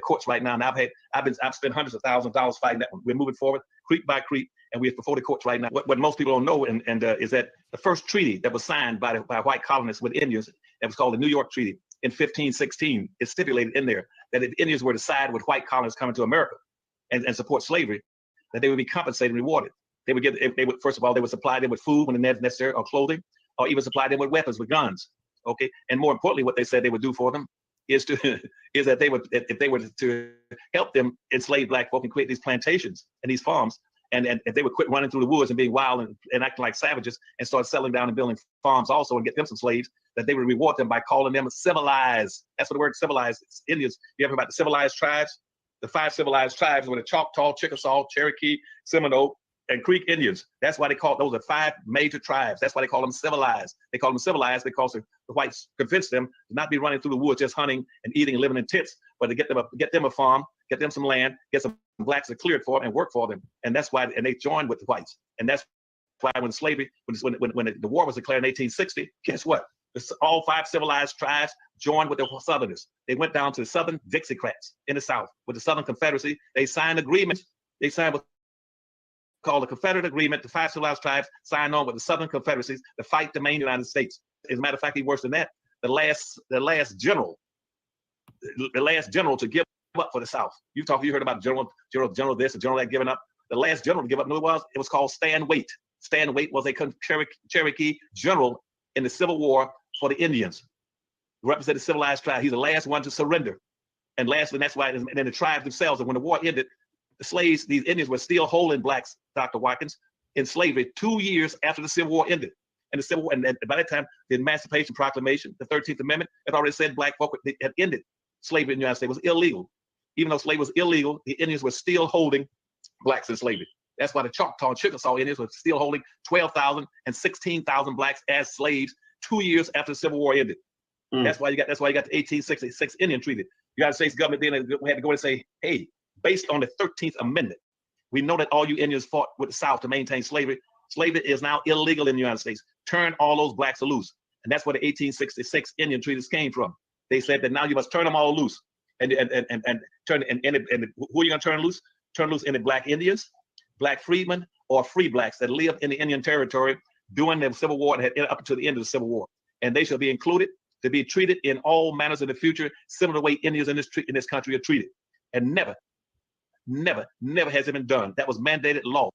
courts right now, and I've spent hundreds of thousands of dollars fighting that one. We're moving forward creek by creek, and we're before the courts right now. What most people don't know is that the first treaty that was signed by white colonists with Indians, that was called the New York Treaty in 1516, is stipulated in there that if Indians were to side with white colonists coming to America and support slavery, that they would be compensated and rewarded. They would first of all, they would supply them with food when necessary, or clothing, or even supply them with weapons, with guns. Okay, and more importantly, what they said they would do for them is that they would, if they were to help them enslave black folk and create these plantations and these farms, and if they would quit running through the woods and being wild and acting like savages and start settling down and building farms also and get them some slaves, that they would reward them by calling them civilized. That's what the word civilized Indians. You ever heard about the civilized tribes? The 5 civilized tribes were the Choctaw, Chickasaw, Cherokee, Seminole, and Creek Indians. That's why they call those are 5 major tribes. That's why they call them civilized. They call them civilized because the whites convinced them to not be running through the woods just hunting and eating and living in tents, but to get them a farm, get them some land, get some blacks to clear it for them and work for them. And that's why, and they joined with the whites. And that's why when slavery, when the war was declared in 1860, guess what? All 5 civilized tribes joined with the Southerners. They went down to the Southern Dixiecrats in the South with the Southern Confederacy. They signed agreements. They signed what's called the Confederate Agreement. The 5 civilized tribes signed on with the Southern Confederacies to fight the main United States. As a matter of fact, even worse than that, the last general to give up for the South. You heard about general this and general that giving up. The last general to give up, it was called Stan Waite. Stan Waite was a Cherokee general in the Civil War for the Indians, represented the civilized tribe. He's the last one to surrender. And that's why, and then the tribes themselves, and when the war ended, the slaves, these Indians were still holding blacks, Dr. Watkins, in slavery 2 years after the Civil War ended. And the Civil War, and by that time, the Emancipation Proclamation, the 13th Amendment, had already said black folk had ended slavery in the United States. It was illegal. Even though slavery was illegal, the Indians were still holding blacks in slavery. That's why the Choctaw and Chickasaw Indians were still holding 12,000 and 16,000 blacks as slaves 2 years after the Civil War ended. That's why you got the 1866 Indian Treaty. The United States government then had to go and say, hey, based on the 13th Amendment, we know that all you Indians fought with the South to maintain slavery. Slavery is now illegal in the United States. Turn all those blacks loose. And that's where the 1866 Indian treaties came from. They said that now you must turn them all loose. And who are you gonna turn loose? Turn loose any black Indians, black freedmen, or free blacks that live in the Indian territory during the Civil War and had up to the end of the Civil War. And they shall be included to be treated in all manners in the future, similar to the way Indians in this country are treated. And never has it been done. That was mandated law.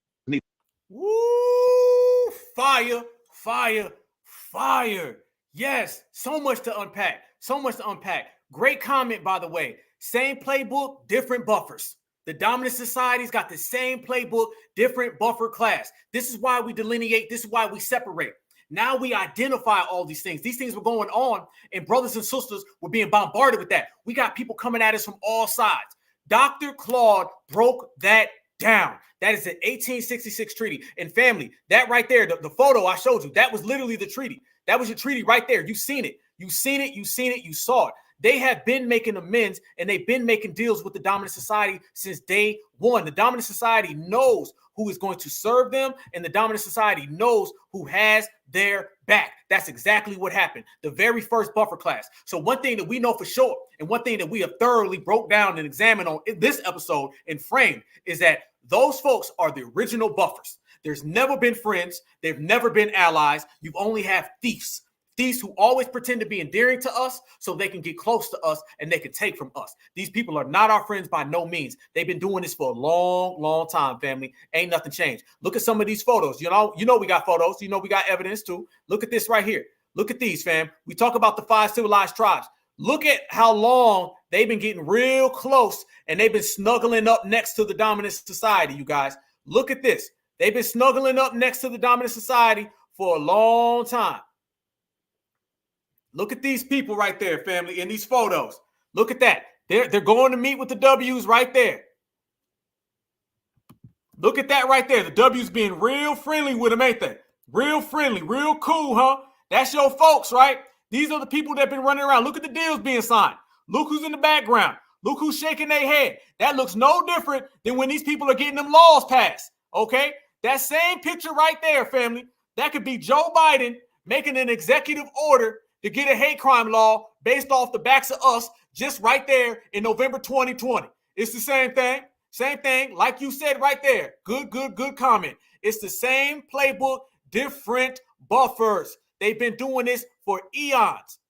Woo! Fire, fire, fire. Yes, so much to unpack. So much to unpack. Great comment, by the way. Same playbook, different buffers. The dominant society's got the same playbook, different buffer class. This is why we delineate. This is why we separate. Now we identify all these things. These things were going on, and brothers and sisters were being bombarded with that. We got people coming at us from all sides. Dr. Claude broke that down. That is an 1866 treaty. And family, that right there, the photo I showed you, that was literally the treaty. That was your treaty right there. You've seen it. You've seen it. You've seen it. You saw it. They have been making amends, and they've been making deals with the dominant society since day one. The dominant society knows who is going to serve them, and the dominant society knows who has their back. That's exactly what happened. The very first buffer class. So one thing that we know for sure, and one thing that we have thoroughly broke down and examined on in this episode and framed, is that those folks are the original buffers. There's never been friends. They've never been allies. You've only have thieves. Thieves who always pretend to be endearing to us so they can get close to us and they can take from us. These people are not our friends by no means. They've been doing this for a long, long time, family. Ain't nothing changed. Look at some of these photos. You know we got photos. You know we got evidence too. Look at this right here. Look at these, fam. We talk about the 5 civilized tribes. Look at how long they've been getting real close and they've been snuggling up next to the dominant society, you guys. Look at this. They've been snuggling up next to the dominant society for a long time. Look at these people right there, family, in these photos. Look at that. They're going to meet with the W's right there. Look at that right there. The W's being real friendly with them, ain't they? Real friendly, real cool, huh? That's your folks, right? These are the people that have been running around. Look at the deals being signed. Look who's in the background. Look who's shaking their head. That looks no different than when these people are getting them laws passed, okay? That same picture right there, family, that could be Joe Biden making an executive order to get a hate crime law based off the backs of us just right there in November 2020. It's the same thing. Same thing. Like you said right there. Good comment. It's the same playbook, different buffers. They've been doing this for eons.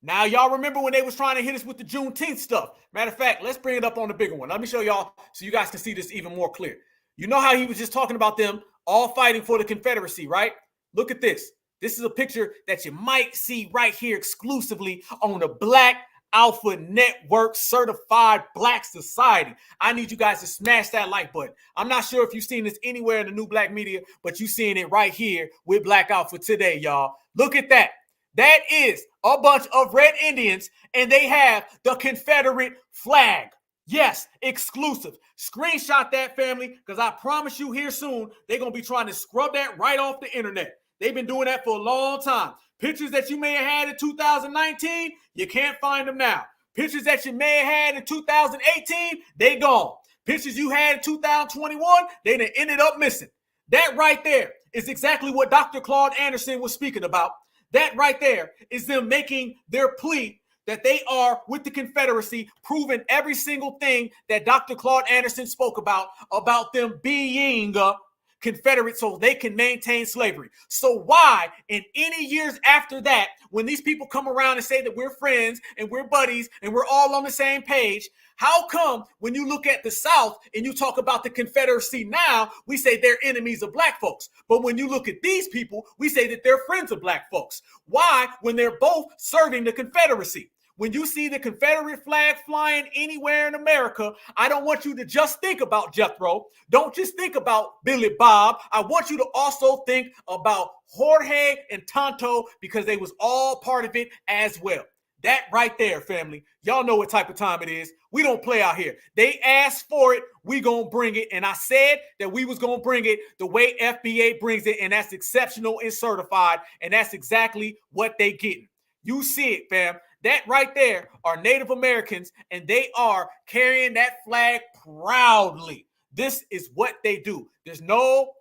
Now, y'all remember when they was trying to hit us with the Juneteenth stuff. Matter of fact, let's bring it up on the bigger one. Let me show y'all so you guys can see this even more clear. You know how he was just talking about them all fighting for the Confederacy, right? Look at this. This is a picture that you might see right here exclusively on the Black Alpha Network Certified Black Society. I need you guys to smash that like button. I'm not sure if you've seen this anywhere in the new black media, but you're seeing it right here with Black Alpha today, y'all. Look at that. That is a bunch of red Indians, and they have the Confederate flag. Yes, exclusive. Screenshot that, family, because I promise you here soon, they're going to be trying to scrub that right off the internet. They've been doing that for a long time. Pictures that you may have had in 2019, you can't find them now. Pictures that you may have had in 2018, they gone. Pictures you had in 2021, they done ended up missing. That right there is exactly what Dr. Claude Anderson was speaking about. That right there is them making their plea that they are with the Confederacy, proving every single thing that Dr. Claude Anderson spoke about them being Confederate so they can maintain slavery. So why, in any years after that, when these people come around and say that we're friends and we're buddies and we're all on the same page, how come when you look at the South and you talk about the Confederacy now, we say they're enemies of black folks? But when you look at these people, we say that they're friends of black folks. Why, when they're both serving the Confederacy? When you see the Confederate flag flying anywhere in America, I don't want you to just think about Jethro. Don't just think about Billy Bob. I want you to also think about Jorge and Tonto because they was all part of it as well. That right there, family. Y'all know what type of time it is. We don't play out here. They asked for it. We gonna bring it. And I said that we was gonna bring it the way FBA brings it, and that's exceptional and certified. And that's exactly what they getting. You see it, fam. That right there are Native Americans, and they are carrying that flag proudly. This is what they do. There's no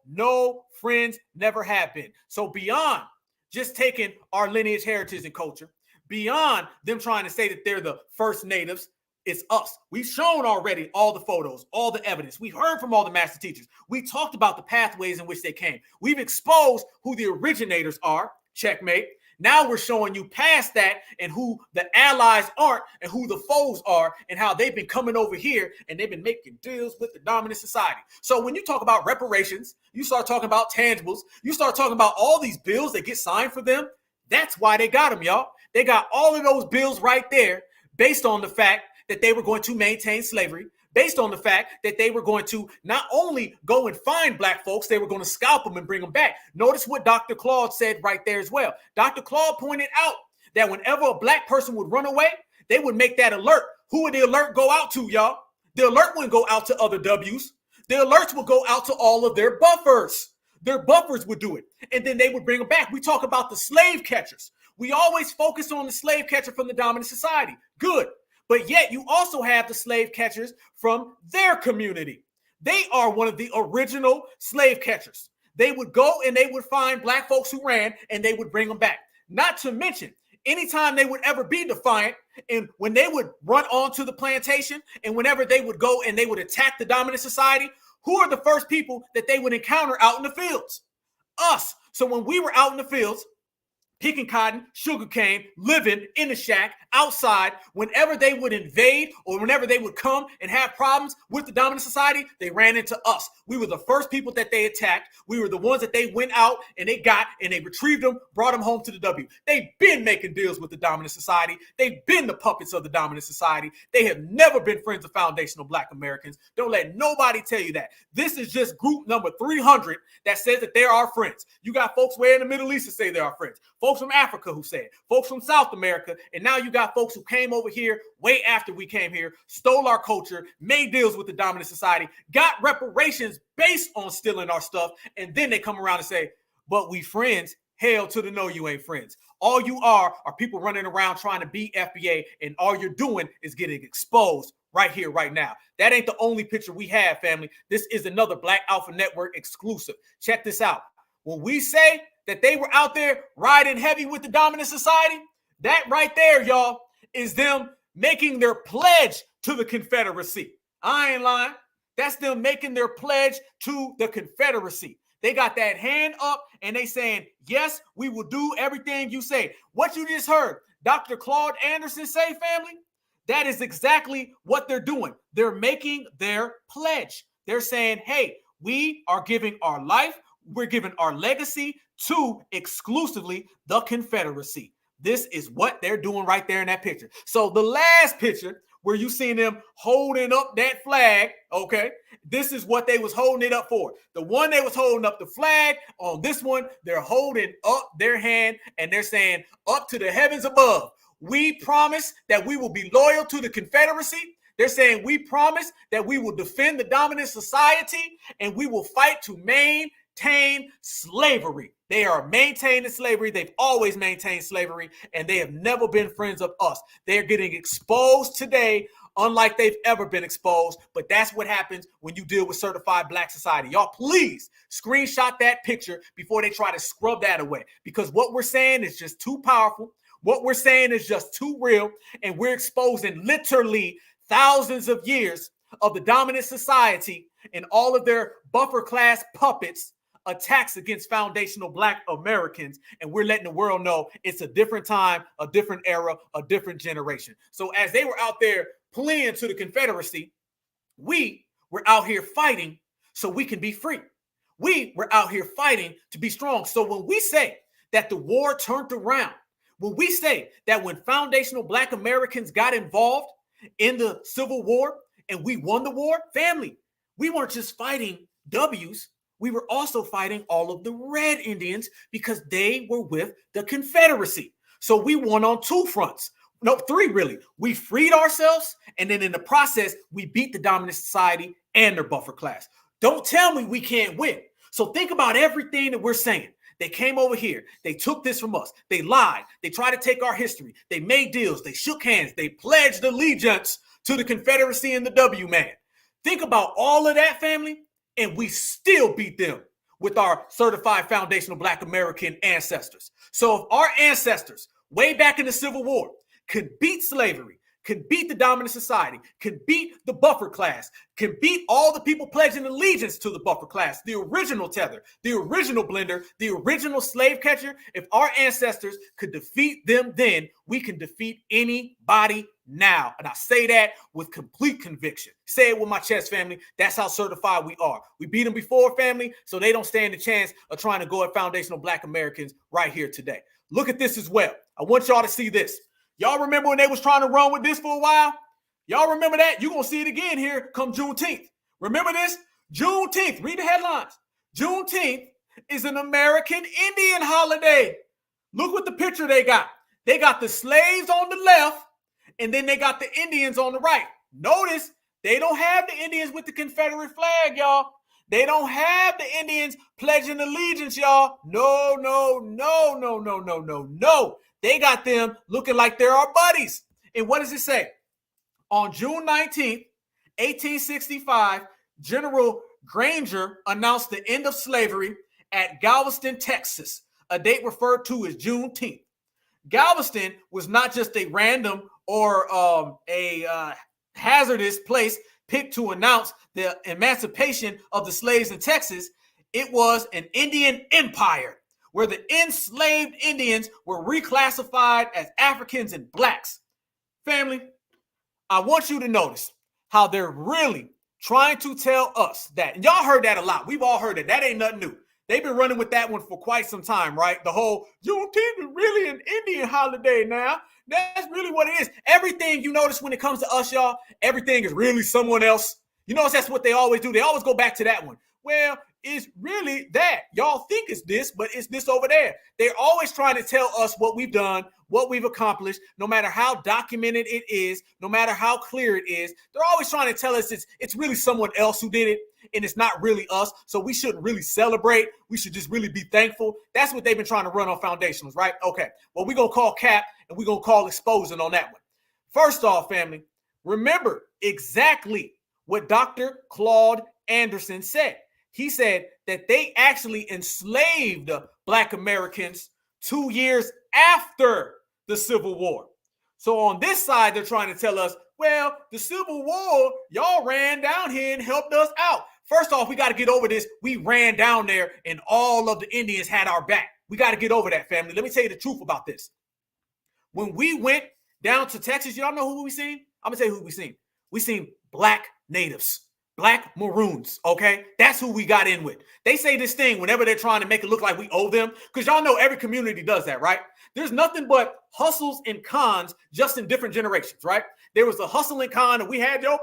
friends, never have been. So beyond just taking our lineage, heritage, and culture, beyond them trying to say that they're the first natives, it's us. We've shown already all the photos, all the evidence. We heard from all the master teachers. We talked about the pathways in which they came. We've exposed who the originators are. Checkmate. Now we're showing you past that and who the allies aren't and who the foes are and how they've been coming over here and they've been making deals with the dominant society. So when you talk about reparations, you start talking about tangibles, you start talking about all these bills that get signed for them, That's why they got them, y'all. They got all of those bills right there based on the fact that they were going to maintain slavery, based on the fact that they were going to not only go and find black folks, they were going to scalp them and bring them back. Notice what Dr. Claude said right there as well. Dr. Claude pointed out that whenever a black person would run away, they would make that alert. Who would the alert go out to, y'all? The alert wouldn't go out to other W's. The alerts would go out to all of their buffers. Their buffers would do it, and then they would bring them back. We talk about the slave catchers. We always focus on the slave catcher from the dominant society. Good. But yet you also have the slave catchers from their community. They are one of the original slave catchers. They would go and they would find black folks who ran, and they would bring them back. Not to mention, anytime they would ever be defiant, and when they would run onto the plantation, and whenever they would go and they would attack the dominant society, who are the first people that they would encounter out in the fields? Us. So when we were out in the fields, picking cotton, sugarcane, living in the shack, outside, whenever they would invade or whenever they would come and have problems with the dominant society, they ran into us. We were the first people that they attacked. We were the ones that they went out and they got and they retrieved them, brought them home to the W. They've been making deals with the dominant society. They've been the puppets of the dominant society. They have never been friends of foundational black Americans. Don't let nobody tell you that. This is just group number 300 that says that they're our friends. You got folks way in the Middle East that say they're our friends. Folks from Africa who say it. Folks from South America. And now you got folks who came over here way after we came here, stole our culture, made deals with the dominant society, got reparations based on stealing our stuff. And then they come around and say, but we friends. Hell to the no, you ain't friends. All you are people running around trying to be FBA, and all you're doing is getting exposed right here, right now. That ain't the only picture we have, family. This is another Black Alpha Network exclusive. Check this out. When we say that they were out there riding heavy with the dominant society, that right there, y'all, is them making their pledge to the Confederacy. I ain't lying. That's them making their pledge to the Confederacy. They got that hand up and they saying, yes, we will do everything you say. What you just heard Dr. Claude Anderson say, family, that is exactly what they're doing. They're making their pledge. They're saying, hey, we are giving our life, we're giving our legacy to exclusively the Confederacy. This is what they're doing right there in that picture. So the last picture where you seen them holding up that flag, okay, this is what they was holding it up for. The one they was holding up the flag, on this one, they're holding up their hand and they're saying, up to the heavens above, we promise that we will be loyal to the Confederacy. They're saying, we promise that we will defend the dominant society and we will fight to maintain slavery. They are maintaining slavery. They've always maintained slavery, and they have never been friends of us. They're getting exposed today, unlike they've ever been exposed. But that's what happens when you deal with certified black society. Y'all, please screenshot that picture before they try to scrub that away, because what we're saying is just too powerful. What we're saying is just too real, and we're exposing literally thousands of years of the dominant society and all of their buffer class puppets attacks against foundational black Americans, and we're letting the world know it's a different time, a different era, a different generation. So as they were out there playing to the Confederacy, we were out here fighting so we can be free. We were out here fighting to be strong. So when we say that the war turned around, when we say that when foundational black Americans got involved in the Civil War and we won the war, family, we weren't just fighting W's. We were also fighting all of the red Indians because they were with the Confederacy. So we won on two fronts. No, three really. We freed ourselves, and then in the process, we beat the dominant society and their buffer class. Don't tell me we can't win. So think about everything that we're saying. They came over here. They took this from us. They lied. They tried to take our history. They made deals. They shook hands. They pledged allegiance to the Confederacy and the W-man. Think about all of that, family. And we still beat them with our certified foundational black American ancestors. So if our ancestors way back in the Civil War could beat slavery, could beat the dominant society, could beat the buffer class, can beat all the people pledging allegiance to the buffer class, the original tether, the original blender, the original slave catcher, if our ancestors could defeat them then, we can defeat anybody now. And I say that with complete conviction. Say it with my chest, family. That's how certified we are. We beat them before, family, so they don't stand a chance of trying to go at foundational black Americans right here today. Look at this as well. I want y'all to see this. Y'all remember when they was trying to run with this for a while? Y'all remember that? You're going to see it again here come Juneteenth. Remember this? Juneteenth. Read the headlines. Juneteenth is an American Indian holiday. Look what the picture they got. They got the slaves on the left, and then they got the Indians on the right. Notice they don't have the Indians with the Confederate flag, y'all. They don't have the Indians pledging allegiance, y'all. No, no, no, no, no, no, no, no. They got them looking like they're our buddies. And what does it say? On June 19th, 1865, General Granger announced the end of slavery at Galveston, Texas, a date referred to as Juneteenth. Galveston was not just a random or hazardous place picked to announce the emancipation of the slaves in Texas. It was an Indian empire where the enslaved Indians were reclassified as Africans and blacks. Family, I want you to notice how they're really trying to tell us that, and y'all heard that a lot. We've all heard it. That ain't nothing new. They've been running with that one for quite some time, right? The whole Juneteenth is really an Indian holiday now. That's really what it is. Everything you notice when it comes to us, y'all, everything is really someone else. You notice that's what they always do. They always go back to that one. Well, it's really that. Y'all think it's this, but it's this over there. They're always trying to tell us what we've done, what we've accomplished, no matter how documented it is, no matter how clear it is. They're always trying to tell us it's really someone else who did it, and it's not really us. So we shouldn't really celebrate. We should just really be thankful. That's what they've been trying to run on foundationals, right? Okay. Well, we're going to call cap and we're going to call exposing on that one. First off, family, remember exactly what Dr. Claude Anderson said. He said that they actually enslaved Black Americans 2 years after the Civil War. So on this side, they're trying to tell us, well, the Civil War, y'all ran down here and helped us out. First off, we got to get over this. We ran down there and all of the Indians had our back. We got to get over that, family. Let me tell you the truth about this. When we went down to Texas, y'all know who we seen? I'm going to tell you who we seen. We seen Black natives. Black maroons, okay? That's who we got in with. They say this thing whenever they're trying to make it look like we owe them, because y'all know every community does that, right? There's nothing but hustles and cons just in different generations, right? There was a hustle and con and we had your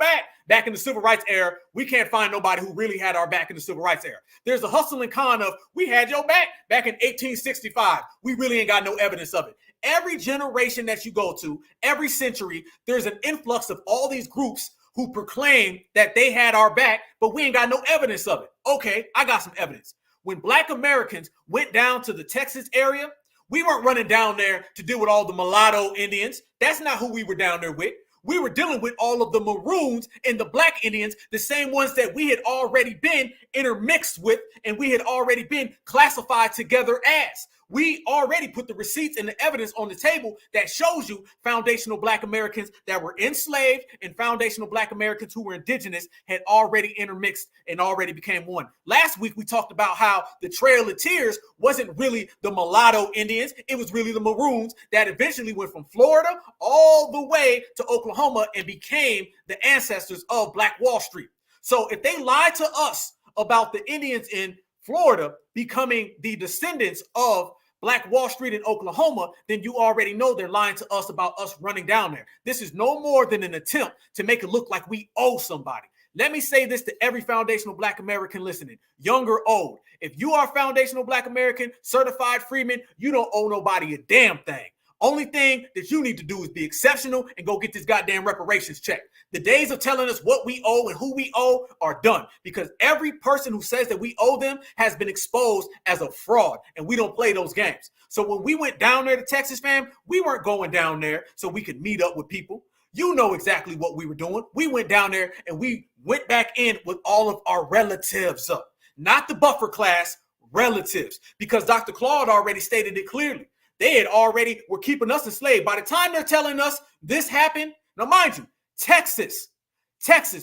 back in the civil rights era. We can't find nobody who really had our back in the civil rights era. There's a hustle and con of we had your back in 1865. We really ain't got no evidence of it. Every generation that you go to, every century, there's an influx of all these groups who proclaim that they had our back, but we ain't got no evidence of it. Okay, I got some evidence. When Black Americans went down to the Texas area, we weren't running down there to deal with all the mulatto Indians. That's not who we were down there with. We were dealing with all of the maroons and the Black Indians, the same ones that we had already been intermixed with and we had already been classified together as. We already put the receipts and the evidence on the table that shows you foundational Black Americans that were enslaved and foundational Black Americans who were indigenous had already intermixed and already became one. Last week, we talked about how the Trail of Tears wasn't really the mulatto Indians. It was really the maroons that eventually went from Florida all the way to Oklahoma and became the ancestors of Black Wall Street. So if they lied to us about the Indians in Florida becoming the descendants of Black Wall Street in Oklahoma, then you already know they're lying to us about us running down there. This is no more than an attempt to make it look like we owe somebody. Let me say this to every foundational Black American listening, young or old. If you are a foundational Black American, certified freeman, you don't owe nobody a damn thing. Only thing that you need to do is be exceptional and go get this goddamn reparations check. The days of telling us what we owe and who we owe are done, because every person who says that we owe them has been exposed as a fraud, and we don't play those games. So when we went down there to Texas, fam, we weren't going down there so we could meet up with people. You know exactly what we were doing. We went down there and we went back in with all of our relatives up, not the buffer class, relatives, because Dr. Claude already stated it clearly. They had already were keeping us enslaved. By the time they're telling us this happened, now mind you, Texas,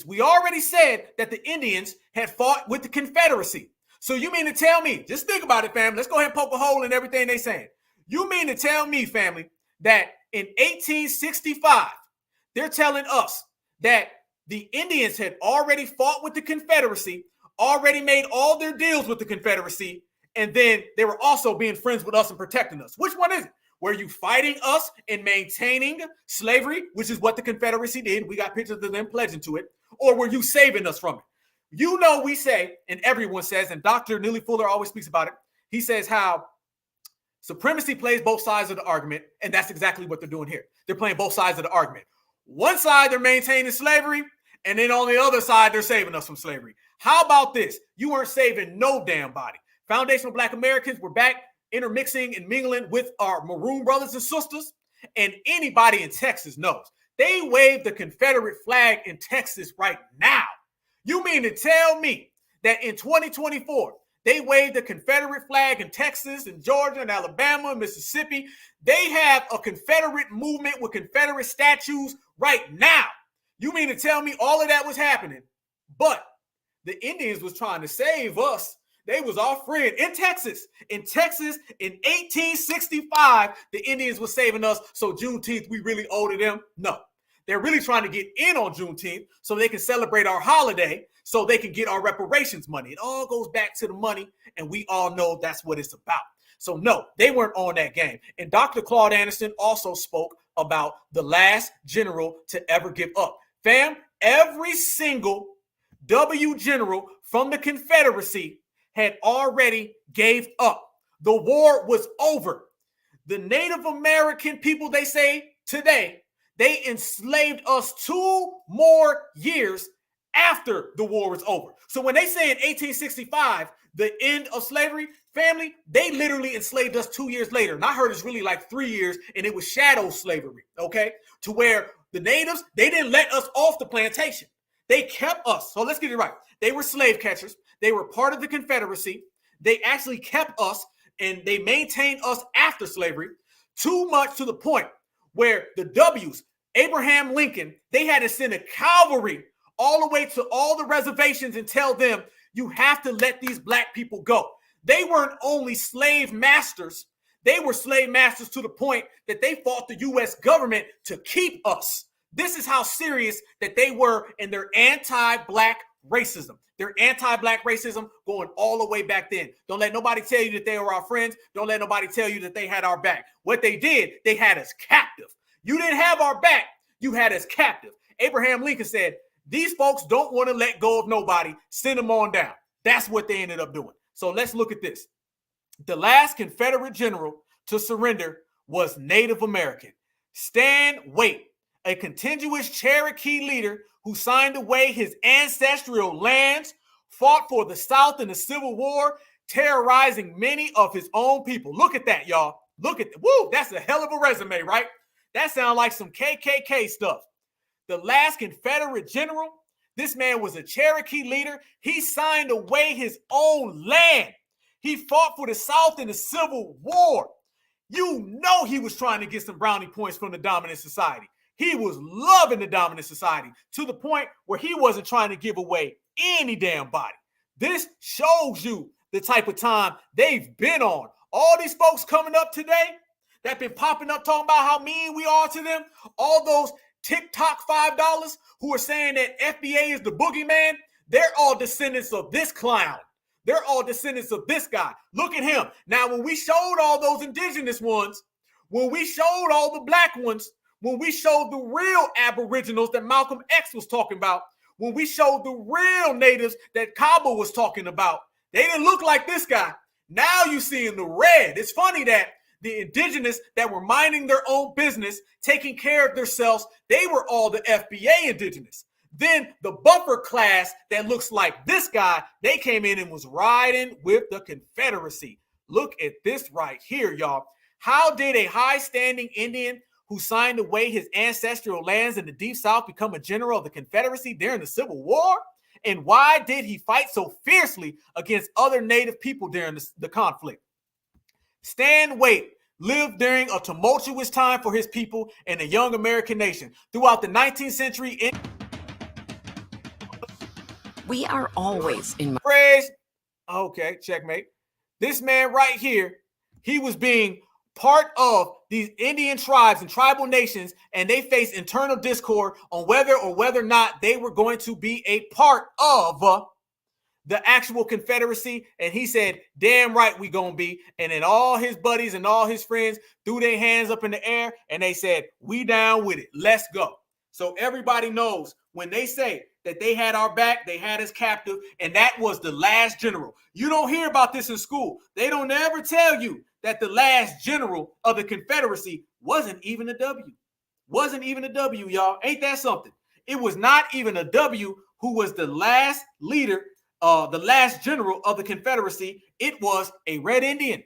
we already said that the Indians had fought with the Confederacy. So you mean to tell me, just think about it, family. Let's go ahead and poke a hole in everything they're saying. You mean to tell me, family, that in 1865, they're telling us that the Indians had already fought with the Confederacy, already made all their deals with the Confederacy, and then they were also being friends with us and protecting us. Which one is it? Were you fighting us and maintaining slavery, which is what the Confederacy did? We got pictures of them pledging to it. Or were you saving us from it? You know, we say, and everyone says, and Dr. Neely Fuller always speaks about it. He says how supremacy plays both sides of the argument, and that's exactly what they're doing here. They're playing both sides of the argument. One side, they're maintaining slavery, and then on the other side, they're saving us from slavery. How about this? You weren't saving no damn body. Foundational Black Americans were back intermixing and mingling with our maroon brothers and sisters, and anybody in Texas knows. They wave the Confederate flag in Texas right now. You mean to tell me that in 2024, they wave the Confederate flag in Texas and Georgia and Alabama and Mississippi? They have a Confederate movement with Confederate statues right now. You mean to tell me all of that was happening, but the Indians was trying to save us? They was our friend in Texas. In Texas, in 1865, the Indians were saving us. So Juneteenth, we really owed to them? No. They're really trying to get in on Juneteenth so they can celebrate our holiday, so they can get our reparations money. It all goes back to the money, and we all know that's what it's about. So no, they weren't on that game. And Dr. Claude Anderson also spoke about the last general to ever give up. Fam, every single W general from the Confederacy had already gave up. The war was over. The Native American people, they say today, they enslaved us 2 more years after the war was over. So when they say in 1865, the end of slavery, family, they literally enslaved us 2 years later. And I heard it's really like 3 years, and it was shadow slavery, okay? To where the natives, they didn't let us off the plantation. They kept us. So let's get it right. They were slave catchers. They were part of the Confederacy. They actually kept us, and they maintained us after slavery, too much to the point where the W's, Abraham Lincoln, they had to send a cavalry all the way to all the reservations and tell them, you have to let these black people go. They weren't only slave masters, they were slave masters to the point that they fought the U.S. government to keep us. This is how serious that they were in their anti-black racism. Their anti-black racism going all the way back then. Don't let nobody tell you that they were our friends. Don't let nobody tell you that they had our back. What they did, they had us captive. You didn't have our back. You had us captive. Abraham Lincoln said, these folks don't want to let go of nobody. Send them on down. That's what they ended up doing. So let's look at this. The last Confederate general to surrender was Native American. Stan Waite, a contiguous Cherokee leader who signed away his ancestral lands, fought for the South in the Civil War, terrorizing many of his own people. Look at that, y'all. Look at that. Woo, that's a hell of a resume, right? That sounds like some KKK stuff. The last Confederate general, this man was a Cherokee leader. He signed away his own land. He fought for the South in the Civil War. You know he was trying to get some brownie points from the dominant society. He was loving the dominant society to the point where he wasn't trying to give away any damn body. This shows you the type of time they've been on. All these folks coming up today that been popping up talking about how mean we are to them, all those TikTok $5 who are saying that FBA is the boogeyman, they're all descendants of this clown. They're all descendants of this guy. Look at him. Now, when we showed all those indigenous ones, when we showed all the black ones, when we showed the real aboriginals that Malcolm X was talking about, when we showed the real natives that Cabo was talking about, they didn't look like this guy. Now you see in the red. It's funny that the indigenous that were minding their own business, taking care of themselves, they were all the FBA indigenous. Then the buffer class that looks like this guy, they came in and was riding with the Confederacy. Look at this right here, y'all. How did a high-standing Indian who signed away his ancestral lands in the Deep South become a general of the Confederacy during the Civil War? And why did he fight so fiercely against other Native people during the conflict? Stan Waite lived during a tumultuous time for his people and a young American nation. Throughout the 19th century, we are always in phrase. Okay, checkmate. This man right here, he was being part of these Indian tribes and tribal nations, and they faced internal discord on whether or not they were going to be a part of the actual Confederacy, and he said, damn right we gonna be. And then all his buddies and all his friends threw their hands up in the air and they said, we down with it, let's go. So everybody knows when they say that they had our back, they had us captive, and that was the last general. You don't hear about this in school. They don't ever tell you that the last general of the Confederacy wasn't even a W. Wasn't even a W, y'all. Ain't that something? It was not even a W who was the last leader, the last general of the Confederacy. It was a Red Indian.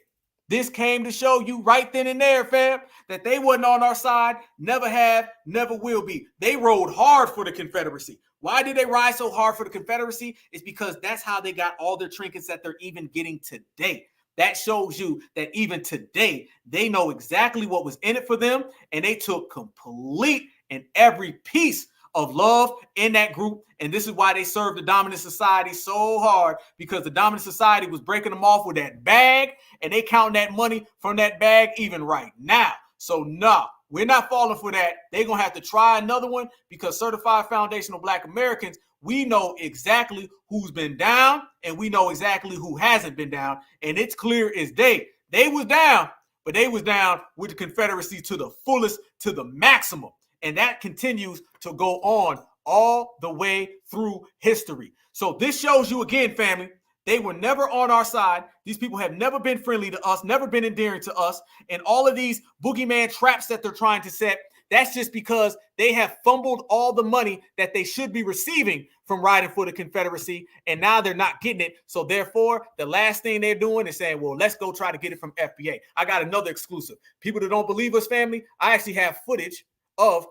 This came to show you right then and there, fam, that they wasn't on our side, never have, never will be. They rode hard for the Confederacy. Why did they ride so hard for the Confederacy? It's because that's how they got all their trinkets that they're even getting today. That shows you that even today, they know exactly what was in it for them, and they took complete and every piece of love in that group. And this is why they served the dominant society so hard, because the dominant society was breaking them off with that bag, and they counting that money from that bag even right now. So no, we're not falling for that. They're going to have to try another one, because certified foundational Black Americans, we know exactly who's been down and we know exactly who hasn't been down. And it's clear as day. They was down, but they was down with the Confederacy to the fullest, to the maximum. And that continues to go on all the way through history. So this shows you again, family, they were never on our side. These people have never been friendly to us, never been endearing to us. And all of these boogeyman traps that they're trying to set, that's just because they have fumbled all the money that they should be receiving from riding for the Confederacy, and now they're not getting it. So therefore, the last thing they're doing is saying, well, let's go try to get it from FBA. I got another exclusive. People that don't believe us, family, I actually have footage of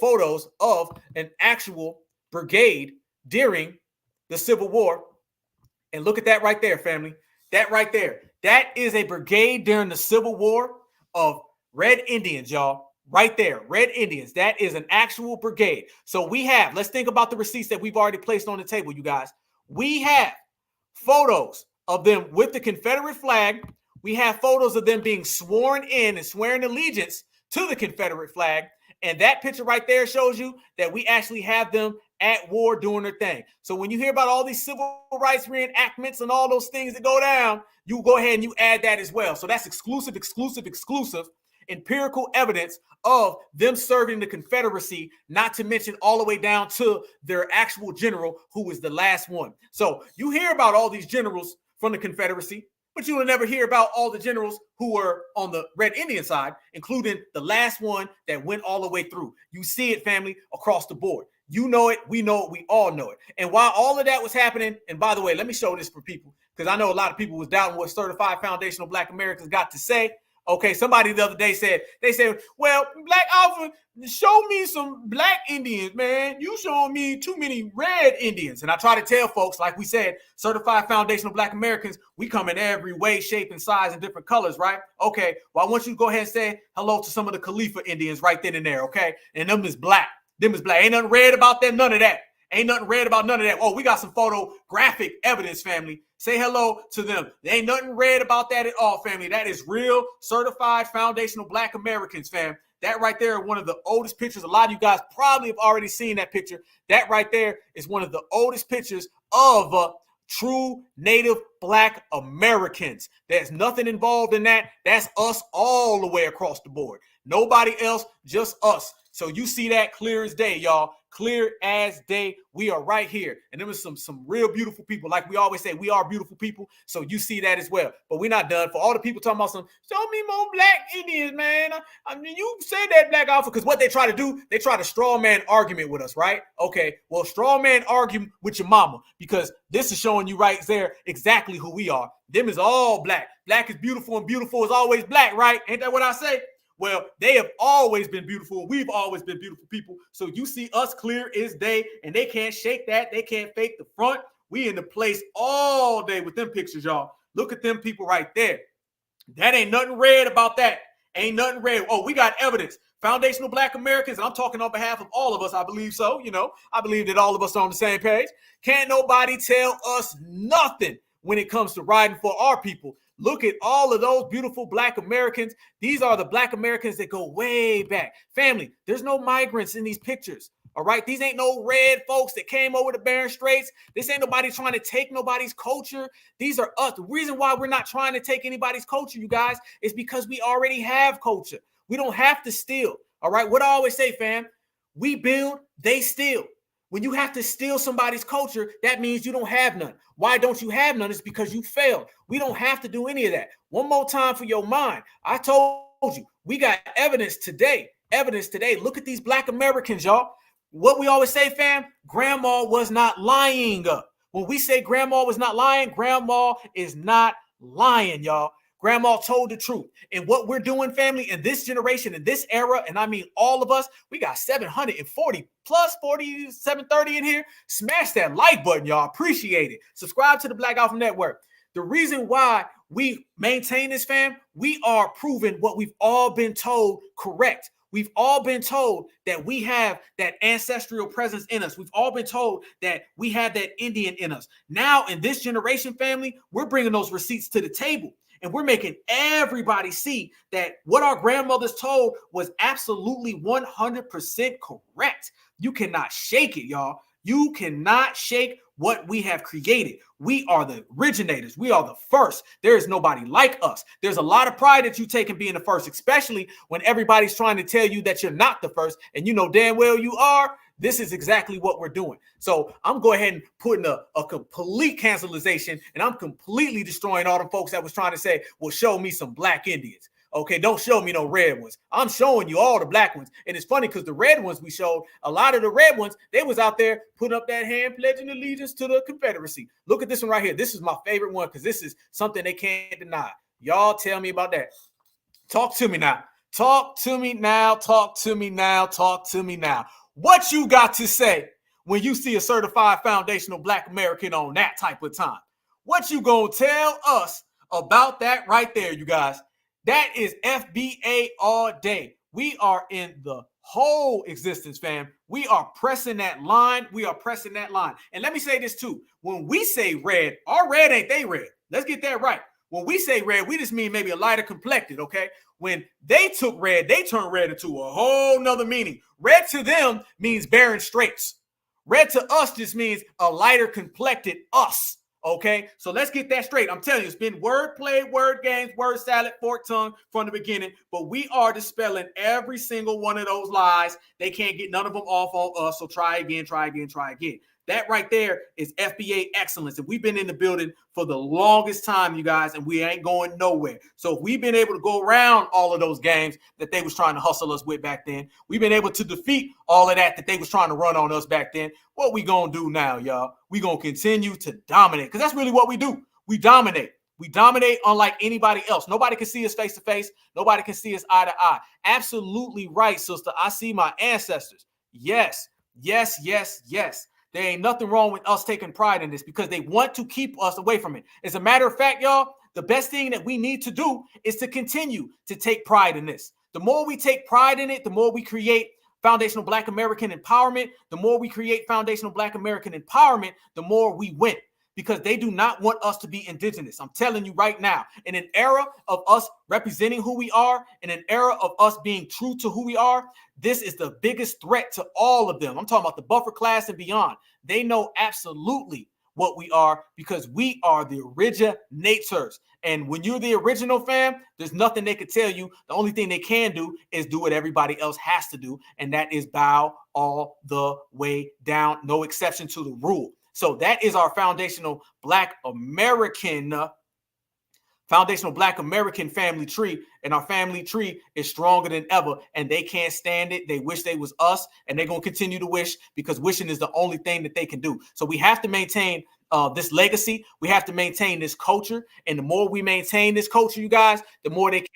photos of an actual brigade during the Civil War. And look at that right there, family. That right there. That is a brigade during the Civil War of Red Indians, y'all. Right there, Red Indians. That is an actual brigade. So we have, let's think about the receipts that we've already placed on the table, you guys. We have photos of them with the Confederate flag. We have photos of them being sworn in and swearing allegiance to the Confederate flag. And that picture right there shows you that we actually have them at war doing their thing. So when you hear about all these civil rights reenactments and all those things that go down, you go ahead and you add that as well. So that's exclusive empirical evidence of them serving the Confederacy, not to mention all the way down to their actual general, who was the last one. So you hear about all these generals from the Confederacy, but you will never hear about all the generals who were on the Red Indian side, including the last one that went all the way through. You see it, family, across the board. You know it, we know it, we all know it. And while all of that was happening, and by the way, let me show this for people, because I know a lot of people was doubting what certified foundational Black Americans got to say. Okay, somebody the other day said, well, Black Alpha, show me some Black Indians, man. You showing me too many Red Indians. And I try to tell folks, like we said, certified foundational Black Americans, we come in every way, shape, and size and different colors, right? Okay, well, I want you to go ahead and say hello to some of the Khalifa Indians right then and there, okay? And them is Black. Them is Black. Ain't nothing red about that, none of that. Ain't nothing red about none of that. Oh, we got some photographic evidence, family. Say hello to them. There ain't nothing red about that at all, family. That is real certified foundational Black Americans, fam. That right there is one of the oldest pictures. A lot of you guys probably have already seen that picture. That right there is one of the oldest pictures of true Native Black Americans. There's nothing involved in that. That's us all the way across the board. Nobody else, just us. So you see that clear as day, y'all. Clear as day. We are right here. And there was some real beautiful people. Like we always say, we are beautiful people. So you see that as well. But we're not done. For all the people talking about show me more Black Indians, man. I mean, you say that, Black Alpha, because what they try to do, they try to straw man argument with us, right? Okay, well, straw man argue with your mama, because this is showing you right there exactly who we are. Them is all Black. Black is beautiful, and beautiful is always Black, right? Ain't that what I say? Well, they have always been beautiful. We've always been beautiful people. So you see us clear as day, and they can't shake that. They can't fake the front. We in the place all day with them pictures, y'all. Look at them people right there. That ain't nothing red about that. Ain't nothing red. Oh, we got evidence. Foundational Black Americans, and I'm talking on behalf of all of us. I believe so. You know, I believe that all of us are on the same page. Can't nobody tell us nothing when it comes to riding for our people. Look at all of those beautiful Black Americans. These are the Black Americans that go way back. Family, there's no migrants in these pictures. All right, these ain't no red folks that came over the Bering Straits. This ain't nobody trying to take nobody's culture. These are us. The reason why we're not trying to take anybody's culture, you guys, is because we already have culture. We don't have to steal. All right, what I always say, fam, we build, they steal. When you have to steal somebody's culture, that means you don't have none. Why don't you have none? It's because you failed. We don't have to do any of that. One more time for your mind. I told you, we got evidence today. Evidence today. Look at these Black Americans, y'all. What we always say, fam, grandma was not lying. When we say grandma was not lying, grandma is not lying, y'all. Grandma told the truth. And what we're doing, family, in this generation, in this era, and I mean all of us, we got 740 plus 40, 730 in here. Smash that like button, y'all. Appreciate it. Subscribe to the Black Alpha Network. The reason why we maintain this, fam, we are proving what we've all been told correct. We've all been told that we have that ancestral presence in us. We've all been told that we have that Indian in us. Now, in this generation, family, we're bringing those receipts to the table. And we're making everybody see that what our grandmothers told was absolutely 100% correct. You cannot shake it, y'all. You cannot shake what we have created. We are the originators. We are the first. There is nobody like us. There's a lot of pride that you take in being the first, especially when everybody's trying to tell you that you're not the first and you know damn well you are. This is exactly what we're doing. So I'm going ahead and putting a complete cancelization, and I'm completely destroying all the folks that was trying to say, well, show me some Black Indians. Okay, don't show me no red ones. I'm showing you all the Black ones. And it's funny because the red ones we showed, a lot of the red ones, they was out there putting up that hand, pledging allegiance to the Confederacy. Look at this one right here. This is my favorite one because this is something they can't deny. Y'all tell me about that. Talk to me now. Talk to me now. Talk to me now. Talk to me now. What you got to say when you see a certified foundational Black American on that type of time? What you gonna tell us about that right there, you guys? That is FBA all day. We are in the whole existence, fam. We are pressing that line. We are pressing that line. And let me say this too. When we say red, our red ain't they red. Let's get that right. When we say red, we just mean maybe a lighter complected, okay? When they took red, they turned red into a whole nother meaning. Red to them means Bering Straits. Red to us just means a lighter complected us, okay? So let's get that straight. I'm telling you, it's been word play, word games, word salad, fork tongue from the beginning, but we are dispelling every single one of those lies. They can't get none of them off on us, so try again, try again, try again. That right there is FBA excellence. And we've been in the building for the longest time, you guys, and we ain't going nowhere. So if we've been able to go around all of those games that they was trying to hustle us with back then, we've been able to defeat all of that they was trying to run on us back then. What we gonna do now, y'all? We gonna continue to dominate, because that's really what we do. We dominate. We dominate unlike anybody else. Nobody can see us face to face. Nobody can see us eye to eye. Absolutely right, sister. I see my ancestors. Yes, yes, yes, yes. There ain't nothing wrong with us taking pride in this because they want to keep us away from it. As a matter of fact, y'all, the best thing that we need to do is to continue to take pride in this. The more we take pride in it, the more we create foundational Black American empowerment. The more we create foundational Black American empowerment, the more we win, because they do not want us to be indigenous. I'm telling you right now, in an era of us representing who we are, in an era of us being true to who we are, this is the biggest threat to all of them. I'm talking about the buffer class and beyond. They know absolutely what we are because we are the originators. And when you're the original, fam, there's nothing they could tell you. The only thing they can do is do what everybody else has to do, and that is bow all the way down, no exception to the rule. So that is our foundational Black American family tree, and our family tree is stronger than ever, and they can't stand it. They wish they was us, and they're going to continue to wish, because wishing is the only thing that they can do. So we have to maintain this legacy. We have to maintain this culture, and the more we maintain this culture, you guys, the more they can.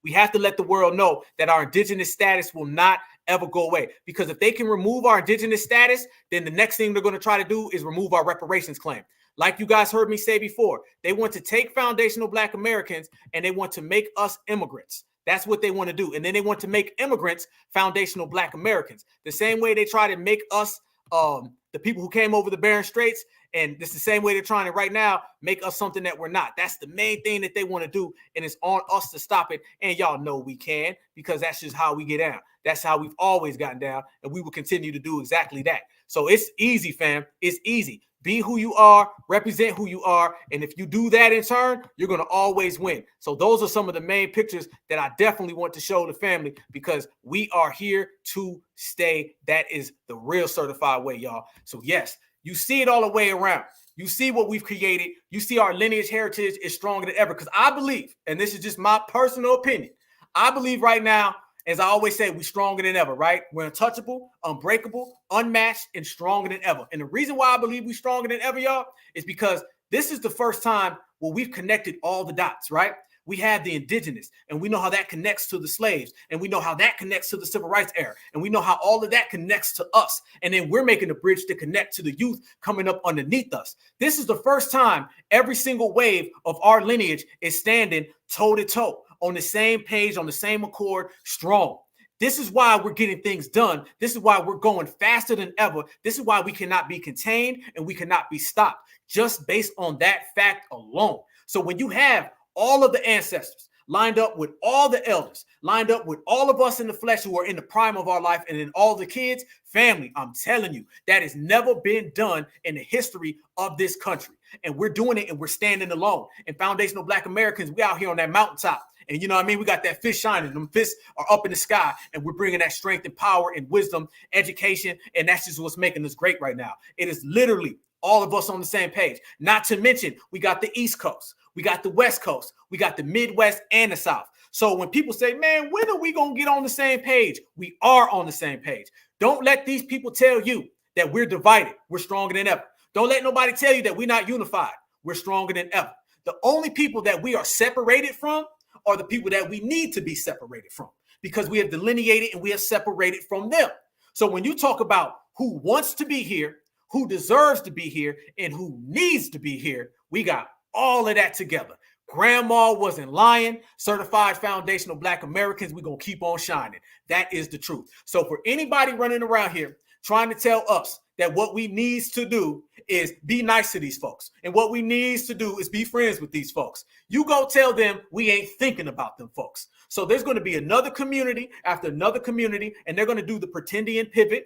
We have to let the world know that our indigenous status will not ever go away, because if they can remove our indigenous status, then the next thing they're going to try to do is remove our reparations claim. Like you guys heard me say before, they want to take foundational Black Americans and they want to make us immigrants. That's what they want to do. And then they want to make immigrants foundational Black Americans. The same way they try to make us the people who came over the Bering Straits And it's the same way they're trying to right now make us something that we're not. That's the main thing that they want to do. And it's on us to stop it. And y'all know we can, because that's just how we get down. That's how we've always gotten down. And we will continue to do exactly that. So it's easy, fam. It's easy. Be who you are, represent who you are. And if you do that in turn, you're going to always win. So those are some of the main pictures that I definitely want to show the family, because we are here to stay. That is the real certified way, y'all. So yes, you see it all the way around. You see what we've created. You see our lineage heritage is stronger than ever. Because I believe, and this is just my personal opinion, I believe right now, as I always say, we're stronger than ever, right? We're untouchable, unbreakable, unmatched, and stronger than ever. And the reason why I believe we're stronger than ever, y'all, is because this is the first time where we've connected all the dots, right? We have the indigenous, and we know how that connects to the slaves, and we know how that connects to the civil rights era, and we know how all of that connects to us. And then we're making a bridge to connect to the youth coming up underneath us. This is the first time every single wave of our lineage is standing toe to toe, on the same page, on the same accord, strong. This is why we're getting things done. This is why we're going faster than ever. This is why we cannot be contained and we cannot be stopped, just based on that fact alone. So when you have all of the ancestors lined up with all the elders, lined up with all of us in the flesh who are in the prime of our life, and then all the kids, family, I'm telling you, that has never been done in the history of this country. And we're doing it, and we're standing alone. And foundational Black Americans, we out here on that mountaintop. And you know what I mean? We got that fist shining. Them fists are up in the sky, and we're bringing that strength and power and wisdom, education, and that's just what's making us great right now. It is literally all of us on the same page. Not to mention, we got the East Coast, we got the West Coast, we got the Midwest and the South. So when people say, man, when are we going to get on the same page? We are on the same page. Don't let these people tell you that we're divided. We're stronger than ever. Don't let nobody tell you that we're not unified. We're stronger than ever. The only people that we are separated from are the people that we need to be separated from, because we have delineated and we have separated from them. So when you talk about who wants to be here, who deserves to be here, and who needs to be here, we got all of that together. Grandma wasn't lying. Certified foundational Black Americans, we're going to keep on shining. That is the truth. So for anybody running around here trying to tell us that what we need to do is be nice to these folks, and what we need to do is be friends with these folks, you go tell them we ain't thinking about them folks. So there's going to be another community after another community, and they're going to do the pretendian pivot.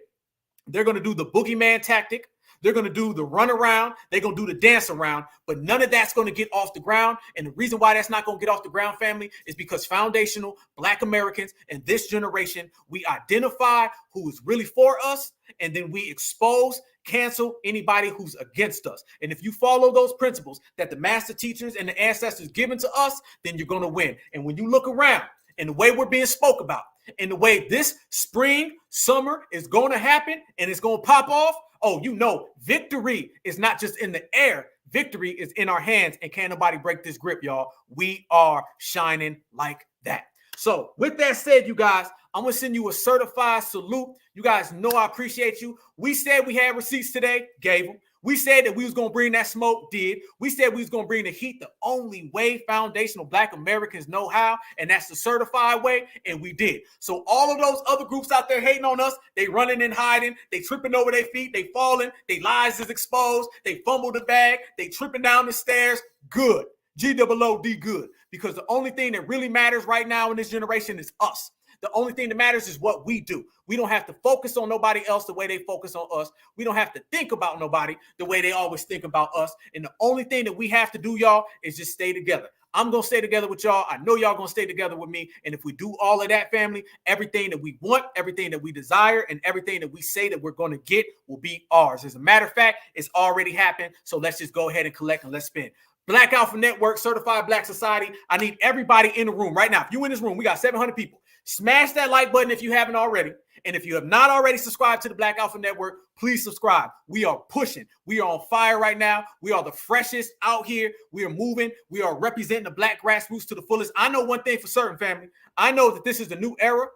They're going to do the boogeyman tactic. They're going to do the run around. They're going to do the dance around, but none of that's going to get off the ground. And the reason why that's not going to get off the ground, family, is because foundational Black Americans in this generation, we identify who is really for us, and then we expose, cancel anybody who's against us. And if you follow those principles that the master teachers and the ancestors given to us, then you're going to win. And when you look around and the way we're being spoke about, and the way this spring, summer is going to happen and it's going to pop off, oh, you know, victory is not just in the air. Victory is in our hands, and can't nobody break this grip, y'all. We are shining like that. So with that said, you guys, I'm going to send you a certified salute. You guys know I appreciate you. We said we had receipts today, gave them. We said that we was going to bring that smoke, did. We said we was going to bring the heat the only way foundational Black Americans know how, and that's the certified way, and we did. So all of those other groups out there hating on us, they running and hiding, they tripping over their feet, they falling, they lies is exposed, they fumble the bag, they tripping down the stairs, good. G-O-O-D, good. Because the only thing that really matters right now in this generation is us. The only thing that matters is what we do. We don't have to focus on nobody else the way they focus on us. We don't have to think about nobody the way they always think about us. And the only thing that we have to do, y'all, is just stay together. I'm going to stay together with y'all. I know y'all going to stay together with me. And if we do all of that, family, everything that we want, everything that we desire, and everything that we say that we're going to get will be ours. As a matter of fact, it's already happened. So let's just go ahead and collect and let's spin. Black Alpha Network, Certified Black Society. I need everybody in the room right now. If you're in this room, we got 700 people. Smash that like button if you haven't already. And if you have not already subscribed to the Black Alpha Network, please subscribe. We are pushing. We are on fire right now. We are the freshest out here. We are moving. We are representing the Black grassroots to the fullest. I know one thing for certain, family. I know that this is the new era.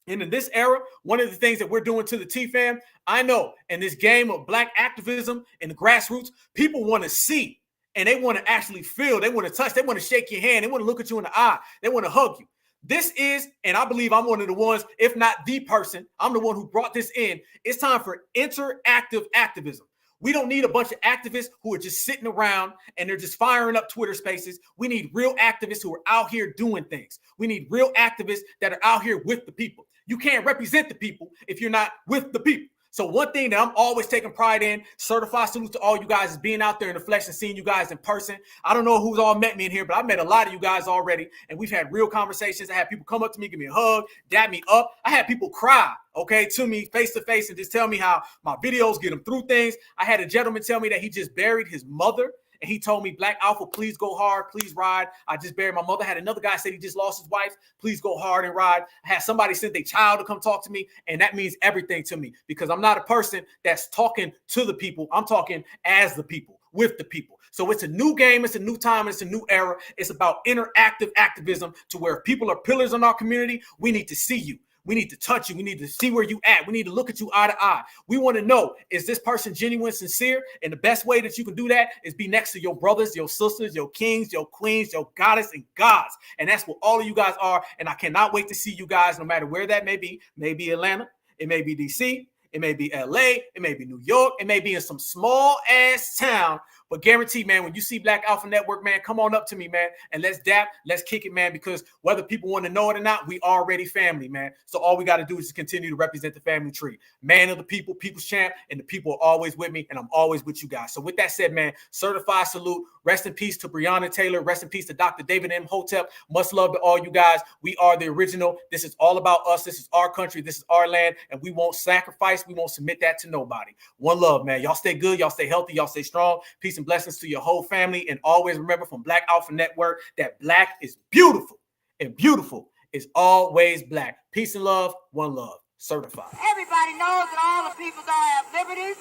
And in this era, one of the things that we're doing to the T-Fam, I know in this game of Black activism and the grassroots, people want to see and they want to actually feel. They want to touch. They want to shake your hand. They want to look at you in the eye. They want to hug you. This is, and I believe I'm one of the ones, if not the person, I'm the one who brought this in. It's time for interactive activism. We don't need a bunch of activists who are just sitting around and they're just firing up Twitter spaces. We need real activists who are out here doing things. We need real activists that are out here with the people. You can't represent the people if you're not with the people. So one thing that I'm always taking pride in, certified salute to all you guys, is being out there in the flesh and seeing you guys in person. I don't know who's all met me in here, but I've met a lot of you guys already, and we've had real conversations. I had people come up to me, give me a hug, dab me up. I had people cry, okay, to me face to face and just tell me how my videos get them through things. I had a gentleman tell me that he just buried his mother, and he told me, Black Alpha, please go hard, please ride. I just buried my mother. I had another guy say he just lost his wife. Please go hard and ride. I had somebody send their child to come talk to me, and that means everything to me because I'm not a person that's talking to the people. I'm talking as the people, with the people. So it's a new game, it's a new time, it's a new era. It's about interactive activism to where people are pillars in our community. We need to see you. We need to touch you. We need to see where you at. We need to look at you eye to eye. We want to know, is this person genuine, sincere? And the best way that you can do that is be next to your brothers, your sisters, your kings, your queens, your goddess and gods. And that's what all of you guys are. And I cannot wait to see you guys no matter where that may be. Maybe Atlanta. It may be DC. It may be LA. It may be New York. It may be in some small ass town. But guaranteed, man, when you see Black Alpha Network, man, come on up to me, man, and let's dap, let's kick it, man, because whether people want to know it or not, we already family, man. So all we got to do is continue to represent the family tree. Man of the people, people's champ, and the people are always with me, and I'm always with you guys. So with that said, man, certified salute. Rest in peace to Breonna Taylor. Rest in peace to Dr. David M. Hotep. Much love to all you guys. We are the original. This is all about us. This is our country. This is our land, and we won't sacrifice. We won't submit that to nobody. One love, man. Y'all stay good. Y'all stay healthy. Y'all stay strong. Peace and blessings to your whole family. And always remember from Black Alpha Network that black is beautiful, and beautiful is always black. Peace and love. One love. Certified. Everybody knows that all the people don't have liberties,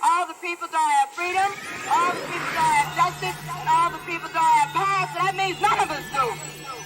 all the people don't have freedom, all the people don't have justice, and all the people don't have power, so that means none of us do.